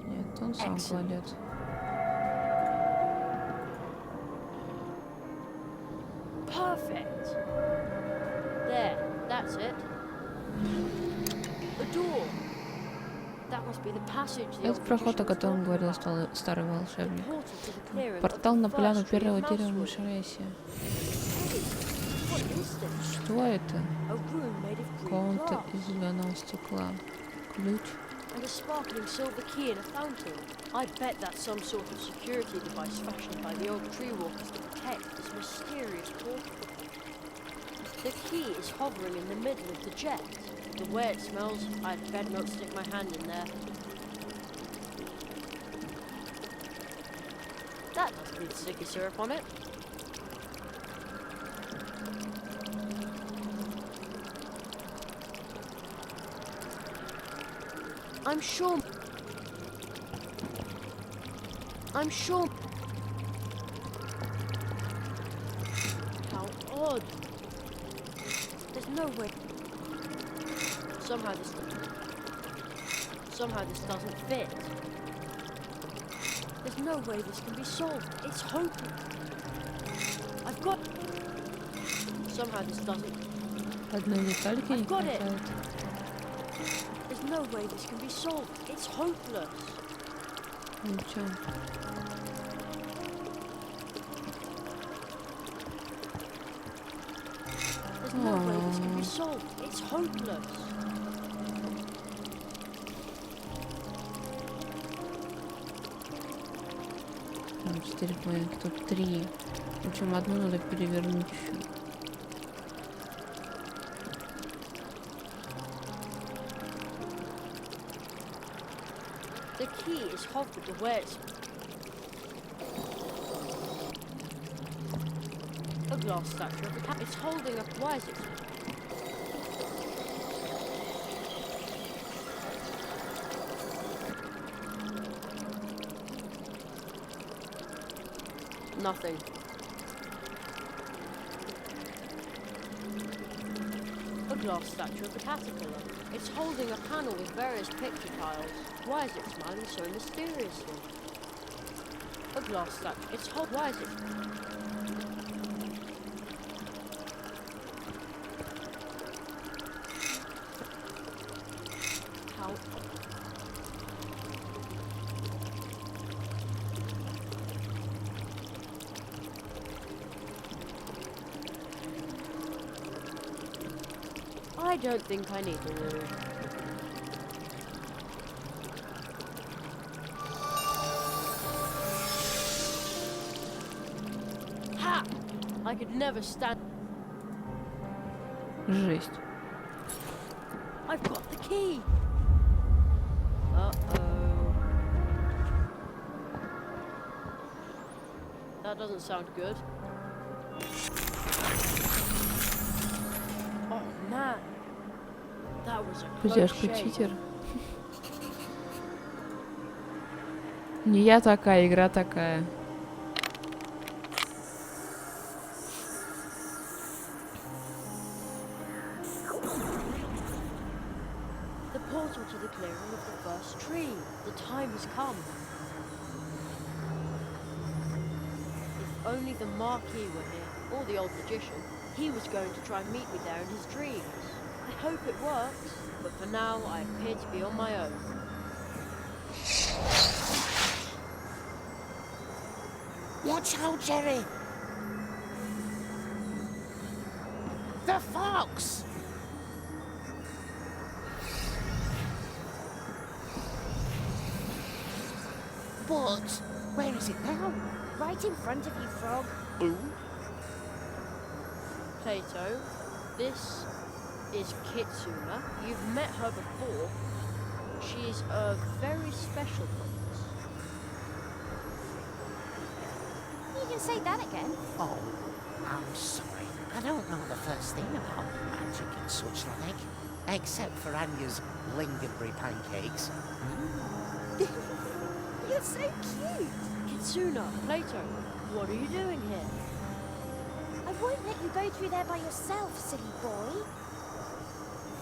Нет, он сам Excellent. кладет. Perfect. There, that's it. A door. That must be the passage the Это old проход, о magician was котором talking говорил about. старый The волшебник. portal to the clearing of Портал the на поляну first tree первого of дерева Mousewood. Мышересия. What is this? Что это? A room made of green Комната glass. из зеленого стекла. Ключ. And a sparkling silver key in a fountain. I bet that's some sort of security device fashioned by the old tree walkers to protect this mysterious portal. The key is hovering in the middle of the jet. The way it smells, I'd better not stick my hand in there. That doesn't need sticky syrup on it. I'm sure. How odd. There's no way. Somehow this doesn't fit. There's no way this can be solved. It's hopeless. I've got. Somehow this doesn't. Одной детальки не I've got it. хватает. There's no way this can be solved. It's hopeless. Ничего. There's no way this can be solved. It's hopeless. Там 4 планеты, тут 3. Причем одну надо перевернуть еще. The key is hovered to where it's. A glass statue of the cat. It's holding up. Why is it? Nothing. A glass statue of the caterpillar. It's holding a panel with various picture tiles. Why is it smiling so mysteriously? A glass statue. It's hold. Why is it? How? I don't think I need to move. Ha! I could never stand. Жесть. I've got the key. Uh-oh. That doesn't sound good. Oh man. That was a close Бузяшка shave. читер. Не я такая, игра такая. The portal to the clearing of the first tree. The time has come. If only the Marquis were here, or the old magician, he was going to try and meet me there in his dreams. I hope it works, but for now I appear to be on my own. Watch out, Jerry! The fox! But where is it now? Right in front of you, Frog. Boo? Plato, this is Kitsuna. You've met her before. She's a very special fox. You can say that again. Oh, I'm sorry. I don't know the first thing about magic and such like, except for Anya's lingonberry pancakes. You're so cute. Kitsuna, Plato, What are you doing here? I won't let you go through there by yourself, silly boy.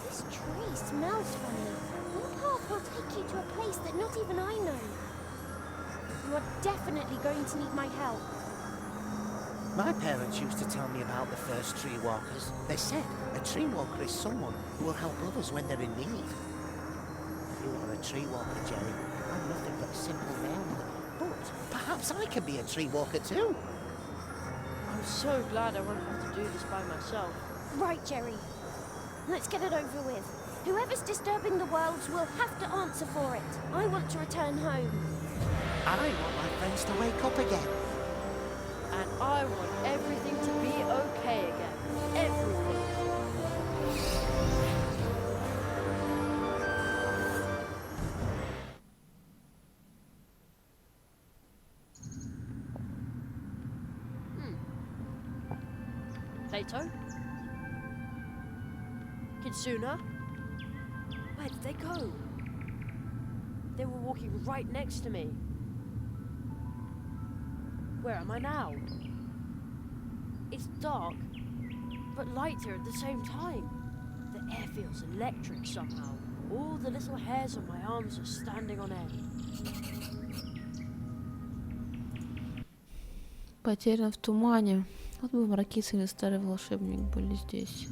This tree smells funny. One path will take you to a place that not even I know. You are definitely going to need my help. My parents used to tell me about the first tree walkers. They said a tree walker is someone who will help others when they're in need. You are a tree walker, Jerry. I'm nothing but a simple mailman. But perhaps I can be a tree walker too. I'm so glad I won't have to do this by myself. Right, Jerry. Let's get it over with. Whoever's disturbing the worlds will have to answer for it. I want to return home. I want my friends to wake up again. And I want everything to be okay again. Everything. Plato? Kitsuna? Where did they go? They were walking right next to me. Where am I now? It's dark, but lighter at the same time. The air feels electric somehow. All the little hairs on my arms are standing on end. Потерян в тумане. Вот бы Мракица или старый волшебник были здесь.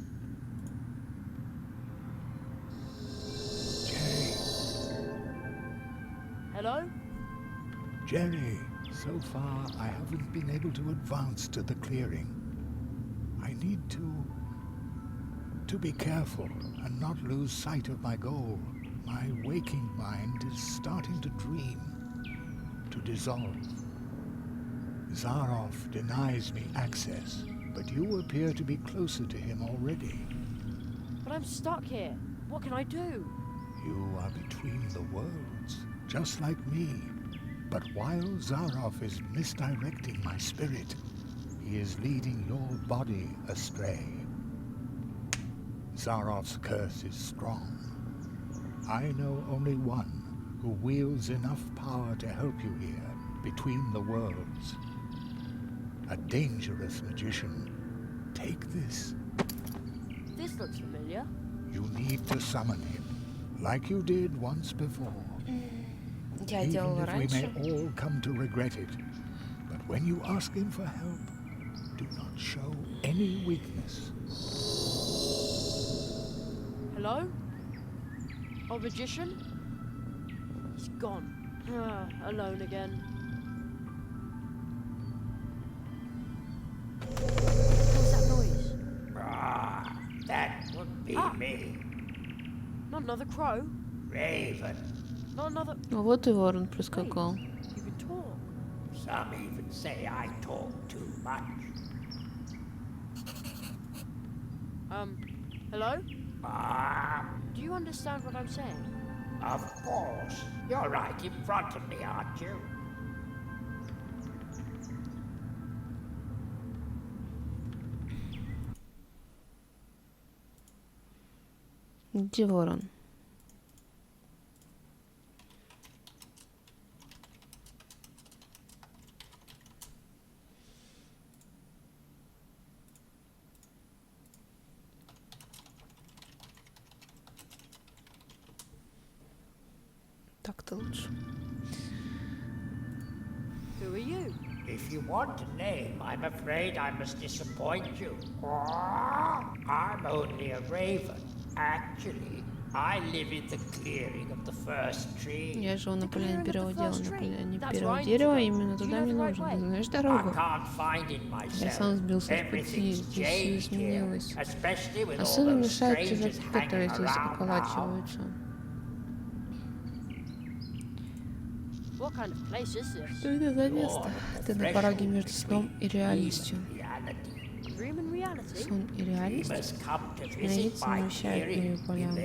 Hello? Jerry, so far I haven't been able to advance to the clearing. I need to be careful and not lose sight of my goal. My waking mind is starting to dream, to dissolve. Zaroff denies me access, but you appear to be closer to him already. But I'm stuck here. What can I do? You are between the worlds, just like me. But while Zaroff is misdirecting my spirit, he is leading your body astray. Zaroff's curse is strong. I know only one who wields enough power to help you here, between the worlds. A dangerous magician. Take this. This looks familiar. You need to summon him, like you did once before. Я Even делала if we раньше. may all come to regret it, but when you ask him for help, do not show any weakness. Hello? Oh, magician? He's gone. Alone again. What's that noise? That would be me. Not another crow. Raven. Not another... Вот и ворон прискакал. You can talk. Some even say I talk too much. Hello? Do you understand what I'm saying? Of course. You're right in front of me, aren't you? Где ворон? Так-то лучше. Who are you? If you want a name, I'm afraid I must disappoint you. I'm only a raven. Actually, I live in the clearing of the first tree. Я живу на поляне первого дерева, на поляне первого дерева, именно туда мне нужно. Ты знаешь дорогу? Я сам сбился с пути, здесь все изменилось. Особенно мешают чужаки, которые здесь околачиваются. What kind of place is this? Что это за место? Ты на пороге между сном и реальностью. Dream and reality? Сон и реальность? Границы навещают мою поляну.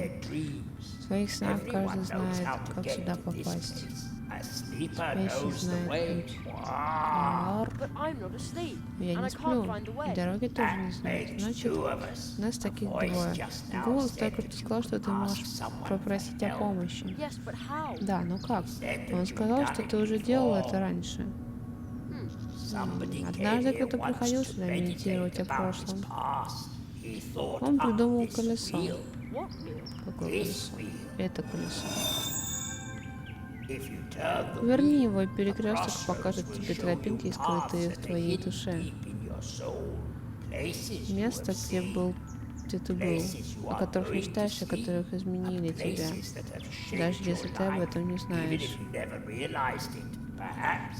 В своих снах каждый знает, как сюда попасть. Спящий знает путь. But I'm not asleep, Я and не I сплю, can't find the и way. дороги тоже не знаю. Значит, нас таких двое. Голос только что сказал, что ты можешь попросить о помощи. Yes, but how? Да, но как? Он сказал, что ты уже делал это раньше. Однажды кто-то приходил сюда медитировать о прошлом. Он придумал колесо. What wheel? Какое колесо? Это колесо. Верни его, и перекресток покажет тебе тропинки, скрытые в твоей душе. Место, где ты был, о которых мечтаешь, о которых изменили тебя, даже если ты об этом не знаешь.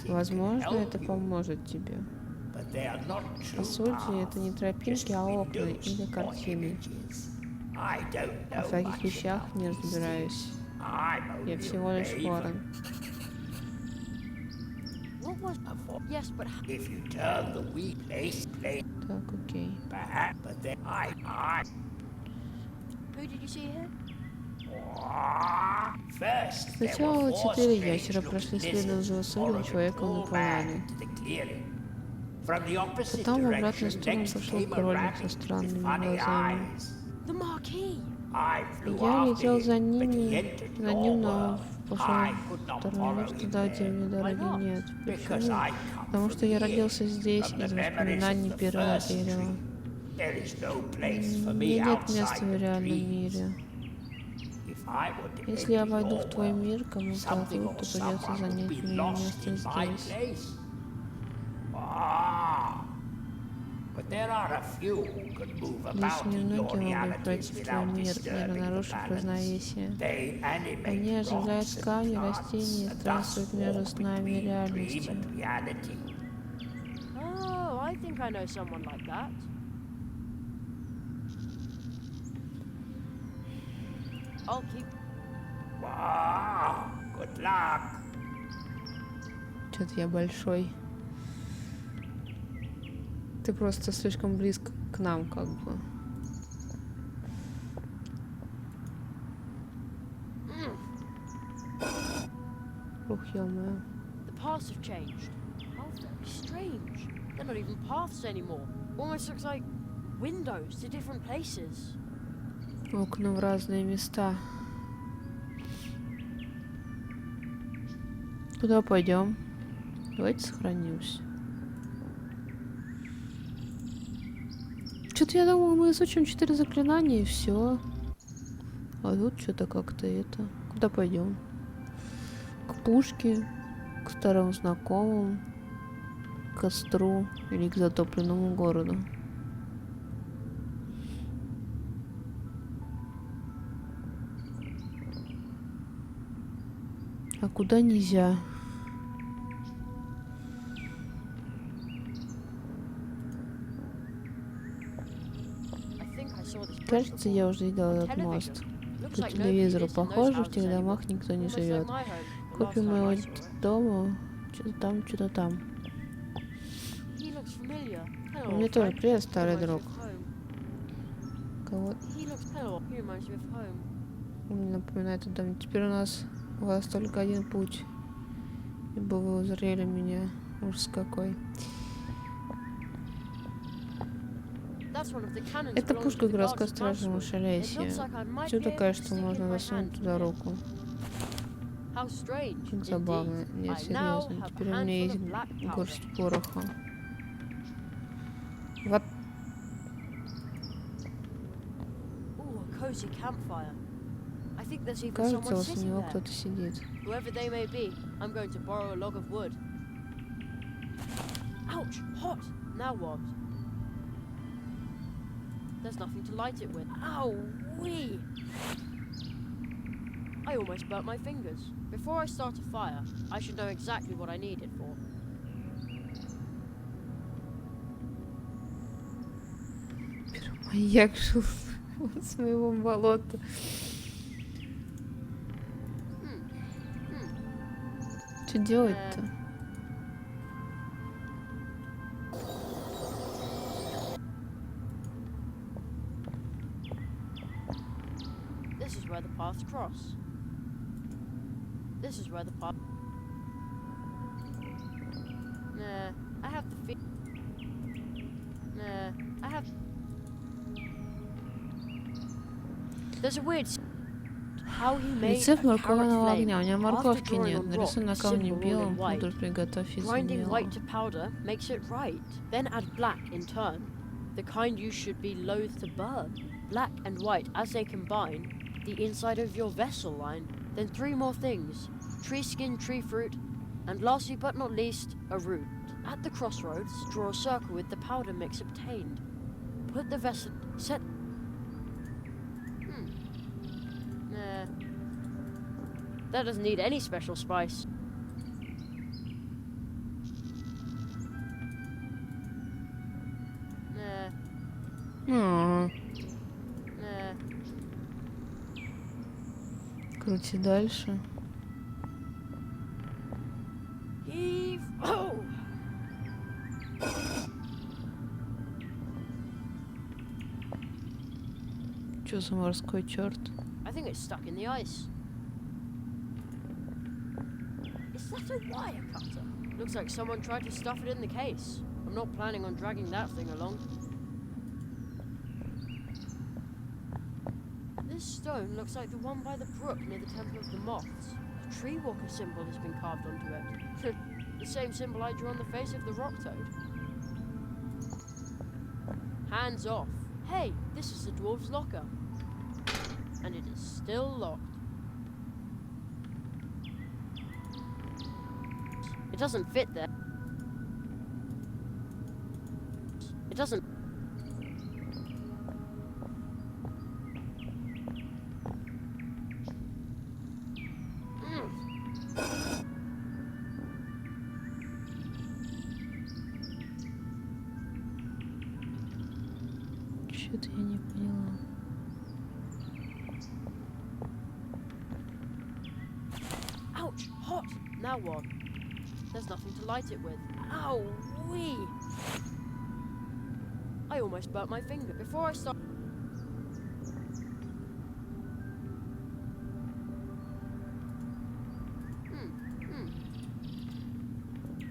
Возможно, это поможет тебе. По сути, это не тропинки, а окна или картины. В таких вещах не разбираюсь. Я всего лишь ворон. What was? Yes, but Так, окей. who did you see here? Сначала 4 ящера прошли следом за высоким человеком на поляне. Потом в обратную сторону пошел кролик со странными глазами. The marquee. Я летел за ним, но пошел в сторону места туда, где мне дороги нет. Почему? Потому что я родился здесь, из воспоминаний первого дерева. Мне нет места в реальном мире. Если я войду в твой мир, кому-то то придется занять мне место здесь. Лишь немногие могут пройти в твой мир, не нарушив равновесие. Они оживляют камни, растения и странствуют между нами и реальностью. Oh, I think I know someone like that. I'll keep. Good luck. Чё-то я большой. Ты просто слишком близко к нам, как бы. Ух, ё-моё. The paths have changed. How very strange. They're not even paths anymore. Almost looks like windows to different places. Окна в разные места. Куда пойдем? Давайте сохранимся. Что-то я думала, мы изучим 4 заклинания и все. А тут что-то как-то это. Куда пойдем? К пушке, к старым знакомым, к костру или к затопленному городу? А куда нельзя? Кажется, я уже видел этот мост. По телевизору. Похоже, в тех домах никто не живет. Копия моего дома. Что-то там. Мне тоже привет, старый друг. Кого? Он мне напоминает этот дом. Теперь у вас только один путь. Ибо вы узрели меня. Ужас какой. Это пушка городской стражи Мушалесия. Все такая, что можно засунуть туда руку. Очень забавно. Нет, серьезно. Теперь у меня есть горсть пороха. Вот. Кажется, возле него кто-то сидит. There's nothing to light it with. Ow! Wee! I almost burnt my fingers. Before I start a fire, I should know exactly what I need it for. Маньяк шел с моего болота. Что делать-то? This is where the paths cross. This is where the path. Nah, I have the feel. Nah, I have. There's a weird. how he made Рецепт a carrot морковного flame огня. У меня after морковки drawing нет. on Нарисуй rock на a камне symbol all белым, in white. пудру приготовь из Grinding мела. white to powder makes it right. Then add black in turn, the kind you should be loath to burn. Black and white, as they combine, the inside of your vessel line. Then 3 more things: tree skin, tree fruit, and lastly but not least, a root. At the crossroads, draw a circle with the powder mix obtained. Put the vessel... set... Nah. That doesn't need any special spice. Nah. Nah. Крути дальше. Heave! Oh! Чё за морской черт? I think it's stuck in the ice. Is that a wire cutter? Looks like someone tried to stuff it in the case. I'm not planning on dragging that thing along. This stone looks like the one by the brook near the Temple of the Moths. A tree walker symbol has been carved onto it. The same symbol I drew on the face of the rock toad. Hands off. Hey, this is the dwarf's locker. And it is still locked. It doesn't fit there. It doesn't... Чё-то я не поняла. Ouch! Hot! Now what? There's nothing to light it with. Ow! Wee! I almost burnt my finger before I start.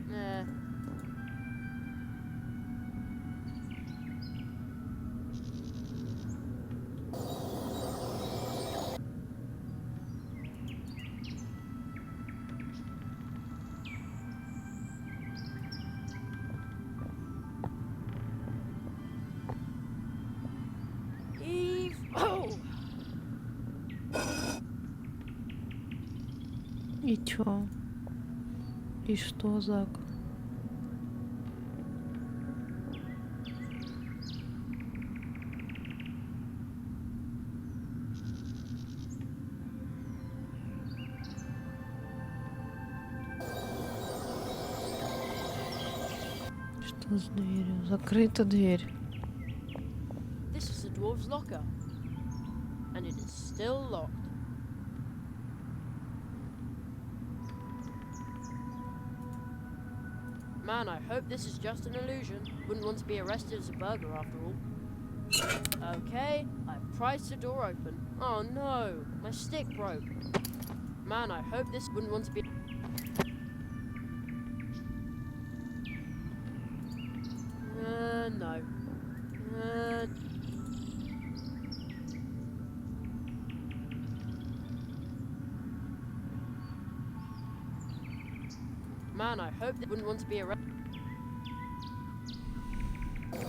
Nah. Eve! Oh! И чё? И что, Зак? Что с дверью? Закрыта дверь. This is the dwarf's locker. And it is still locked. Man, I hope this is just an illusion. Wouldn't want to be arrested as a burglar after all. Okay, I've prized the door open. Oh no, my stick broke. Man, I hope this wouldn't want to be... no. Man, I hope they wouldn't want to be arrested.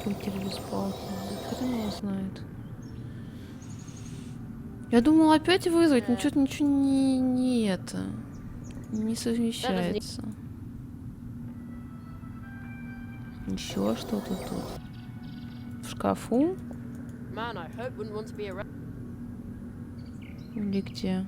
Кукер бесплатно. Да хрен его знает. Я думала опять вызвать, но что-то ничего не это. Не совмещается. Еще что-то тут. В шкафу? Man, I hope wouldn't want to be arrested. Или где?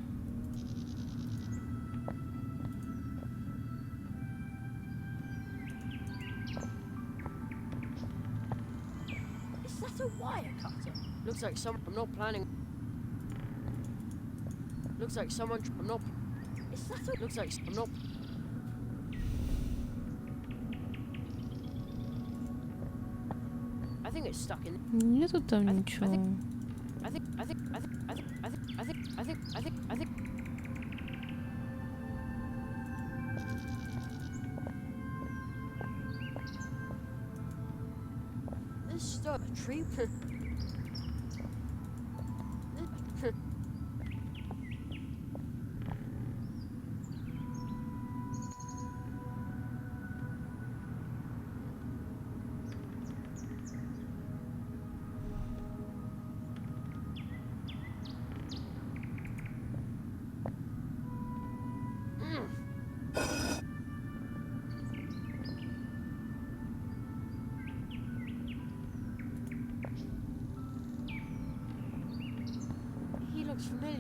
Is that a wire cutter? Looks like some. I'm not planning. Looks like someone. I'm not. Is that a? Looks like I'm not. I think it's stuck in. Нету там ничего. I think. This stuff, a tree.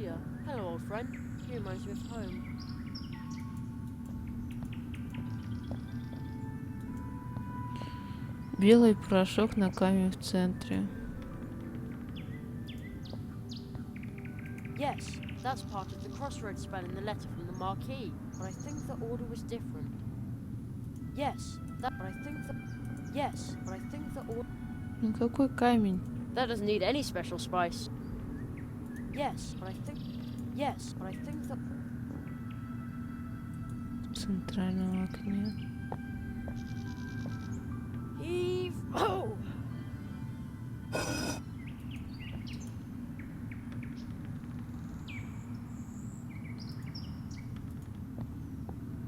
familiar. Hello, old friend. You reminds me of home. Белый порошок на камне в центре. Yes, that's part of the crossroads spell in the letter from the Marquis, but I think the order was different. Yes, but I think the order... Ну какой камень? That doesn't need any special spice. Yes, but I think the... В центральном окне. Heave... Oh!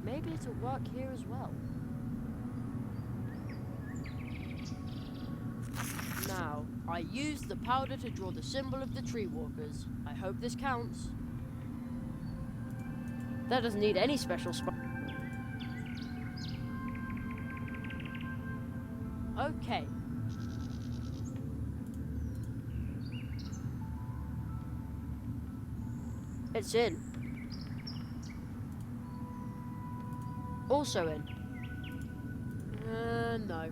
Maybe it'll work here as well. Now, I used the powder to draw the symbol of the tree walkers. I hope this counts. That doesn't need any special Okay. It's in. Also in. No.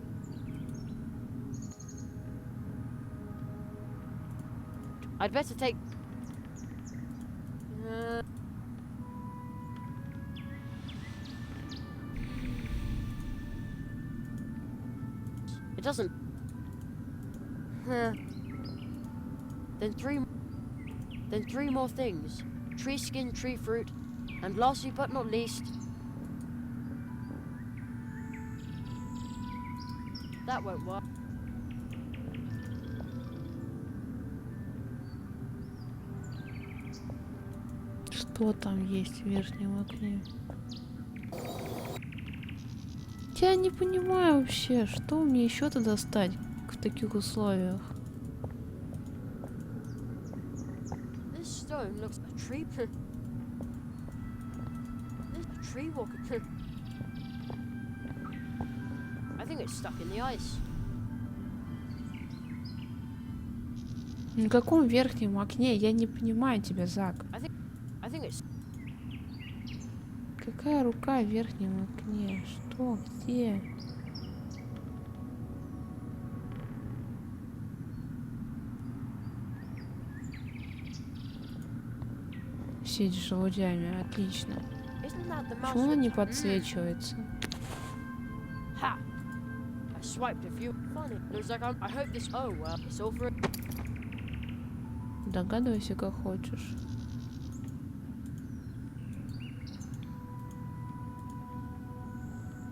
I'd better take... It doesn't... Then three more things. Tree skin, tree fruit, and lastly but not least... That won't work. Что там есть в верхнем окне? Я не понимаю вообще, что мне еще-то достать в таких условиях. This stone looks a tree. This tree walker. I think it's stuck in the ice. На каком верхнем окне? Я не понимаю тебя, Зак. I think it's... Какая рука в верхнем окне? Что? Где? Сеть с желудями, отлично. Почему она не подсвечивается? Ha! I swiped a few. Funny. Looks like I hope this. Oh well, it's all for. Догадывайся, как хочешь.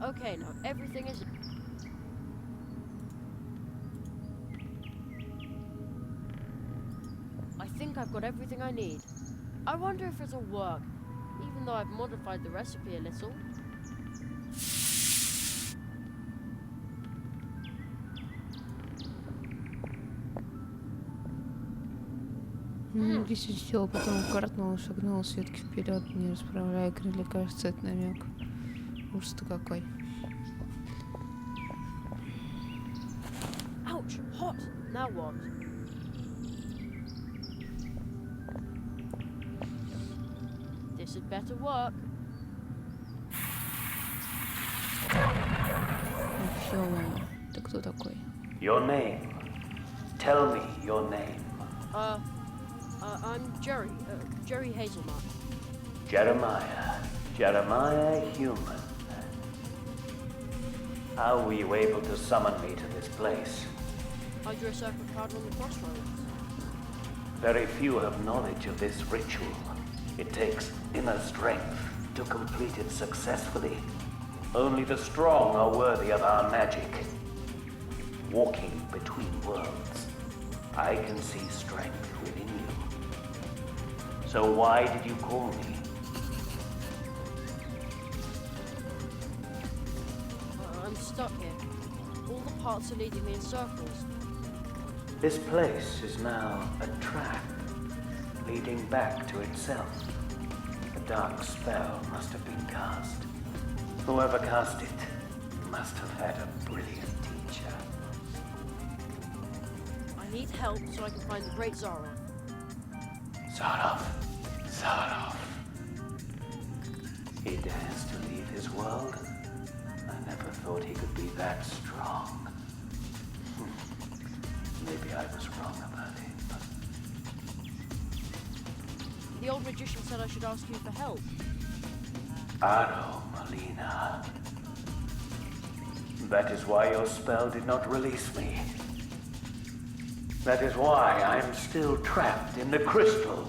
Okay, now everything is. I think I've got everything I need. I wonder if it'll work, even though I've modified the recipe a little. Здесь сел, потом картнул, шагнул с ветки вперед, не расправляя крылья, кажется, это намек. Ужас-то какой. Ouch! Hot! Now what? This had better work. Ты кто такой? Your name. Tell me your name. I'm Jerry. Jerry Hazelnut. Jeremiah. Jeremiah Human. How were you able to summon me to this place? I drew a circle card on the crossroads. Very few have knowledge of this ritual. It takes inner strength to complete it successfully. Only the strong are worthy of our magic. Walking between worlds, I can see strength within you. So why did you call me? I'm stuck here. All the parts are leading me in circles. This place is now a trap, leading back to itself. A dark spell must have been cast. Whoever cast it must have had a brilliant teacher. I need help so I can find the Great Zara. Zarov, Zaroff. He dares to leave his world? I never thought he could be that strong. Maybe I was wrong about him. The old magician said I should ask you for help. Aro Molina. That is why your spell did not release me. That is why I am still trapped in the crystal.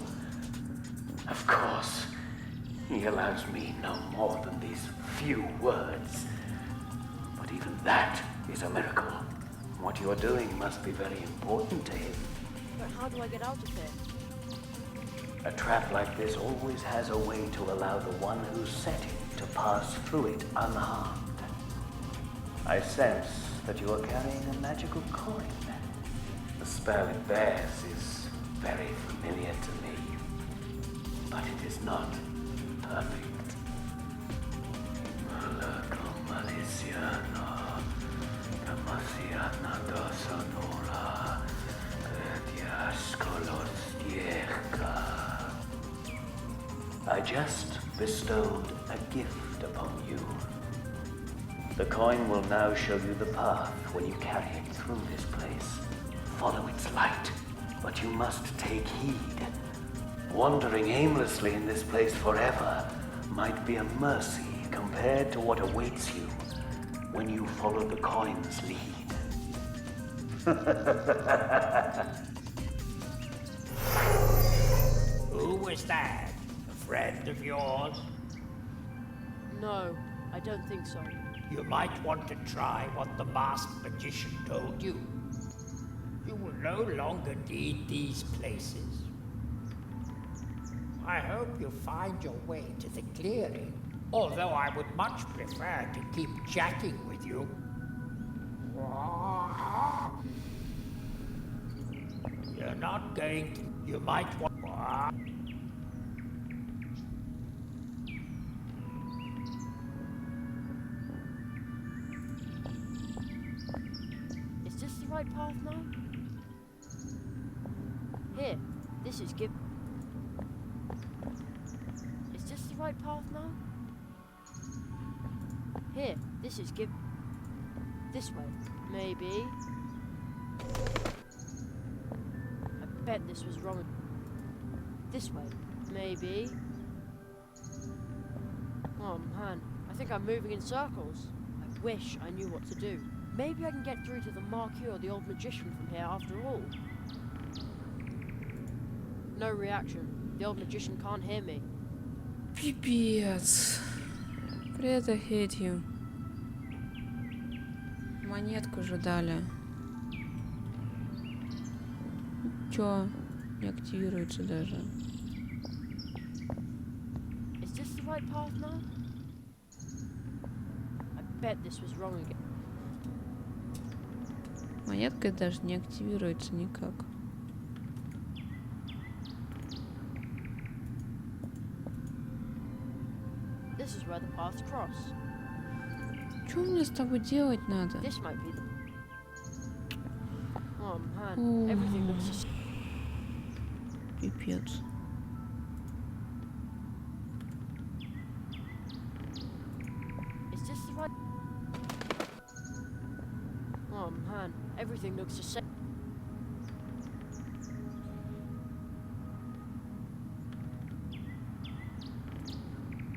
Of course, he allows me no more than these few words. But even that is a miracle. What you are doing must be very important to him. But how do I get out of here? A trap like this always has a way to allow the one who set it to pass through it unharmed. I sense that you are carrying a magical coin. The spell it bears is very familiar to me, but it is not perfect. Loco maliciano, Damasiana dosanora, Buzyashko I just bestowed a gift upon you. The coin will now show you the path when you carry it through this place. Follow its light, but you must take heed. Wandering aimlessly in this place forever might be a mercy compared to what awaits you when you follow the coin's lead. Who was that? A friend of yours? No, I don't think so. You might want to try what the masked magician told you. You will no longer need these places. I hope you find your way to the clearing, although I would much prefer to keep chatting with you. You're not going to... You might want... Is this the right path now? Here, this is give... Is this the right path now? Here, this is give... This way, maybe. I bet this was wrong. This way, maybe. Oh man, I think I'm moving in circles. I wish I knew what to do. Maybe I can get through to the Marquis or the old magician from here after all. No reaction. The old magician can't hear me. Пипец. Привет, I hate you. Монетку же дали. Чё? Не активируется даже. Is this the right path now? I bet this was wrong again. Монетка даже не активируется никак. This is where the paths cross. Что мне с тобой делать надо? This might be the... Oh man, everything looks just... Пипец. Is this the right... Oh man, everything looks the same.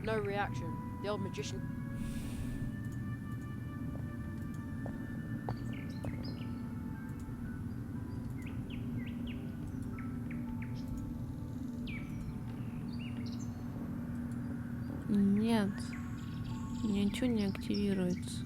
No reaction. The old magician... Нет. Ничего не активируется.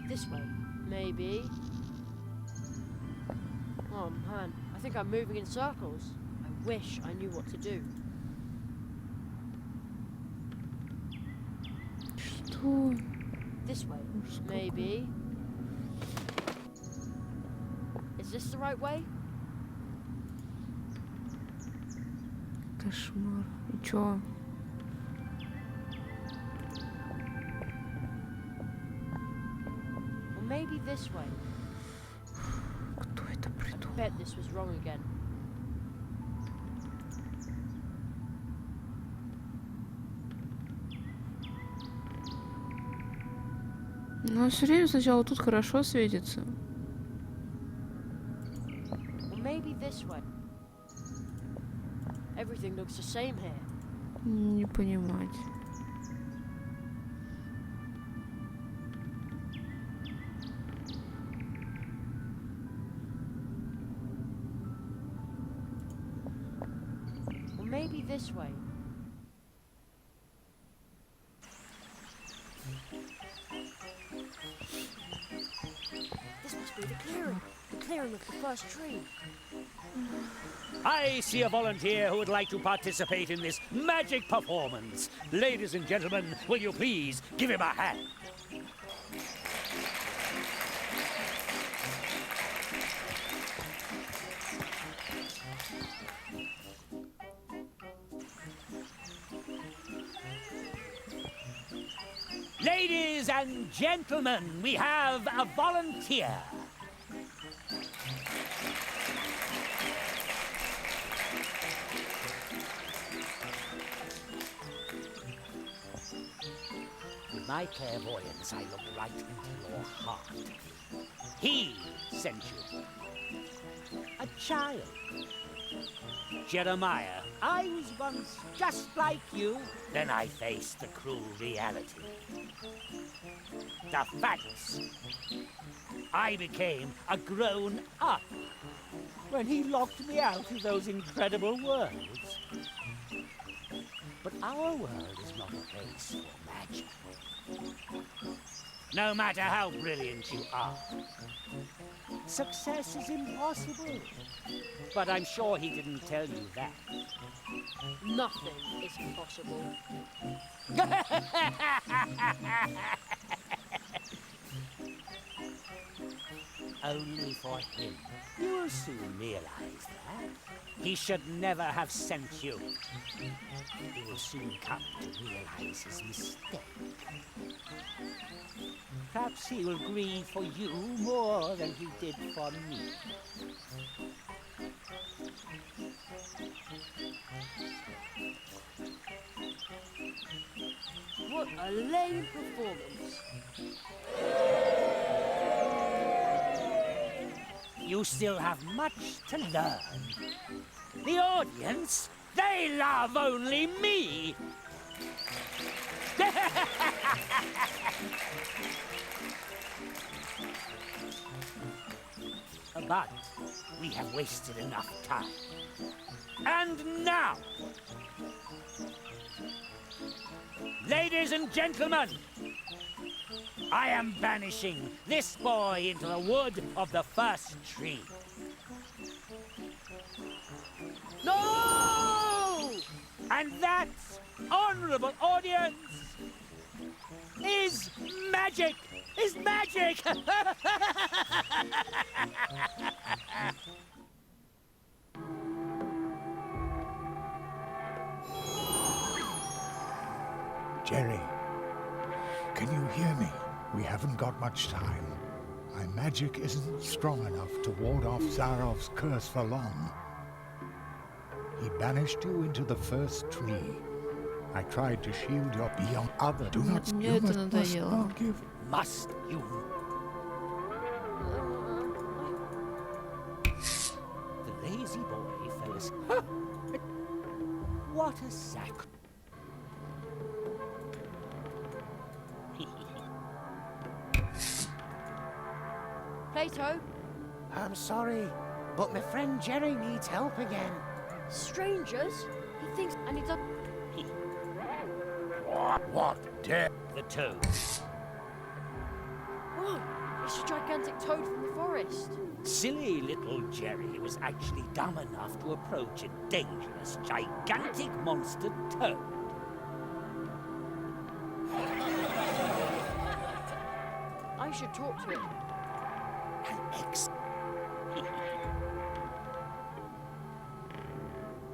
This way, maybe. Oh man, I think I'm moving in circles. I wish I knew what to do. Что? This way, maybe. Is this the right way? Кошмар. И чё? Or maybe this way. Кто это I придумал? bet this was wrong again. Ну, все время сначала тут хорошо светится. Or maybe this way. Everything looks the same here. Не понимать. Or maybe this way. This must be the clearing. The clearing of the first tree. I see a volunteer who would like to participate in this magic performance. Ladies and gentlemen, will you please give him a hand? Ladies and gentlemen, we have a volunteer. With my clairvoyance, I look right into your heart. He sent you. A child. Jeremiah, I was once just like you. Then I faced the cruel reality. The facts. I became a grown-up when he locked me out of those incredible worlds. But our world is not a place for magic. No matter how brilliant you are, success is impossible. But I'm sure he didn't tell you that. Nothing is impossible. Only for him. You will soon realize that. He should never have sent you. He will soon come to realize his mistake. Perhaps he will grieve for you more than he did for me. What a lame performance. You still have much to learn. The audience, they love only me. But we have wasted enough time. And now, ladies and gentlemen, I am banishing this boy into the wood of the first tree. No! And that, honorable audience, is magic! Is magic! Jerry, can you hear me? We haven't got much time. My magic isn't strong enough to ward off Zarov's curse for long. He banished you into the first tree. I tried to shield your beyond other. Do not. Мне это надоело. Not give. Must you? The lazy boy fell asleep. What a sack. Plato, I'm sorry, but my friend Jerry needs help again. strangers? He thinks I need to... What dare the toad? Oh, it's a gigantic toad from the forest. Silly little Jerry was actually dumb enough to approach a dangerous, gigantic monster toad. should talk to it.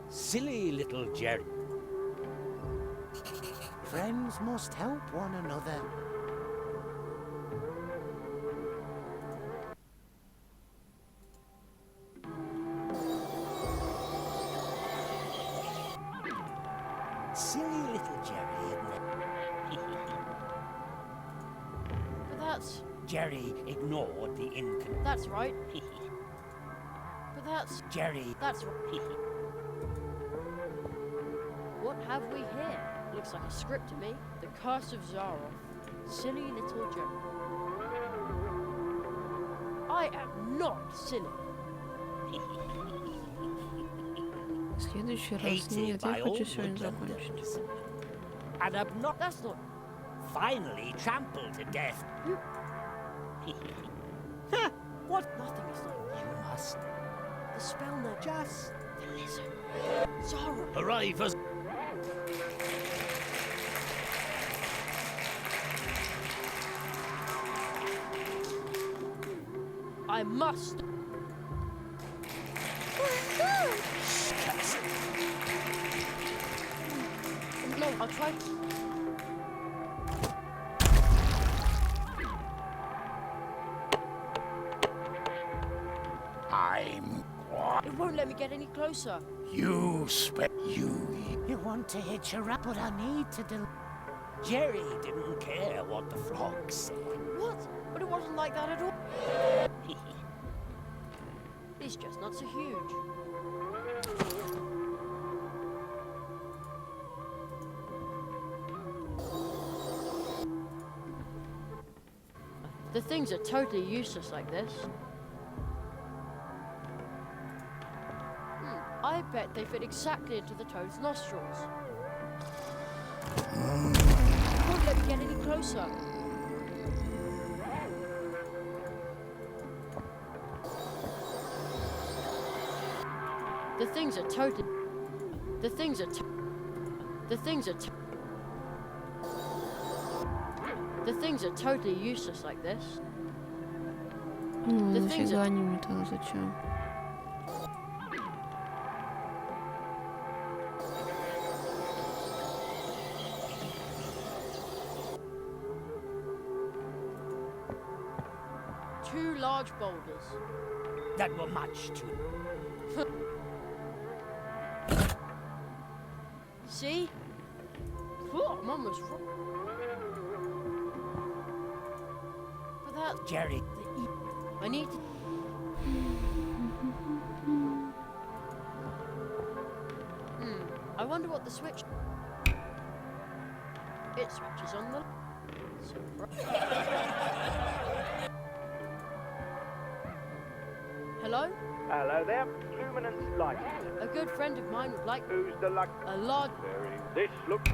Silly little Jerry. Friends must help one another. Silly little Jerry, isn't it? But that's... Jerry ignored the incon... That's right. But that's... Jerry... That's right. What have we here? Looks like a script to me. The Curse of Zaroff. Silly little Jerry. I am not silly. В следующий раз нет, я хочу сегодня закончить. And that's not finally trampled to death. What? Nothing is like You must the spell now. just The lizard. Zaroff. arrive as... I must. No, I'll try. It won't let me get any closer. You. You want to hitch a rap, but I need to do. Jerry didn't care what the frog said. What? But it wasn't like that at all. These chestnuts are huge. The things are totally useless like this. I bet they fit exactly into the toad's nostrils. It won't let me get any closer. The things are totally... The things are... The things are... The things are totally useless like this. The things Нафига are... они мне тогда зачем? Two large boulders. That were much too... See? Oh, I'm almost wrong. But that... Jerry... I need to... I wonder what the switch... It switches on the... Hello? Hello there, luminance light. A good friend of mine would like... Who's the luck? A large... This look.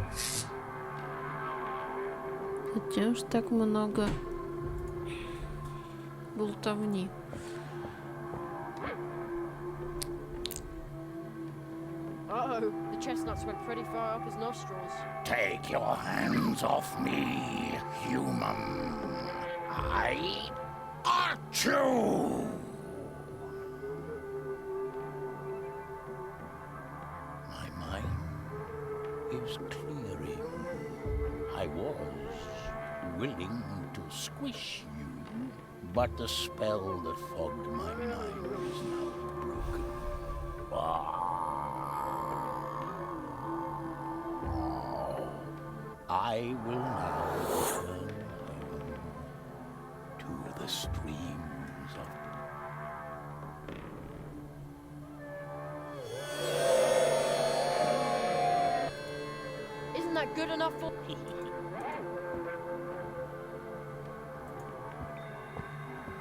Зачем ж так много болтовни? Uh-oh, the chestnuts went pretty far up his nostrils. Take your hands off me, human. I ought you. My mind is clearing. I was willing to squish you, but the spell that fogged my mind is now broken. I will now return to the streams of... Isn't that good enough for...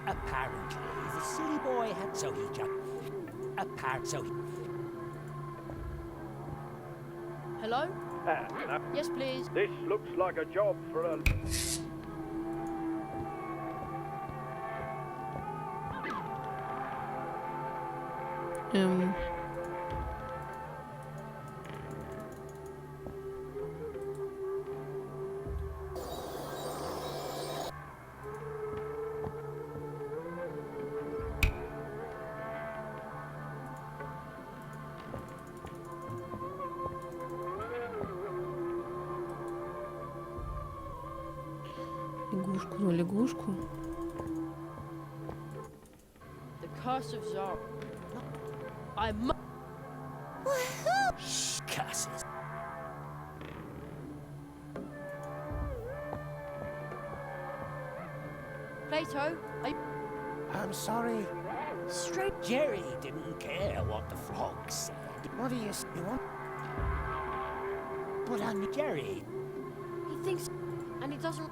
Apparently, the silly boy had... So he just... So he... Hello? Yes, please. This looks like a job for a... лягушку на лягушку. The curse of Zara. I must. Curses. Plato, I'm sorry. Straight Jerry didn't care what the frog said. What do you want? But I'm Jerry. he thinks, and he doesn't.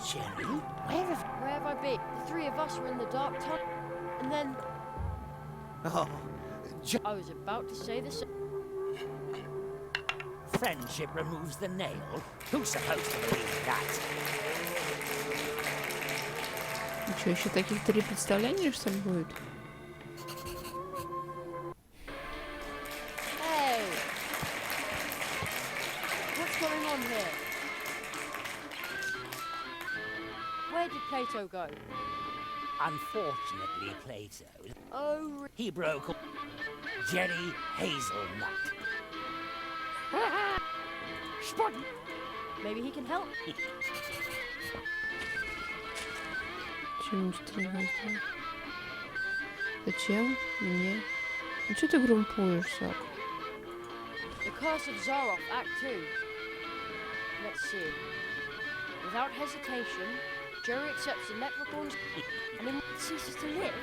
Jerry? Where have I been? The three of us were in the dark tunnel, and then Oh, I was about to say the same. Friendship removes the nail. Who's supposed to believe that? Что, еще таких 3 представления, что ли, будет? Hey! What's going on here? Where did Plato go? Unfortunately, Plato. Oh, He broke Jerry Hazelnut. maybe he can help. Чем стрелять? Зачем? Мне? Ну что ты грумпуешь, Сак? The curse of Zaroff, Act 2. Let's see. Without hesitation, Jerry accepts the leprechaun's and then ceases to live.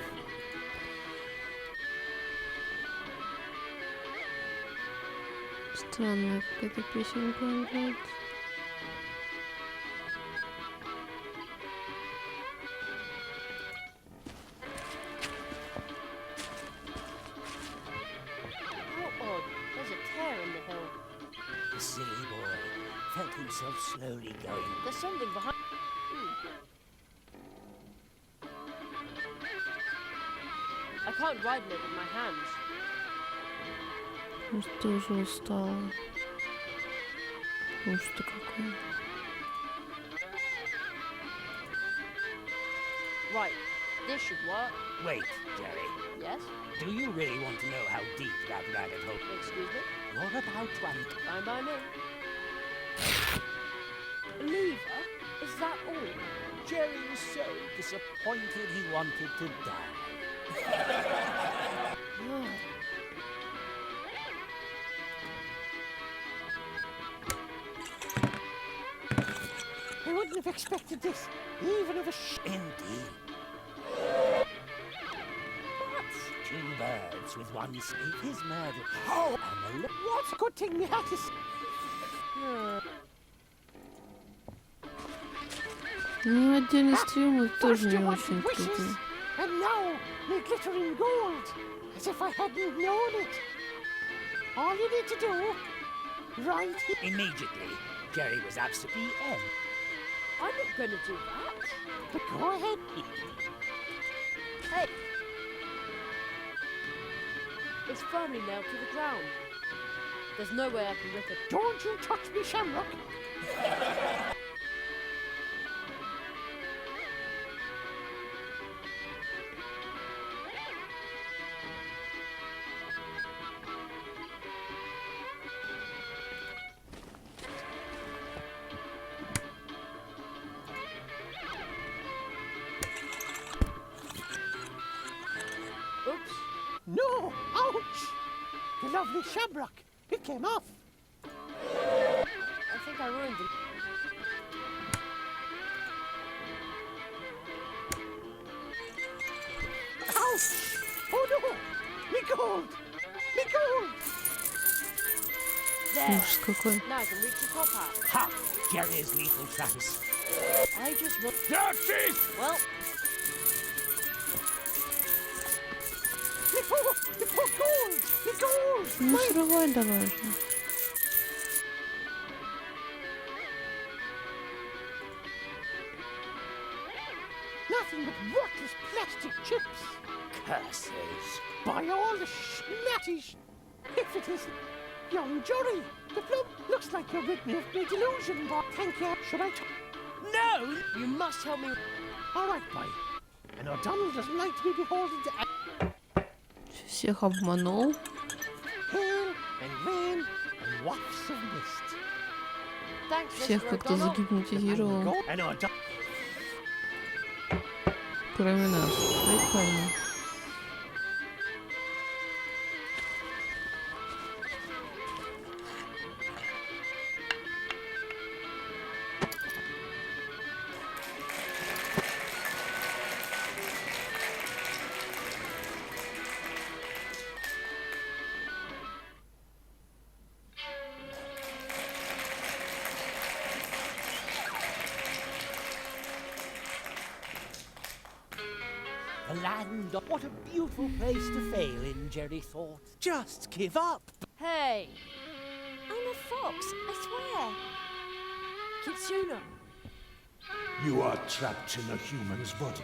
Странная какая-то песенка играет. How odd. There's a tear in the hill. The silly boy felt himself slowly going. There's something behind. I can't ride it with my hands. Может, ты уже устала. Уж ты какой. Right. This should work. Wait, Jerry. Yes? Do you really want to know how deep that rabbit hole? Excuse me? You're about to Fine by me. Lever? Is that all? Jerry was so disappointed he wanted to die. I wouldn't have expected this, even of a Indeed. Two birds with one stone. His murder. Oh! And the What a good thing we had to Ну, отдельный стрим тоже не очень круто. And now, me glittering gold, as if I hadn't known it. All you need to do, right here. Immediately, Jerry was absolutely in. I'm not gonna do that. But go ahead. Hey! It's firmly nailed to the ground. There's no way I can rip it. Don't you touch me, Shamrock. Oops. No! Ouch! The lovely Shamrock. It came off. I think I ruined it. Ouch! Oh no! Me gold! Me gold! There. Ужас какой. Now I can reach the top hat. Ha! Jerry's lethal traps. I just want. That's it! Well, Me poor gold! Me gold! Ну, срывай давай же. Nothing but worthless plastic chips. Curses. By all the schnatty if it isn't young Jory, the plum looks like you're rid me of my delusion, but thank you. Should I no! You must help me. All right, boy. And O'Donnell doesn't like to be beholden to... Всех обманул. Всех как-то загипнотизировал. Кроме нас. Прикольно. The land. What a beautiful place to fail in, Jerry thought. Just give up. Hey, I'm a fox, I swear. Kitsuna. You are trapped in a human's body.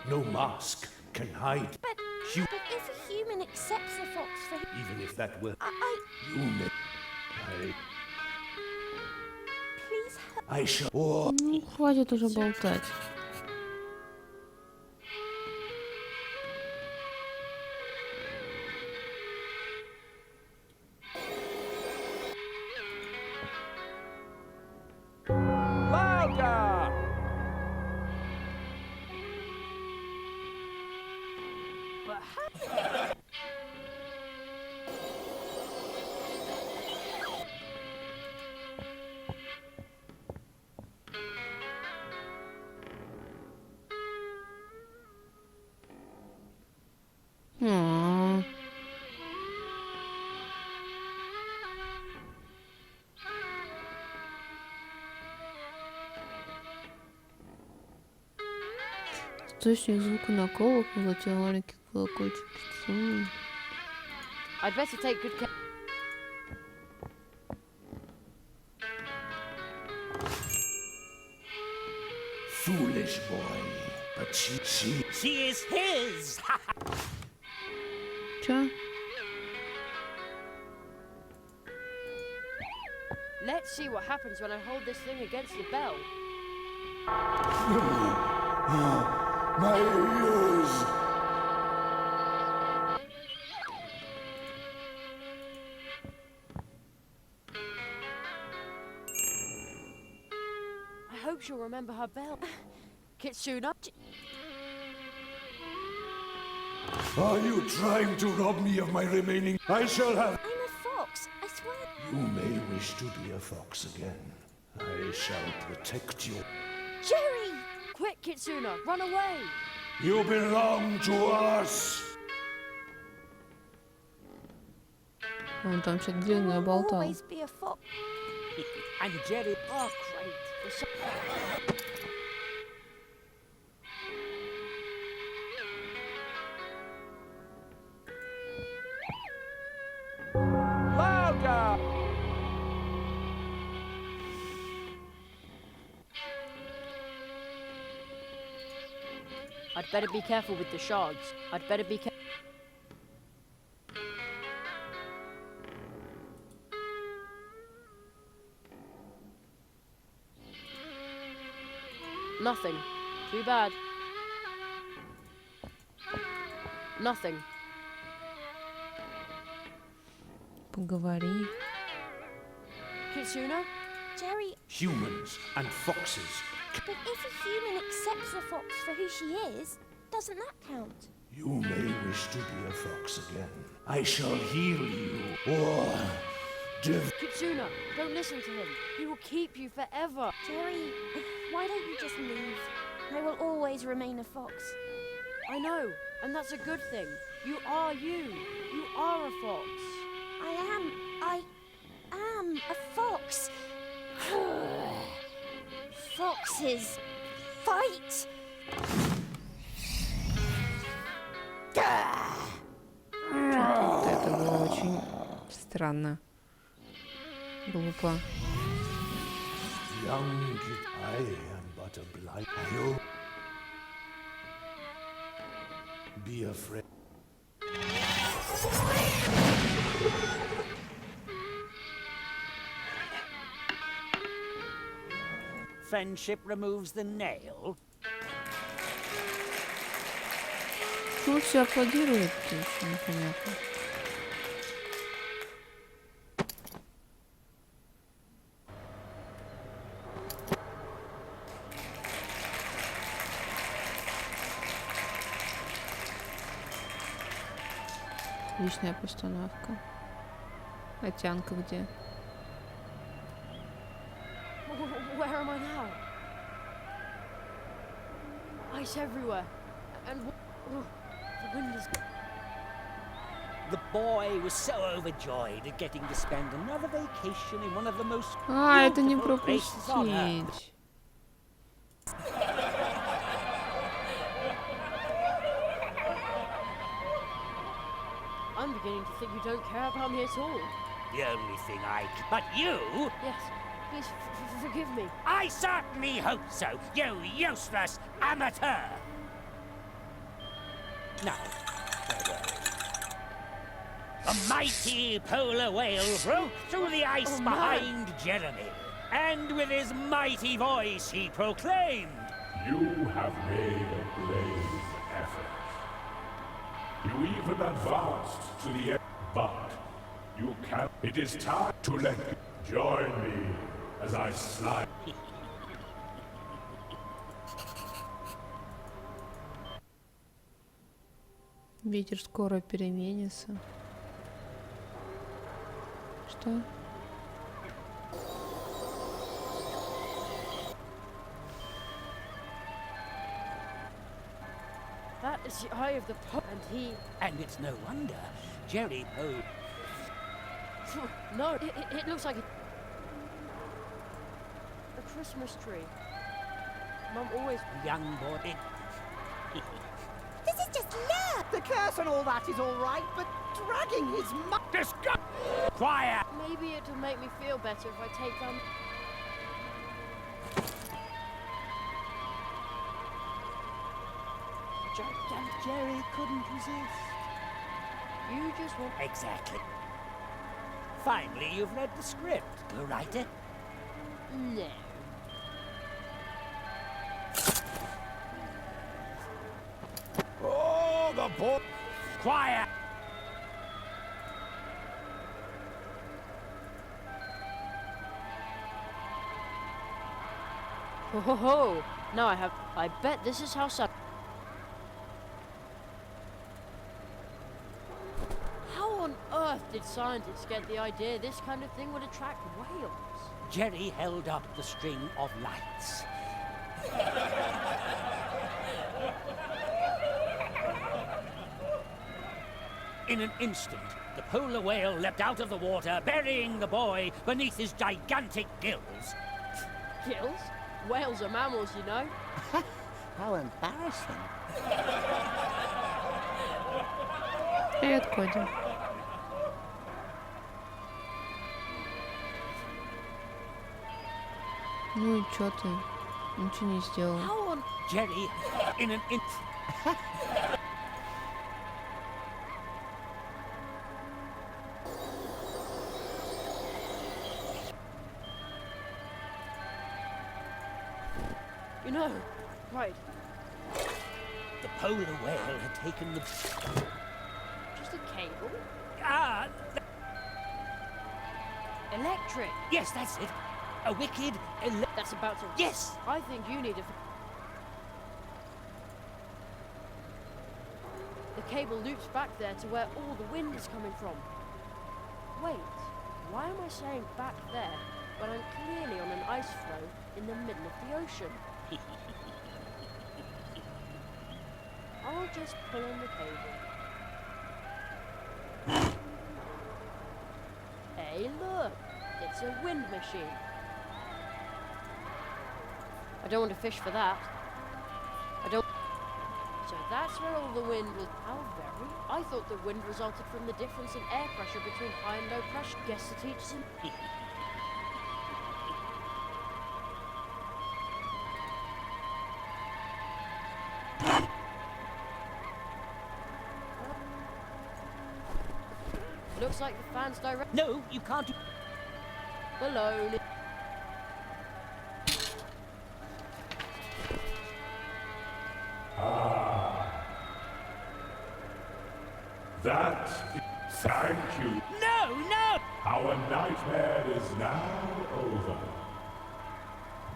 No mask can hide. But if a human accepts a fox for... Even if that were... I... You may... Please help. I shall... Ну, хватит уже болтать. Louder! But Aww. Источник звука наколок, золотые маленький колокольчик. I'd better take good care. Foolish boy. But she is his! Чё? Let's see what happens when I hold this thing against the bell. My ears! I hope she'll remember her bell. Kitsuna. Are you trying to rob me of my remaining... I shall have... I'm a fox, I swear. You may wish to be a fox again. I shall protect you. Jerry! Quick, Kitsuna, run away! You belong to us! Он там что-то длинное болтал. Always be a fox. And Jerry... Oh, great. Louder! I'd better be careful with the shards. I'd better be careful. Nothing. Too bad. Nothing. Поговори. Kitsuna? Jerry, Humans and foxes. but if a human accepts a fox for who she is, doesn't that count? You may wish to be a fox again. I shall heal you, or... Kitsuna, don't listen to him. He will keep you forever. Jerry, why don't you just leave? I will always remain a fox. I know, and that's a good thing. You are you. You are a fox. I am a fox. Foxes fight. Вот это было очень странно. Глупо. Young, I am but a blind. You be afraid. Friendship removes the nail. Почему все аплодируют? Еще непонятно. Отличная постановка. А Тянка где? Where am I now? Ice everywhere. And the wind is... The boy was so overjoyed at getting to spend another vacation in one of the most Это не beautiful places on earth. пропустить. I'm beginning to think you don't care about me at all. The only thing But you? Yes, please forgive me. I certainly hope so, you useless amateur! Now, farewell. A mighty polar whale broke through the ice behind Jeremy, and with his mighty voice he proclaimed, You have made a brave effort. You even advanced to the end, but you can't. It is time to let join me as I slide. Ветер скоро переменится. Что? That is the eye of the Pope, and he... And it's no wonder Jerry Poe... No, it looks like a Christmas tree. Mum always... Young boy... This is just love! The curse and all that is all right, but dragging his Disgust! Quiet! Maybe it'll make me feel better if I take down... Gigantic Jerry couldn't resist. You just want... Exactly. Finally, you've read the script. Go write it. No. Oh, the boy! Quiet! Ho ho ho! Now I bet this is how some... How on earth did scientists get the idea this kind of thing would attract whales? Jerry held up the string of lights. In an instant, the polar whale leapt out of the water, burying the boy beneath his gigantic gills. Gills? Whales are mammals, you know. How embarrassing. Привет, Коди. Ну и чё ты? Ничего не сделал. How on Jerry, in an You know, right. The polar whale had taken the... Just a cable? Ah! Electric! Yes, that's it. A wicked... That's about to... Yes! I think you need a... The cable loops back there to where all the wind is coming from. Wait, why am I saying back there when I'm clearly on an ice floe in the middle of the ocean? I'll just pull on the cable. Hey, look! It's a wind machine. I don't want to fish for that. I don't... So that's where all the wind was... How very... I thought the wind resulted from the difference in air pressure between high and low pressure. Guess the teacher's in... Looks like the fan's direct... No, you can't... Baloney. That. Thank you. No, no! Our nightmare is now over.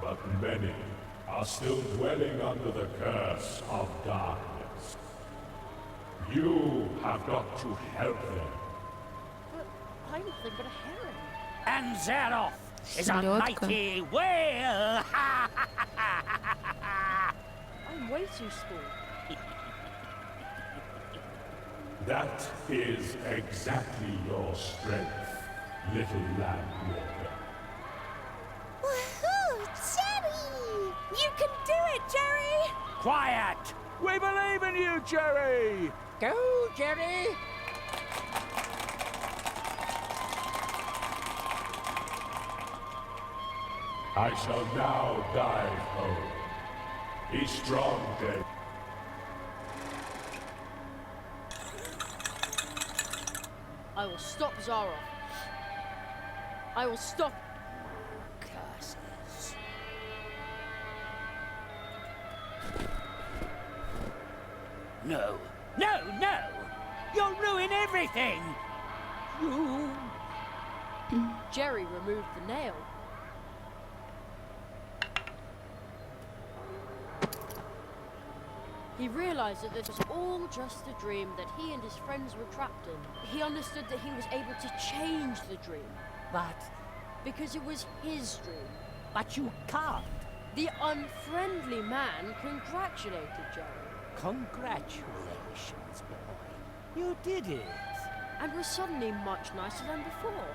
But many are still dwelling under the curse of darkness. You have got to help them. But I'm nothing but a heron. And Zeroth is a Селедка. mighty whale! I'm way too small. That is exactly your strength, little land walker. Woohoo! Jerry! You can do it, Jerry! Quiet! We believe in you, Jerry! Go, Jerry! I shall now dive home. Be strong, Dave. I will stop Zaroff. I will stop. Curses. No, no, no! You'll ruin everything! You... Jerry removed the nail. He realized that this was all just a dream that he and his friends were trapped in. He understood that he was able to change the dream. But... Because it was his dream. But you can't. The unfriendly man congratulated Jerry. Congratulations, boy. You did it. And was suddenly much nicer than before.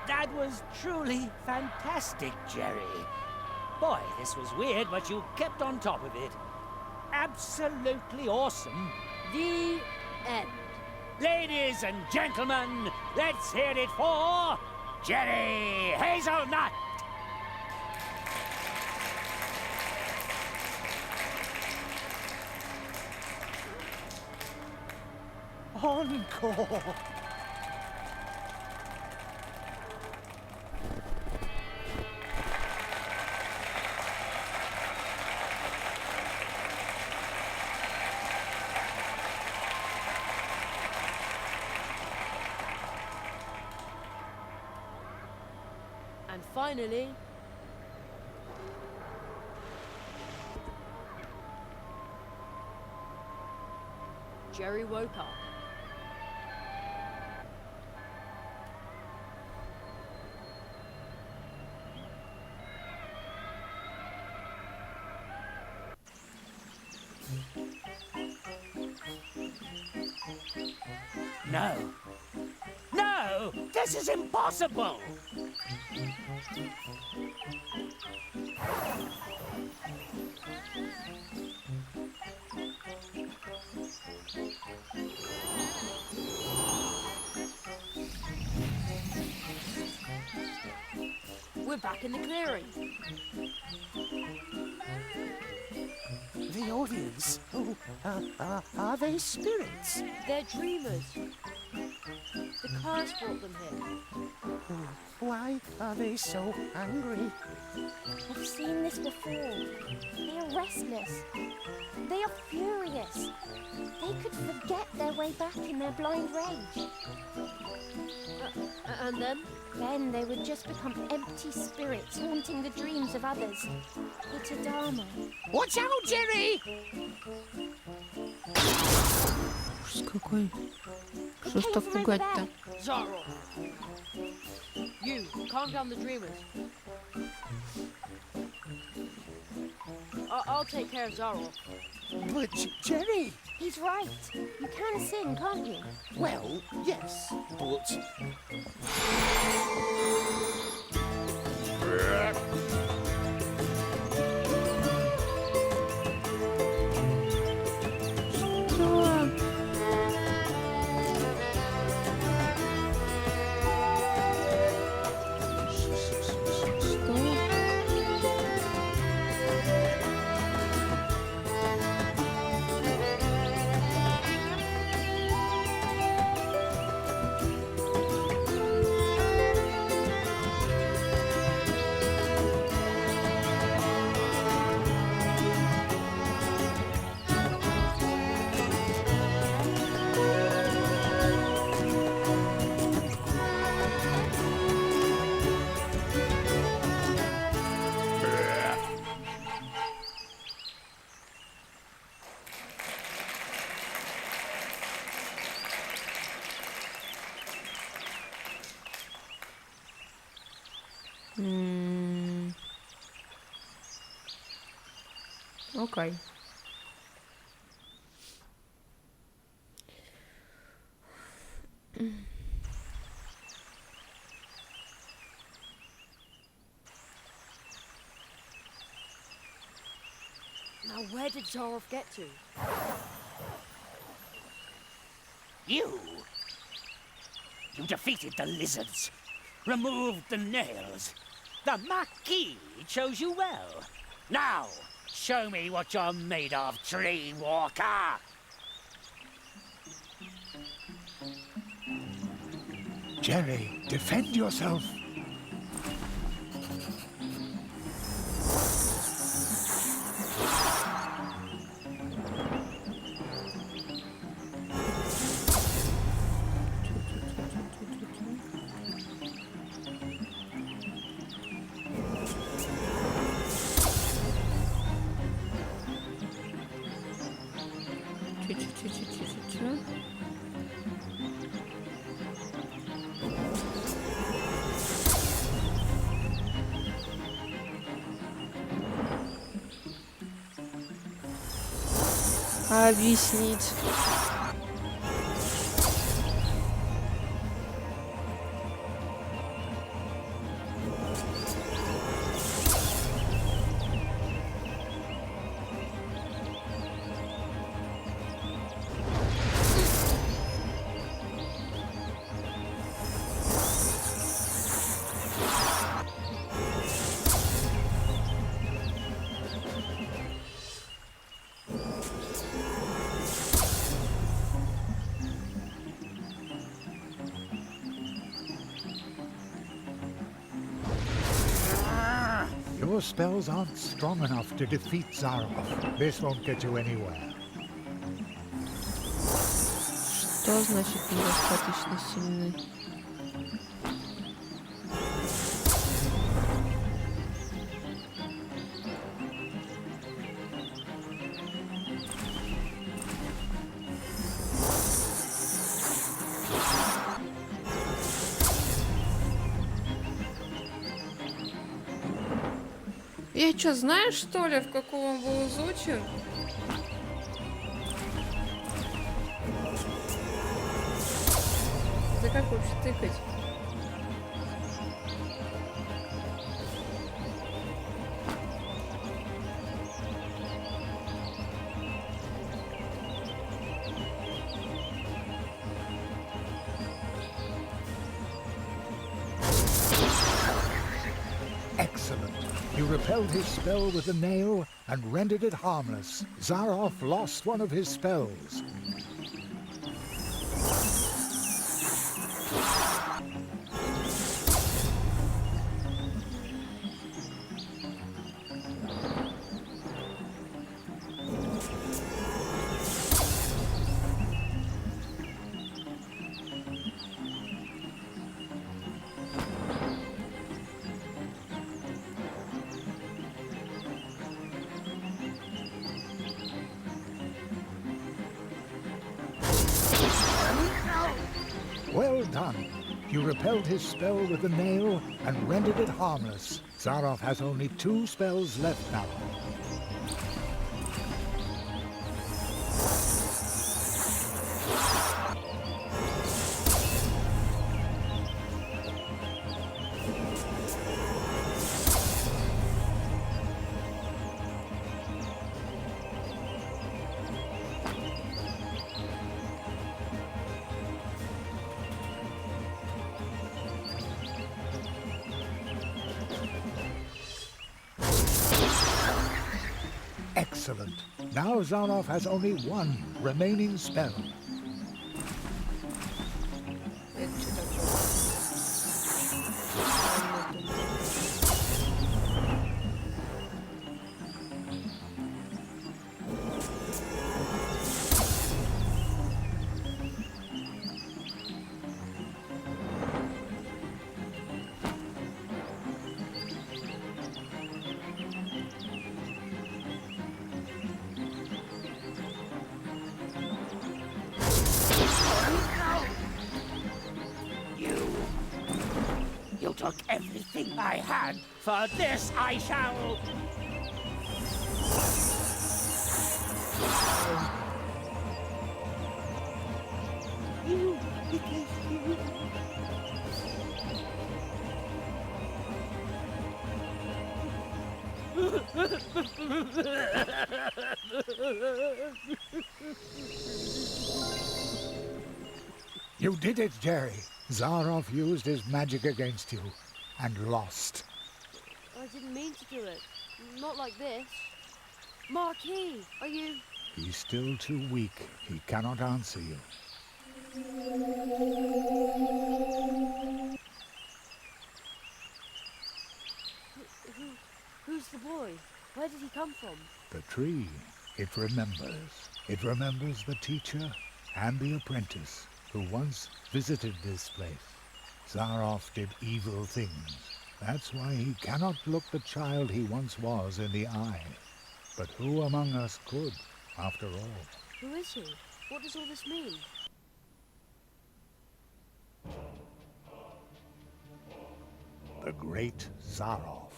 That was truly fantastic, Jerry. Boy, this was weird, but you kept on top of it. Absolutely awesome. The end. Ladies and gentlemen, let's hear it for Jerry Hazelnut! Encore! And finally, Jerry woke up. No. No! This is impossible! We're back in the clearing. The audience? Oh, are they spirits? They're dreamers. The curse brought them here. Why are they so angry? I've seen this before. They are restless. They are furious. They could forget their way back in their blind rage. And then? Then they would just become empty spirits haunting the dreams of others. Dharma. Watch out, Jerry! Ужас какой. Что ж так пугать-то? Zaro! You, calm down the dreamers. I'll take care of Zaro. But Jerry! He's right. You can sing, can't you? Well, yes, but... Окей. Now, where did Zarov get to? You defeated the lizards, removed the nails. The Marquis chose you well. Now, show me what you're made of, Tree Walker. Jerry, defend yourself. Чуть-чуть. Объяснить. Your spells aren't strong enough to defeat Zarov. This won't get you anywhere. Что значит недостаточно сильны? Я чё, знаешь, что ли, в каком он был изучен? Да как вообще тыкать? Excellent. You repelled his spell with a nail and rendered it harmless. Zarov lost one of his spells. Well done. You repelled his spell with the nail and rendered it harmless. Zarov has only 2 spells left now. Excellent. Now Zarov has only 1 remaining spell. took everything I had. For this I shall... You did it, Jerry. Zaroff used his magic against you and lost. I didn't mean to do it. Not like this. Marquis, are you... He's still too weak. He cannot answer you. Who's the boy? Where did he come from? The tree, it remembers. It remembers the teacher and the apprentice who once visited this place. Zaroff did evil things. That's why he cannot look the child he once was in the eye. But who among us could, after all? Who is he? What does all this mean? The great Zaroff.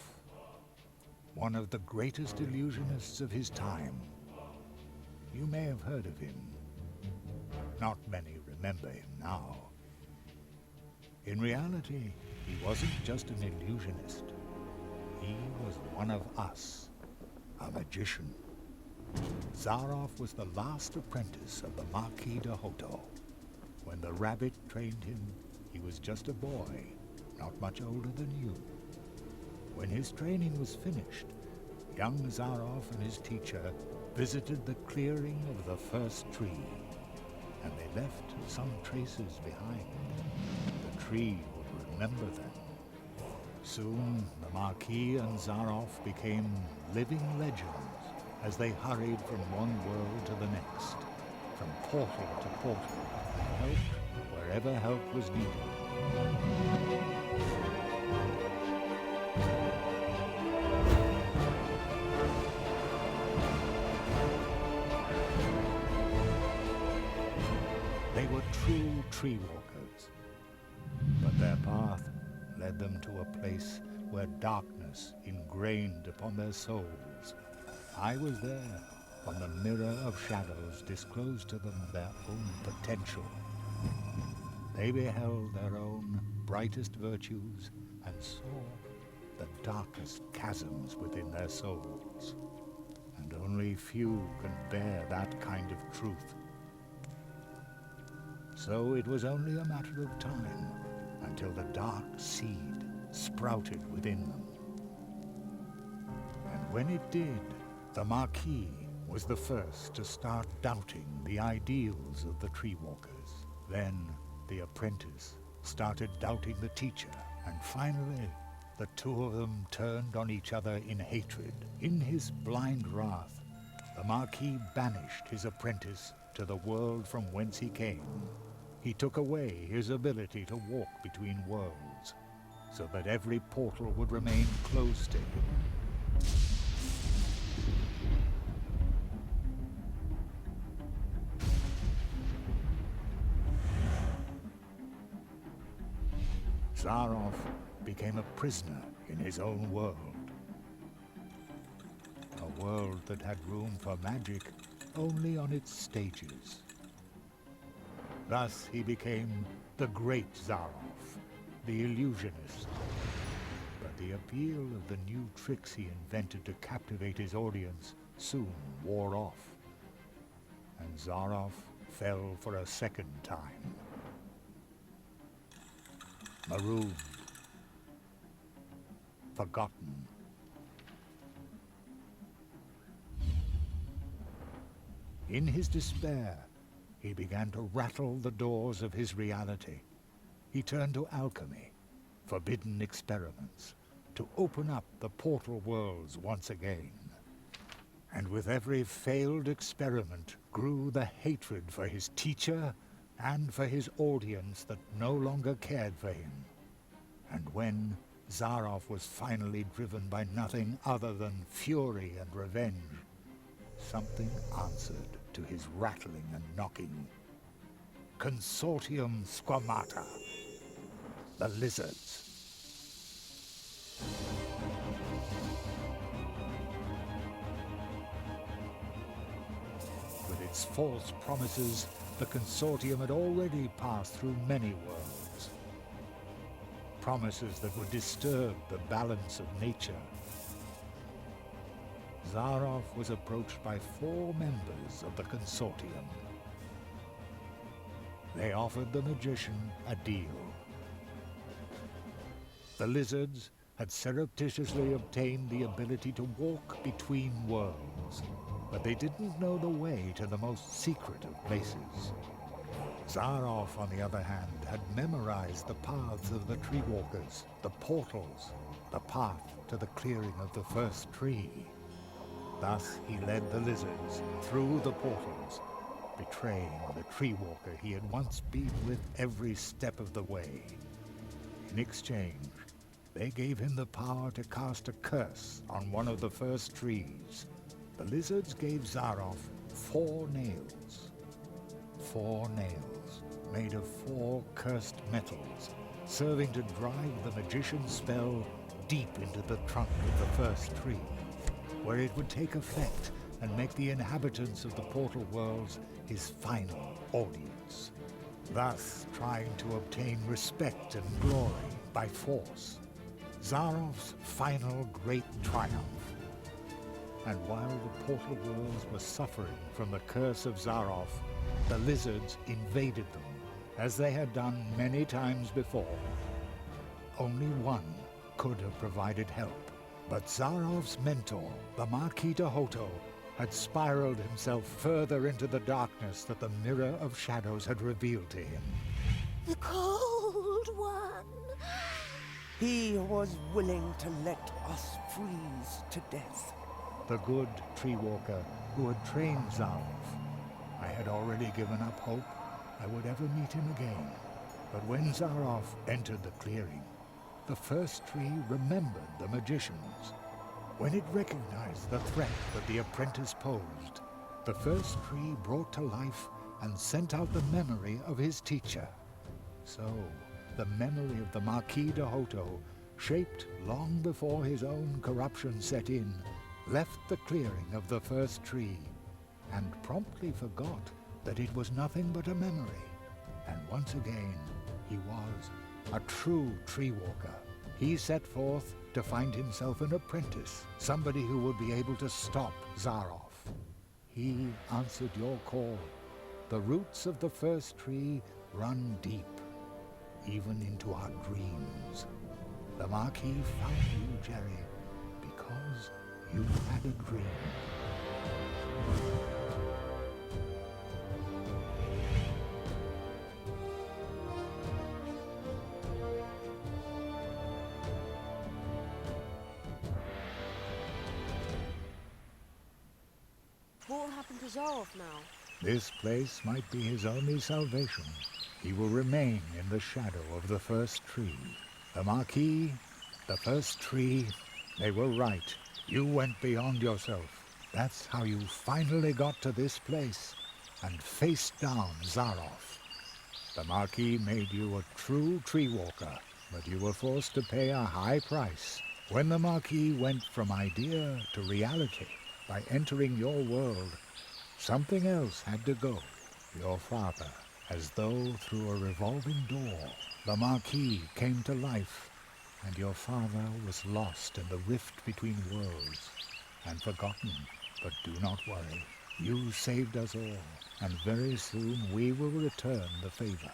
One of the greatest illusionists of his time. You may have heard of him. Not many remember him now. In reality, he wasn't just an illusionist. He was one of us, a magician. Zaroff was the last apprentice of the Marquis de Hoto. When the rabbit trained him, he was just a boy, not much older than you. When his training was finished, young Zaroff and his teacher visited the clearing of the first tree, and they left some traces behind. The tree would remember them. Soon, the Marquis and Zaroff became living legends as they hurried from one world to the next, from portal to portal, and helped wherever help was needed. They were true tree walkers, but their path led them to a place where darkness ingrained upon their souls. I was there when the mirror of shadows disclosed to them their own potential. They beheld their own brightest virtues and saw the darkest chasms within their souls. And only few can bear that kind of truth. So it was only a matter of time until the dark seed sprouted within them. And when it did, the Marquis was the first to start doubting the ideals of the tree walkers. Then the apprentice started doubting the teacher, and finally the two of them turned on each other in hatred. In his blind wrath, the Marquis banished his apprentice to the world from whence he came. He took away his ability to walk between worlds, so that every portal would remain closed to him. Zaroff became a prisoner in his own world. A world that had room for magic only on its stages. Thus he became the great Zaroff, the illusionist. But the appeal of the new tricks he invented to captivate his audience soon wore off, and Zaroff fell for a second time. Marooned, forgotten. In his despair, he began to rattle the doors of his reality. He turned to alchemy, forbidden experiments, to open up the portal worlds once again. And with every failed experiment grew the hatred for his teacher and for his audience that no longer cared for him. And when Zaroff was finally driven by nothing other than fury and revenge, something answered to his rattling and knocking. Consortium Squamata, the lizards. false promises, the Consortium had already passed through many worlds. Promises that would disturb the balance of nature. Zaroff was approached by 4 members of the Consortium. They offered the magician a deal. The lizards had surreptitiously obtained the ability to walk between worlds, but they didn't know the way to the most secret of places. Zaroff, on the other hand, had memorized the paths of the tree walkers, the portals, the path to the clearing of the first tree. Thus he led the lizards through the portals, betraying the tree walker he had once been with every step of the way. In exchange, they gave him the power to cast a curse on one of the first trees. The lizards gave Zaroff 4 nails. 4 nails, made of 4 cursed metals, serving to drive the magician's spell deep into the trunk of the first tree, where it would take effect and make the inhabitants of the portal worlds his final audience, thus trying to obtain respect and glory by force. Zaroff's final great triumph. And while the portal worlds were suffering from the curse of Zaroff, the lizards invaded them, as they had done many times before. Only one could have provided help, but Zaroff's mentor, the Marquis de Hoto, had spiraled himself further into the darkness that the Mirror of Shadows had revealed to him. The Cold One. He was willing to let us freeze to death. The good tree walker who had trained Zaroff. I had already given up hope I would ever meet him again. But when Zaroff entered the clearing, the first tree remembered the magicians. When it recognized the threat that the apprentice posed, the first tree brought to life and sent out the memory of his teacher. So, the memory of the Marquis de Hoto, shaped long before his own corruption set in, left the clearing of the first tree, and promptly forgot that it was nothing but a memory. And once again, he was a true tree walker. He set forth to find himself an apprentice, somebody who would be able to stop Zaroff. He answered your call. The roots of the first tree run deep, even into our dreams. The Marquis found you, Jerry, because you had a dream. What will happen to Zaroff now? This place might be his only salvation. He will remain in the shadow of the first tree. The Marquis, the first tree, they were right. You went beyond yourself. That's how you finally got to this place and faced down Zaroff. The Marquis made you a true tree walker, but you were forced to pay a high price. When the Marquis went from idea to reality by entering your world, something else had to go. Your father, as though through a revolving door, the Marquis came to life, and your father was lost in the rift between worlds and forgotten. But do not worry. You saved us all, and very soon we will return the favor.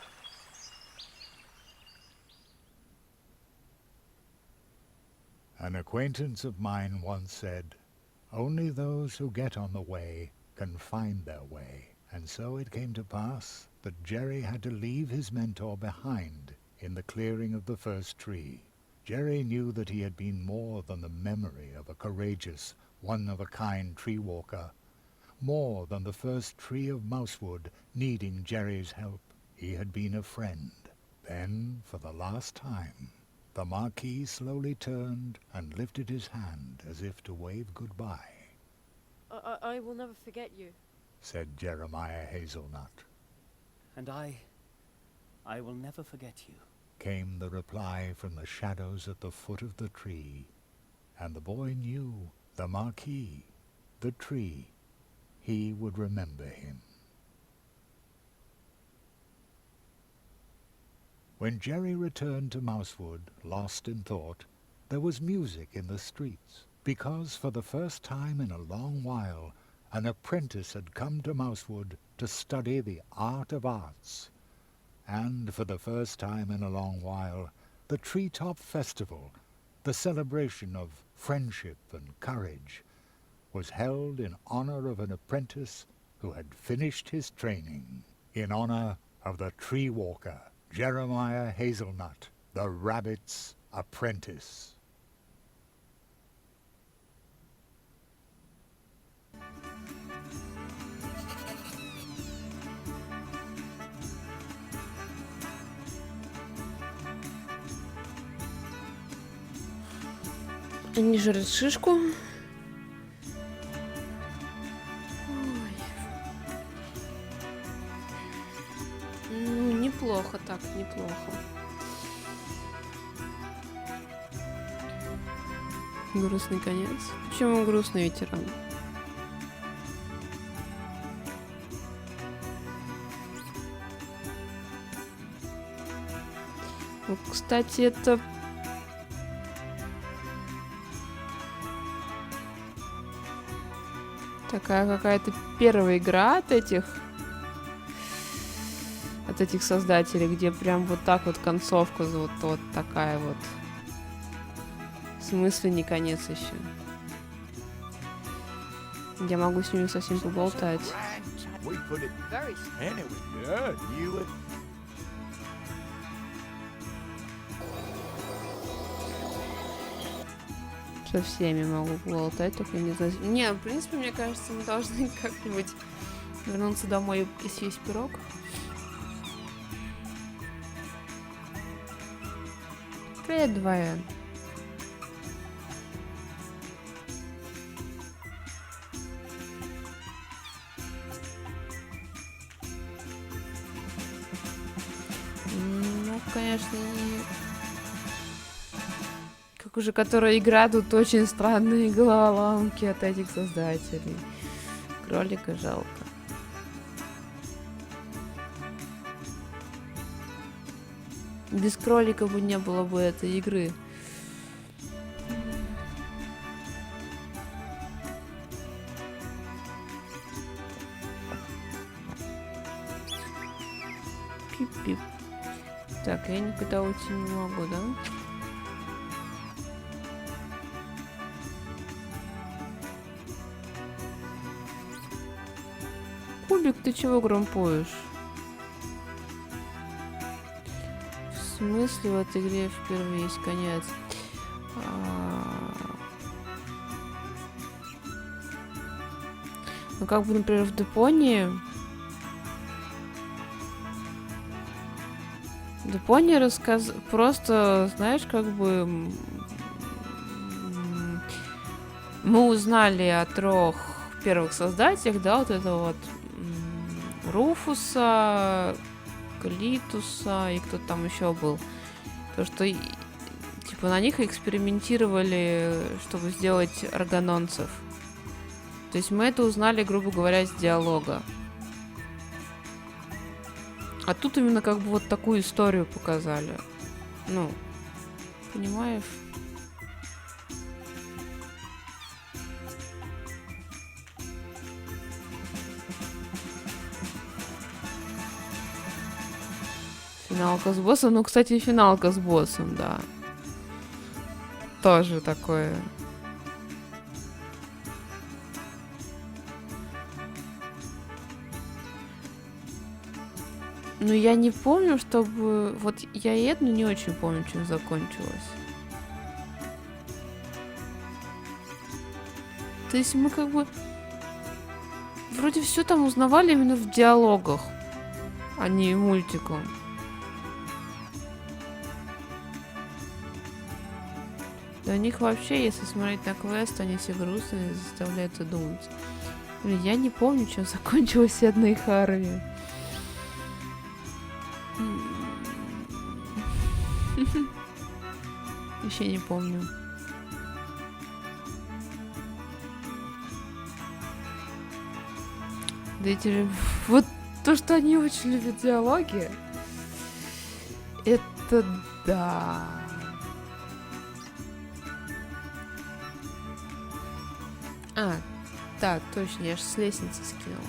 An acquaintance of mine once said, "Only those who get on the way can find their way." And so it came to pass that Jerry had to leave his mentor behind in the clearing of the first tree. Jerry knew that he had been more than the memory of a courageous, one-of-a-kind tree walker, more than the first tree of Mousewood needing Jerry's help. He had been a friend. Then, for the last time, the Marquis slowly turned and lifted his hand as if to wave goodbye. I will never forget you, said Jeremiah Hazelnut. And I will never forget you, came the reply from the shadows at the foot of the tree. And the boy knew the Marquis, the tree, he would remember him. When Jerry returned to Mousewood, lost in thought, there was music in the streets, because for the first time in a long while an apprentice had come to Mousewood to study the art of arts. And for the first time in a long while, the Treetop Festival, the celebration of friendship and courage, was held in honor of an apprentice who had finished his training, in honor of the tree walker, Jeremiah Hazelnut, the rabbit's apprentice. Они жрут шишку. Ой. Ну, неплохо так, неплохо. Грустный конец. Почему грустный ветеран? Ну, кстати, это... Такая какая-то первая игра от этих создателей, где прям вот так вот концовка вот такая вот. В смысле не конец еще. Я могу с ними совсем поболтать. Со всеми могу поболтать, только не знаю. Не, в принципе, мне кажется, мы должны как-нибудь вернуться домой и съесть пирог. Привет, Двоен. Ну, конечно, не... Как уже которая игра, тут очень странные головоломки от этих создателей. Кролика жалко. Без кролика бы не было бы этой игры. Пип-пип. Так, я никуда уйти не могу, да? Кубик, ты чего громпуешь? В смысле в этой игре впервые есть конец? Ну как бы, например, в Депонии... Депония просто, знаешь, как бы... Мы узнали о 3 первых создателях, да, вот это вот Руфуса, Клитуса и кто там еще был. То, что типа на них экспериментировали, чтобы сделать органонцев. То есть мы это узнали, грубо говоря, с диалога. А тут именно как бы вот такую историю показали. Ну, понимаешь? Финалка с боссом. Ну, кстати, финалка с боссом, да. Тоже такое. Ну, я не помню, чтобы... Вот я и это не очень помню, чем закончилось. То есть мы как бы... Вроде все там узнавали именно в диалогах, а не мультиком. Да у них вообще, если смотреть на квест, они все грустные, заставляют задуматься. Блин, я не помню, чем закончилась Седна и Харви. Еще не помню. Да эти... Вот то, что они очень любят диалоги. Это да. А, да, точно, я же с лестницы скинула.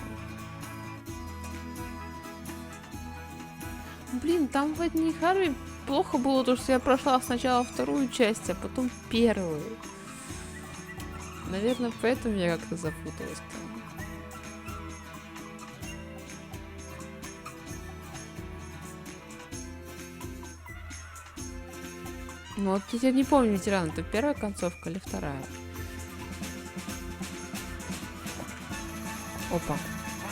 Блин, там в этой Харви плохо было то, что я прошла сначала вторую часть, а потом первую. Наверное, поэтому я как-то запуталась там. Ну вот я не помню, ветеран, это первая концовка или вторая? Опа.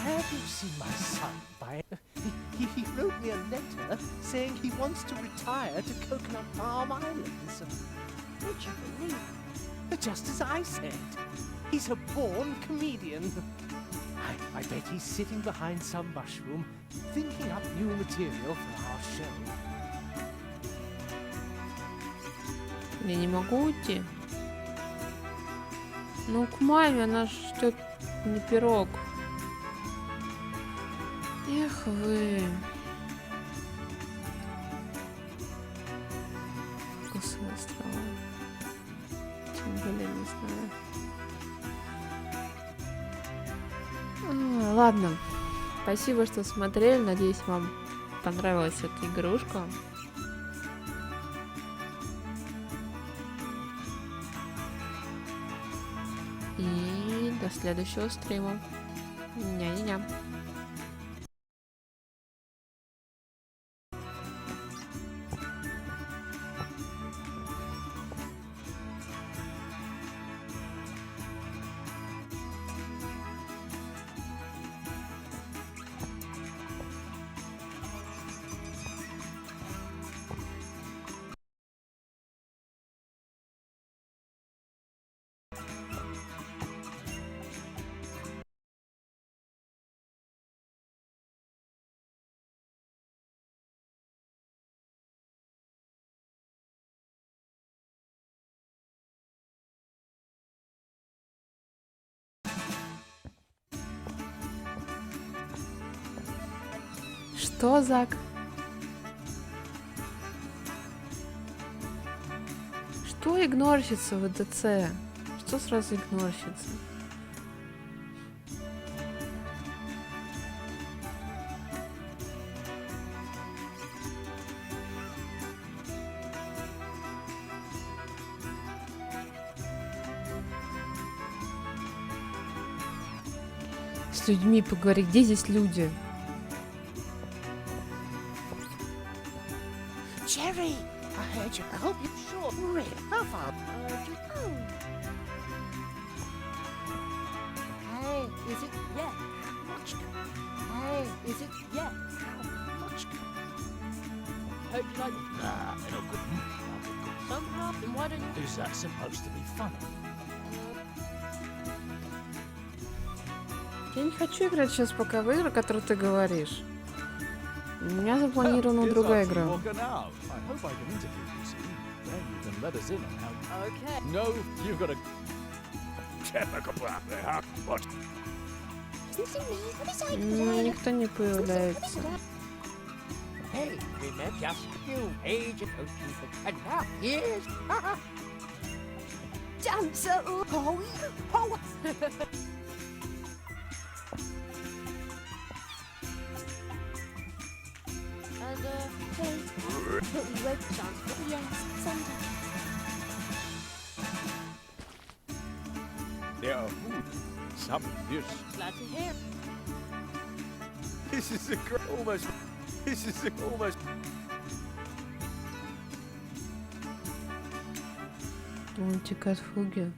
Have you seen my son? He wrote me a letter saying he wants to retire to Coconut Palm Islands. Would you believe? Just as I said. He's a born comedian. I bet he's sitting behind some mushroom, thinking up new material for our show. Я не могу уйти. Ну, к маме, она ждет не пирог. Эх вы. Вкусные острова. Тем более не знаю. Ладно. Спасибо, что смотрели. Надеюсь, вам понравилась эта игрушка. И до следующего стрима. Ня-ня-ня. Что, Зак? Что игнорщится в ДЦ? Что сразу игнорщится? С людьми поговори, где здесь люди? Jerry, I heard you. I hope you're sure. Really? How far? Hey, is it? Yeah. Much. Hey, is it? Yeah. Much. Hope you like it. Nah, they're not good. Somehow, then why don't you? Is that supposed to be funny? Я не хочу играть сейчас пока в игры, которые ты говоришь. У меня запланирована другая игра. Okay. No, you've got a... Никто не появляется. Hey, remember just you age ago, and now here's... Dancer! Oh, oh! And, hey, but we won't dance, but yes, sometime. There are food. Some dish. Glad to hear. This is almost... This is almost... Он текает в фуге.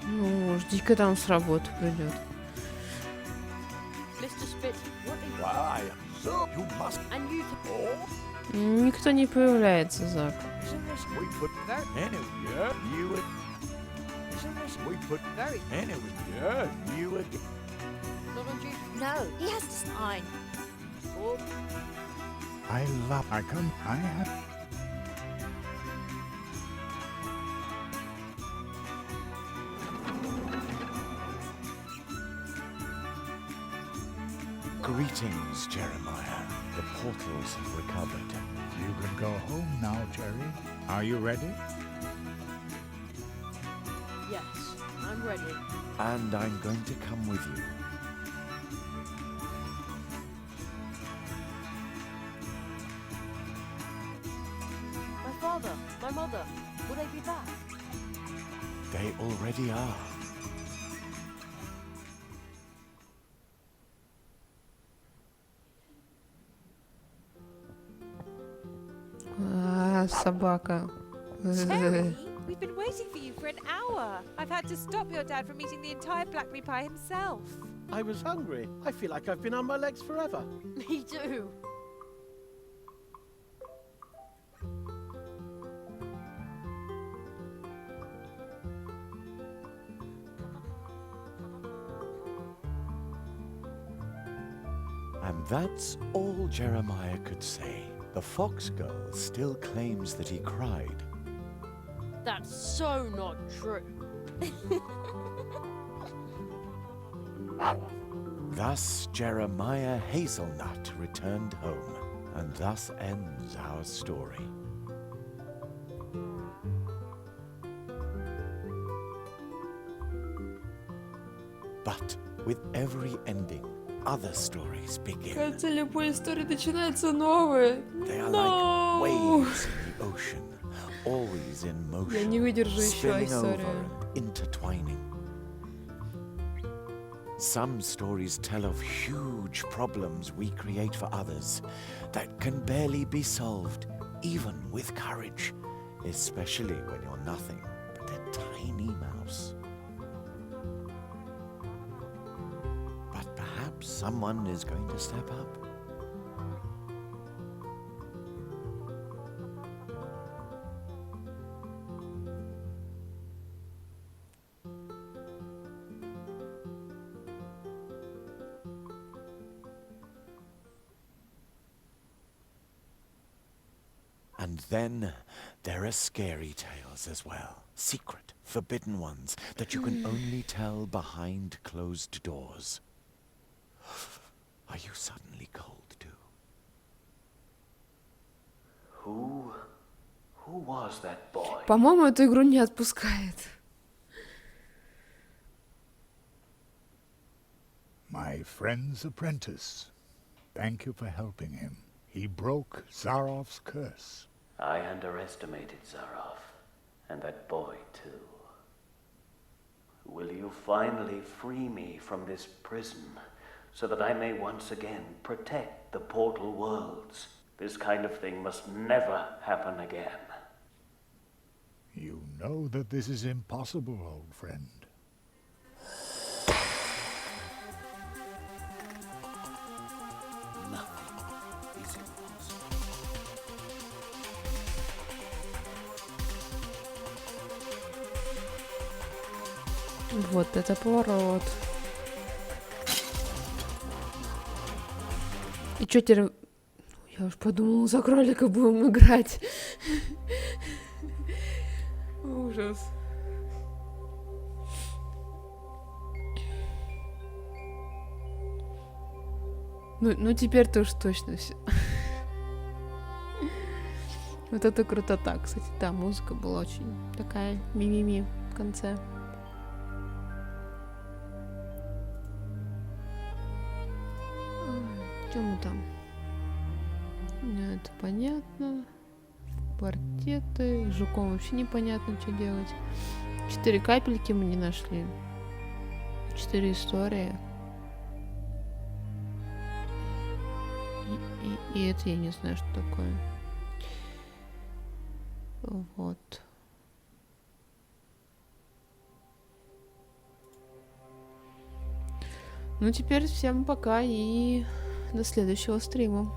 Ну, жди, когда он с работы придет. Mr. Spitz, what are you... Why? So you must... And you... Никто не появляется, Зак. Isn't this... We put... Anyway, yeah, you would... Isn't this... We put... Anyway, yeah, you would... Not on duty? No, he has to sign. Or... I have... Greetings, Jeremiah. The portals have recovered. You can go home now, Jerry. Are you ready? Yes, I'm ready. And I'm going to come with you. My father, my mother, will they be back? They already are. Собака. Terry, we've been waiting for you for an hour. I've had to stop your dad from eating the entire blackberry pie himself. I was hungry. I feel like I've been on my legs forever. Me too. And that's all Jeremiah could say. The fox girl still claims that he cried. That's so not true. Thus Jeremiah Hazelnut returned home, and thus ends our story. But with every ending, other stories begin. Кажется, любой истории начинается новая. They are like waves in the ocean, always in motion, Я не выдержу еще spilling over историю. and intertwining. Some stories tell of huge problems we create for others that can barely be solved, even with courage, especially when you're nothing but a tiny mouse. But perhaps someone is going to step up. And then there are scary tales as well. Secret, forbidden ones that you can only tell behind closed doors. Are you suddenly cold too? Who was that boy? По-моему, эту игру не отпускает. My friend's apprentice. Thank you for helping him. He broke Zarov's curse. I underestimated Zarov, and that boy too. Will you finally free me from this prison, so that I may once again protect the portal worlds? This kind of thing must never happen again. You know that this is impossible, old friend. Вот это поворот. И чё теперь? Я уж подумала, за кролика будем играть. Ужас. Ну теперь-то уж точно все. Вот это крутота, кстати. Да, музыка была очень такая ми-ми-ми в конце. Что мы там? Это понятно. Квартеты. С жуком вообще непонятно, что делать. 4 капельки мы не нашли. 4 истории. И это я не знаю, что такое. Вот. Ну, теперь всем пока и до следующего стрима.